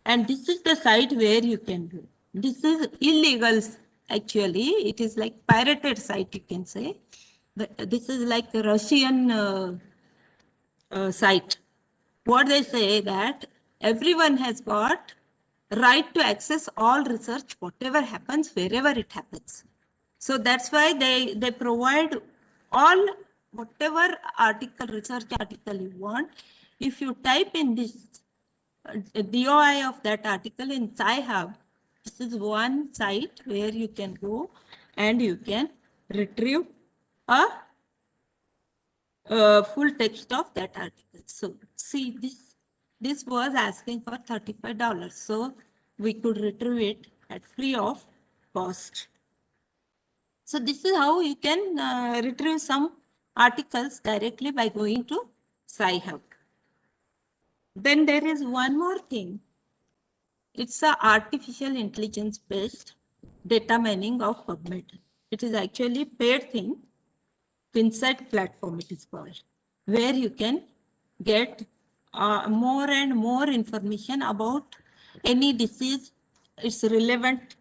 S7: And this is the site where you can do. This is illegal, actually. It is like pirated site, you can say. This is like a Russian site. What they say that everyone has got right to access all research, whatever happens, wherever it happens. So that's why they provide all, whatever article, research article you want. If you type in this DOI of that article in Sci-Hub, this is one site where you can go and you can retrieve a full text of that article. So see, this was asking for $35. So we could retrieve it at free of cost. So this is how you can retrieve some articles directly by going to Sci-Hub. Then there is one more thing. It's a artificial intelligence based data mining of PubMed. It is actually paid thing. FinSight platform it is called, where you can get more and more information about any disease, its relevant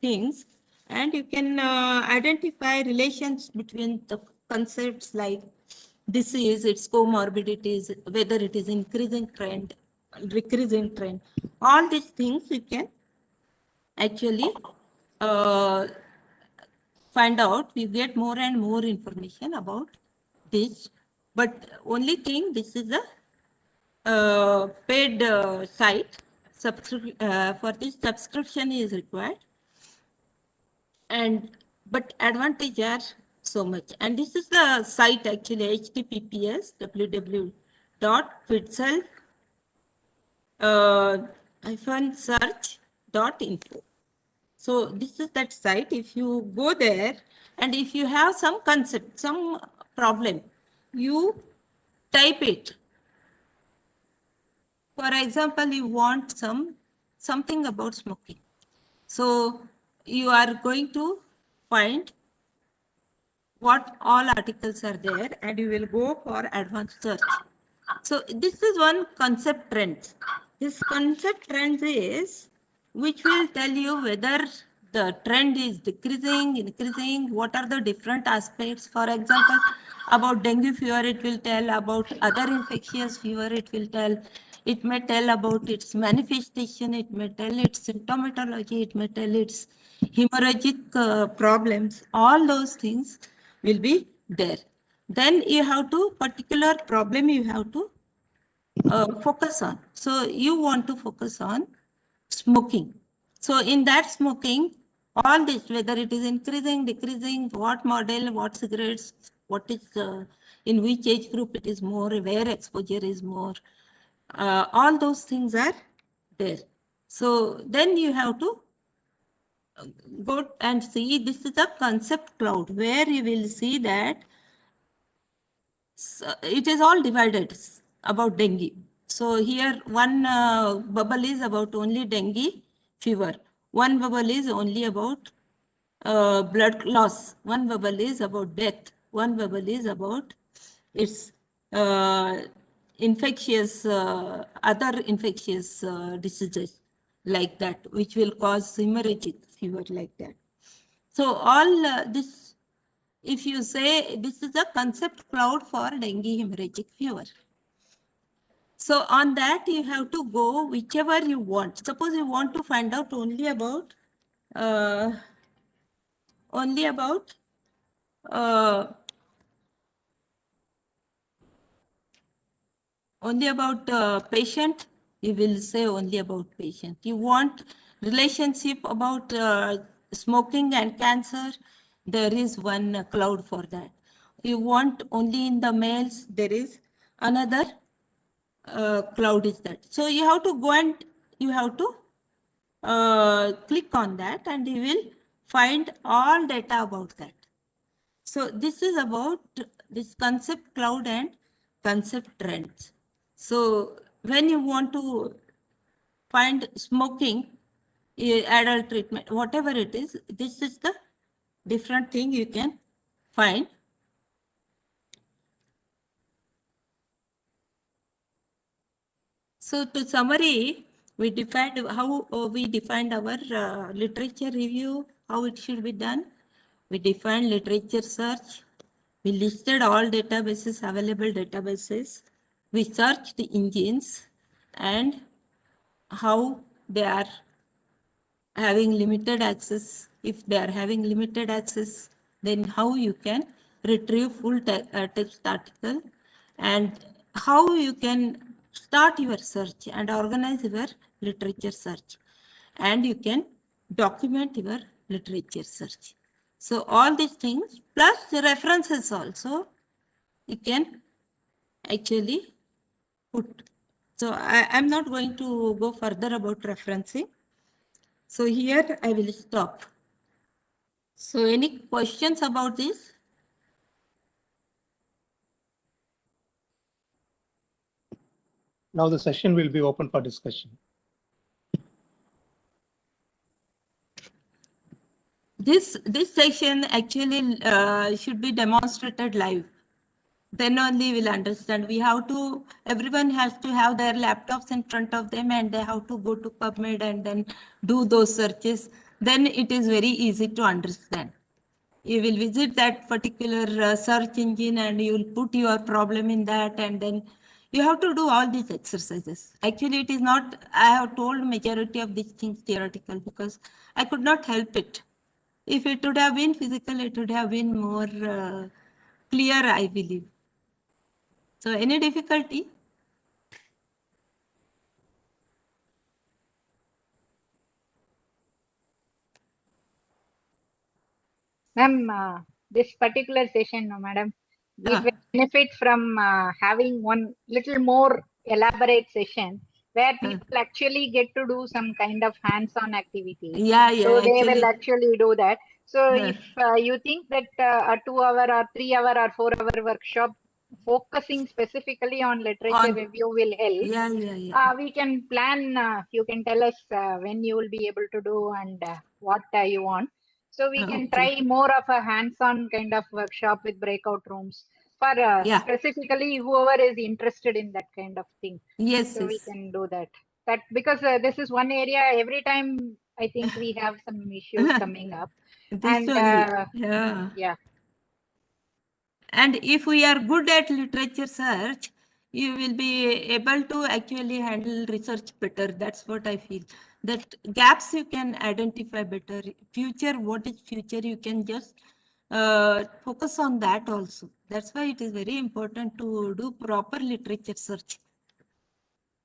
S7: things, and you can identify relations between the concepts like disease, its comorbidities, whether it is increasing trend, decreasing trend. All these things you can actually find out. You get more and more information about this. But only thing, this is a paid site. For this, subscription is required. And but advantage are so much. And this is the site actually, https www.fitzel-search.info. So this is that site. If you go there and if you have some concept, some problem, you type it. For example, you want something about smoking. So you are going to find what all articles are there and you will go for advanced search. So this is one concept trend. This concept trend is which will tell you whether the trend is decreasing, increasing, what are the different aspects. For example, about dengue fever, it will tell, about other infectious fever, it will tell. It may tell about its manifestation, it may tell its symptomatology, it may tell its hemorrhagic problems. All those things will be there. Then you have to, particular problem you have to focus on. So you want to focus on smoking. So in that smoking, all this, whether it is increasing, decreasing, what model, what cigarettes, what is, in which age group it is more, where exposure is more, all those things are there. So then you have to go and see, this is a concept cloud where you will see that it is all divided about dengue. So here one bubble is about only dengue fever. One bubble is only about blood loss. One bubble is about death. One bubble is about its infectious, other infectious diseases like that, which will cause hemorrhagic fever like that. So all this, if you say this is a concept cloud for dengue hemorrhagic fever. So on that, you have to go whichever you want. Suppose you want to find out only about uh, uh, patient, you will say only about patient. You want relationship about smoking and cancer, there is one cloud for that. You want only in the males, there is another cloud is that. So you have to go and you have to click on that and you will find all data about that. So this is about this concept cloud and concept trends. So when you want to find smoking, adult treatment, whatever it is, this is the different thing you can find. So to summary, we defined how we defined our literature review, how it should be done. We defined literature search. We listed all databases, available databases. We searched the engines and how they are having limited access. If they are having limited access, then how you can retrieve full text article and how you can start your search and organize your literature search. And you can document your literature search. So all these things plus the references also you can actually put. So I'm not going to go further about referencing. So here I will stop. So any questions about this?
S1: Now the session will be open for discussion.
S7: This session actually should be demonstrated live. Then only we'll understand. We have to, everyone has to have their laptops in front of them and they have to go to PubMed and then do those searches. Then it is very easy to understand. You will visit that particular search engine and you will put your problem in that and then you have to do all these exercises. Actually, it is not, I have told majority of these things theoretical because I could not help it. If it would have been physical, it would have been more clear, I believe. So any difficulty?
S3: Ma'am, this particular session, no, madam, it will benefit from having one little more elaborate session where people actually get to do some kind of hands-on activity.
S7: Yeah, yeah.
S3: So they will actually do that. So if you think that a 2-hour or 3-hour or 4-hour workshop focusing specifically on literature review will help.
S7: Yeah, yeah, yeah.
S3: We can plan, you can tell us when you will be able to do and what you want. So we can try more of a hands-on kind of workshop with breakout rooms for specifically whoever is interested in that kind of thing.
S7: Yes.
S3: So we can do that. That because this is one area every time I think we have some issues coming up. And yeah.
S7: And if we are good at literature search, you will be able to actually handle research better. That's what I feel. That gaps you can identify better. Future, what is future? You can just focus on that also. That's why it is very important to do proper literature search.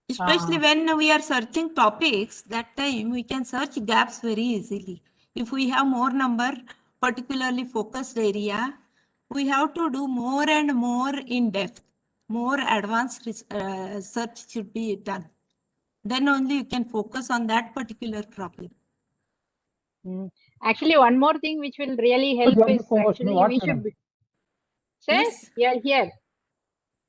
S7: Especially when we are searching topics, that time we can search gaps very easily. If we have more number, particularly focused area, we have to do more and more in depth, more advanced search should be done. Then only you can focus on that particular problem.
S3: Actually, one more thing which will really help is actually we should be. Sir,
S7: yes.
S3: You are here.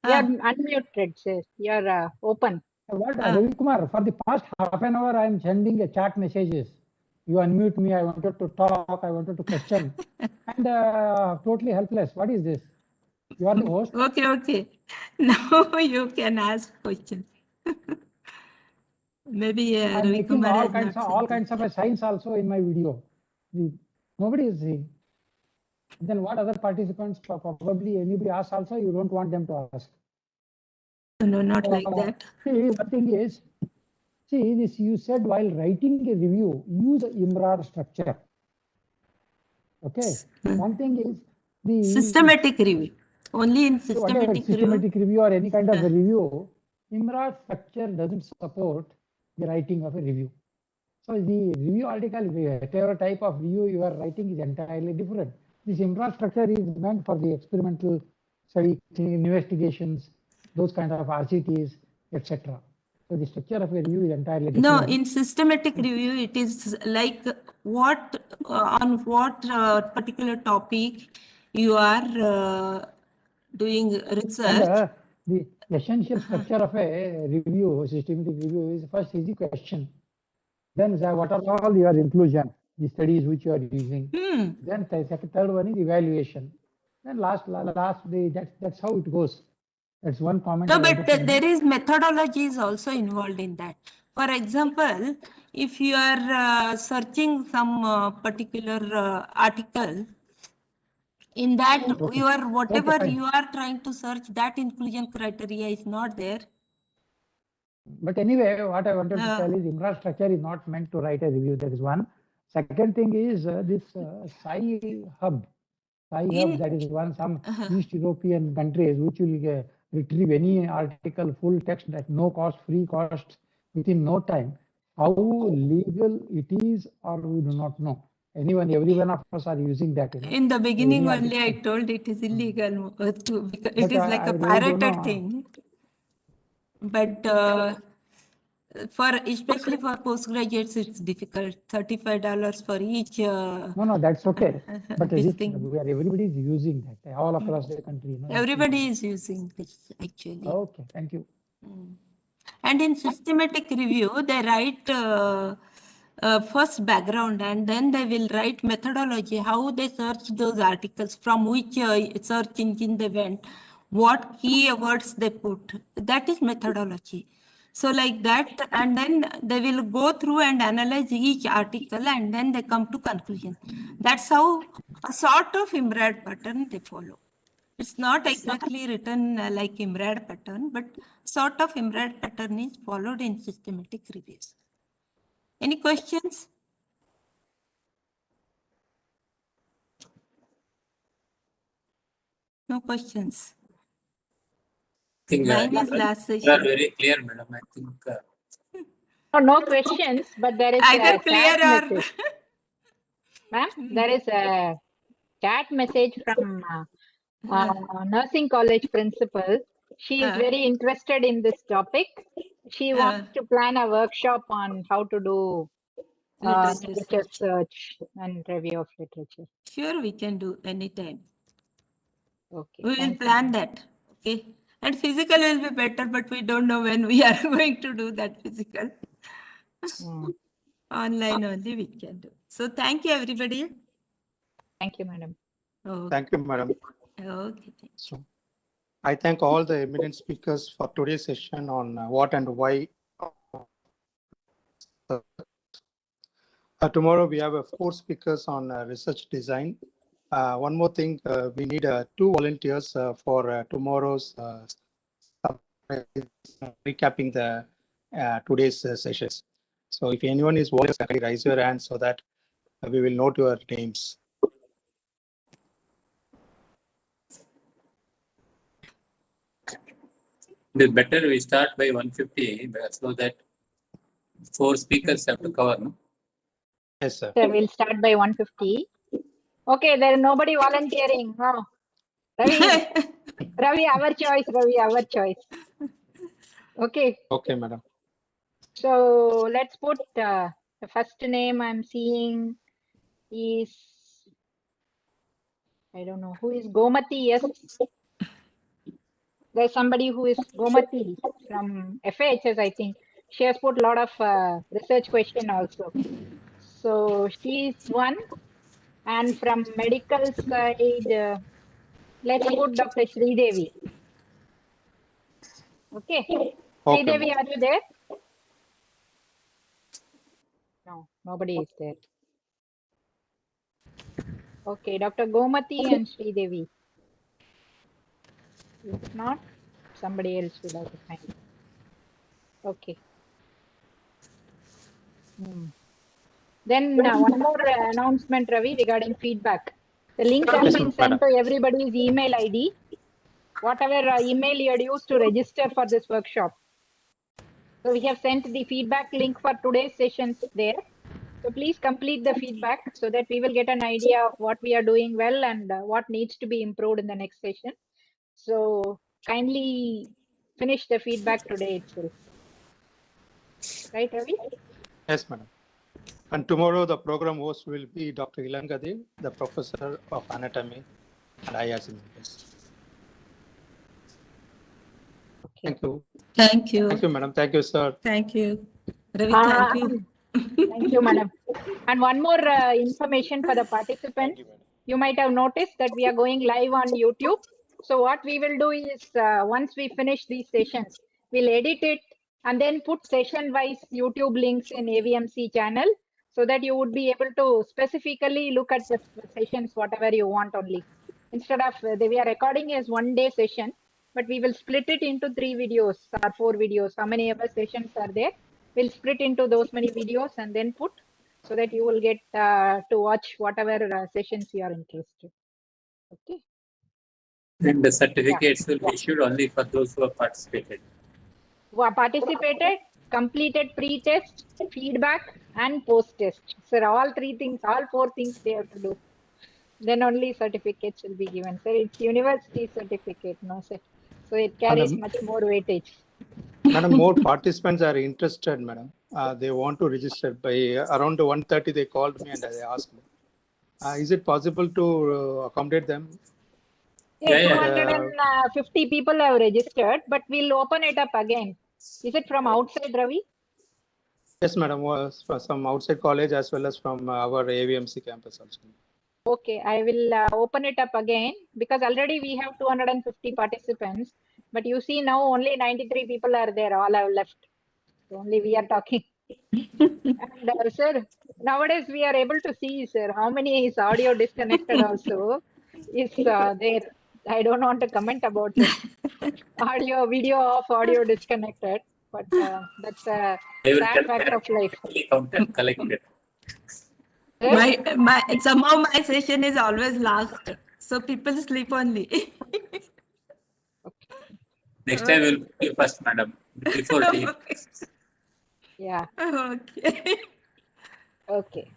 S3: You are unmuted, sir. You are open.
S2: What, Ravi Kumar, for the past half an hour, I am sending a chat messages. You unmute me, I wanted to talk, I wanted to question. And totally helpless. What is this? You are the host.
S7: Okay, okay. Now you can ask questions. Maybe
S2: I'm
S7: Ravi
S2: making
S7: Kumar
S2: all
S7: has
S2: kinds
S7: not
S2: of
S7: said that.
S2: a signs also in my video. Nobody is seeing. Then what other participants, probably anybody asks also, you don't want them to ask.
S7: No, not like that.
S2: See, one thing is, see this, you said while writing a review, use IMRAR structure. Okay. One thing is the
S7: Systematic review. Only in
S2: whatever
S7: systematic
S2: systematic review or any kind of a
S7: Yeah.
S2: review, IMRAR structure doesn't support the writing of a review. So the review article, whatever type of review you are writing is entirely different. This IMRAR structure is meant for the experimental study, investigations, those kind of RCTs, etc. So the structure of a review is entirely
S7: No,
S2: different.
S7: in systematic review, it is like what on what particular topic you are doing
S2: And
S7: research.
S2: the essential structure of a review, systematic review, is first is the question. Then what are all your inclusion, the studies which you are using. Then third one is evaluation. Then last that's how it goes. That's one comment.
S7: No, but there is methodology is also involved in that. For example, if you are searching some particular article, in that you are whatever
S2: Okay,
S7: you are trying to search, that inclusion criteria is not there.
S2: But anyway, what I wanted to tell is infrastructure is not meant to write a review. That is one. Second thing is this Sci-Hub. Sci-Hub, that is one, some East European countries which will retrieve any article full text at no cost, free cost within no time. How legal it is or we do not know. Every one of us are using that.
S7: In the beginning only I told it is illegal because it is like a pirated thing. But especially for postgraduates, it's difficult. $35 for each.
S2: No, that's okay. But
S7: this thing.
S2: Everybody is using that all across the country.
S7: Everybody is using this actually.
S2: Okay, thank you.
S7: And in systematic review, they write first background and then they will write methodology, how they search those articles, from which search engine they went, what keywords they put. That is methodology. So like that, and then they will go through and analyze each article and then they come to conclusion. That's how a sort of IMRAD pattern they follow. It's not exactly written like IMRAD pattern, but sort of IMRAD pattern is followed in systematic reviews. Any questions? No questions.
S5: I think
S7: Mine is last
S5: you are
S7: session.
S5: very clear, madam. I think.
S3: No questions, but there is
S7: Either
S3: a
S7: clear
S3: chat
S7: or
S3: message. Ma'am, there is a chat message from nursing college principal. She is very interested in this topic. She wants to plan a workshop on how to do literature search and review of literature.
S7: Sure, we can do anytime.
S3: Okay.
S7: We will plan that. Okay. And physical will be better, but we don't know when we are going to do that physical. Online only we can do. So thank you, everybody.
S3: Thank you, madam.
S7: Okay.
S1: Thank you, madam.
S7: Okay.
S1: So, I thank all the eminent speakers for today's session on what and why. Tomorrow we have 4 speakers on research design. One more thing, we need 2 volunteers for tomorrow's recapping the today's sessions. So if anyone is volunteers, raise your hand so that we will note your names.
S5: It is better we start by 150 so that 4 speakers have to cover. No?
S1: Yes, sir.
S3: So we'll start by 150. Okay, there is nobody volunteering. No. Ravi, our choice. Ravi, our choice. Okay.
S1: Okay, madam.
S3: So let's put the first name I'm seeing is, I don't know, who is Gomati? Yes. There's somebody who is Gomati from FHS, I think. She has put a lot of research question also. So she's one. And from medical side, Let's put Dr. Sridevi. Okay.
S1: Okay,
S3: Sridevi,
S1: ma'am.
S3: are you there? No, nobody is there. Okay, Dr. Gomati and Sridevi. If not, somebody else will have to find. Okay. Then one more announcement, Ravi, regarding feedback. The link has
S1: Yes,
S3: been
S1: madam.
S3: sent to everybody's email ID. Whatever email you had used to register for this workshop. So we have sent the feedback link for today's sessions there. So please complete the feedback so that we will get an idea of what we are doing well and what needs to be improved in the next session. So kindly finish the feedback today itself. Right, Ravi?
S1: Yes, madam. And tomorrow the program host will be Dr. Ilangadi, the professor of anatomy and IRC members.
S3: Okay.
S1: Thank you.
S7: Thank you.
S1: Thank you, madam. Thank you, sir.
S7: Thank you. Ravi, thank you.
S3: Thank you, madam. And one more information for the participants. You might have noticed that we are going live on YouTube. So what we will do is once we finish these sessions, we'll edit it and then put session-wise YouTube links in AVMC channel so that you would be able to specifically look at the sessions, whatever you want only. Instead of we are recording as 1 day session, but we will split it into 3 videos or 4 videos. How many ever sessions are there? We'll split into those many videos and then put so that you will get to watch whatever sessions you are interested. Okay.
S5: And the certificates will be issued only for those who have participated.
S3: Who are participated, completed pre-test, feedback, and post-test. So all 3 things, all 4 things they have to do. Then only certificates will be given. So it's university certificate, no sir. So it carries much more weightage.
S1: Madam, more participants are interested, madam. They want to register. By around 1:30, they called me and they asked me, is it possible to accommodate them?
S3: Yeah,
S5: Yeah,
S3: 250 people have registered, but we'll open it up again. Is it from outside, Ravi?
S1: Yes, madam. Was from some outside college as well as from our AVMC campus also.
S3: Okay, I will open it up again because already we have 250 participants. But you see now only 93 people are there. All have left. So only we are talking. And sir, nowadays we are able to see, sir, how many is audio disconnected also is there. I don't want to comment about it. Audio, video off, audio disconnected. But that's a
S5: they will
S3: sad fact of life.
S5: count and collect it.
S7: My somehow my session is always last, so people sleep only.
S5: Next time we'll put you first, madam, before tea.
S3: Yeah.
S7: Okay.
S3: Okay.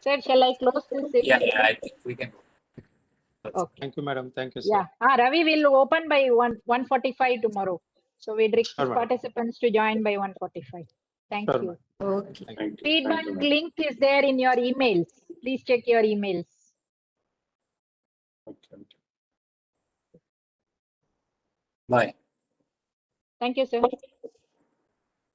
S3: Sir, shall I close this session?
S5: Yeah, I think we can.
S3: Okay.
S1: Thank you, madam. Thank you, sir.
S3: Yeah. Ravi will open by 1:45 tomorrow. So we request
S1: Sure, madam.
S3: participants to join by 1:45. Thank
S1: Sure,
S3: you.
S1: madam.
S7: Okay.
S1: Thank you.
S3: Feedback link is there in your emails. Please check your emails.
S5: Bye.
S3: Thank you, sir.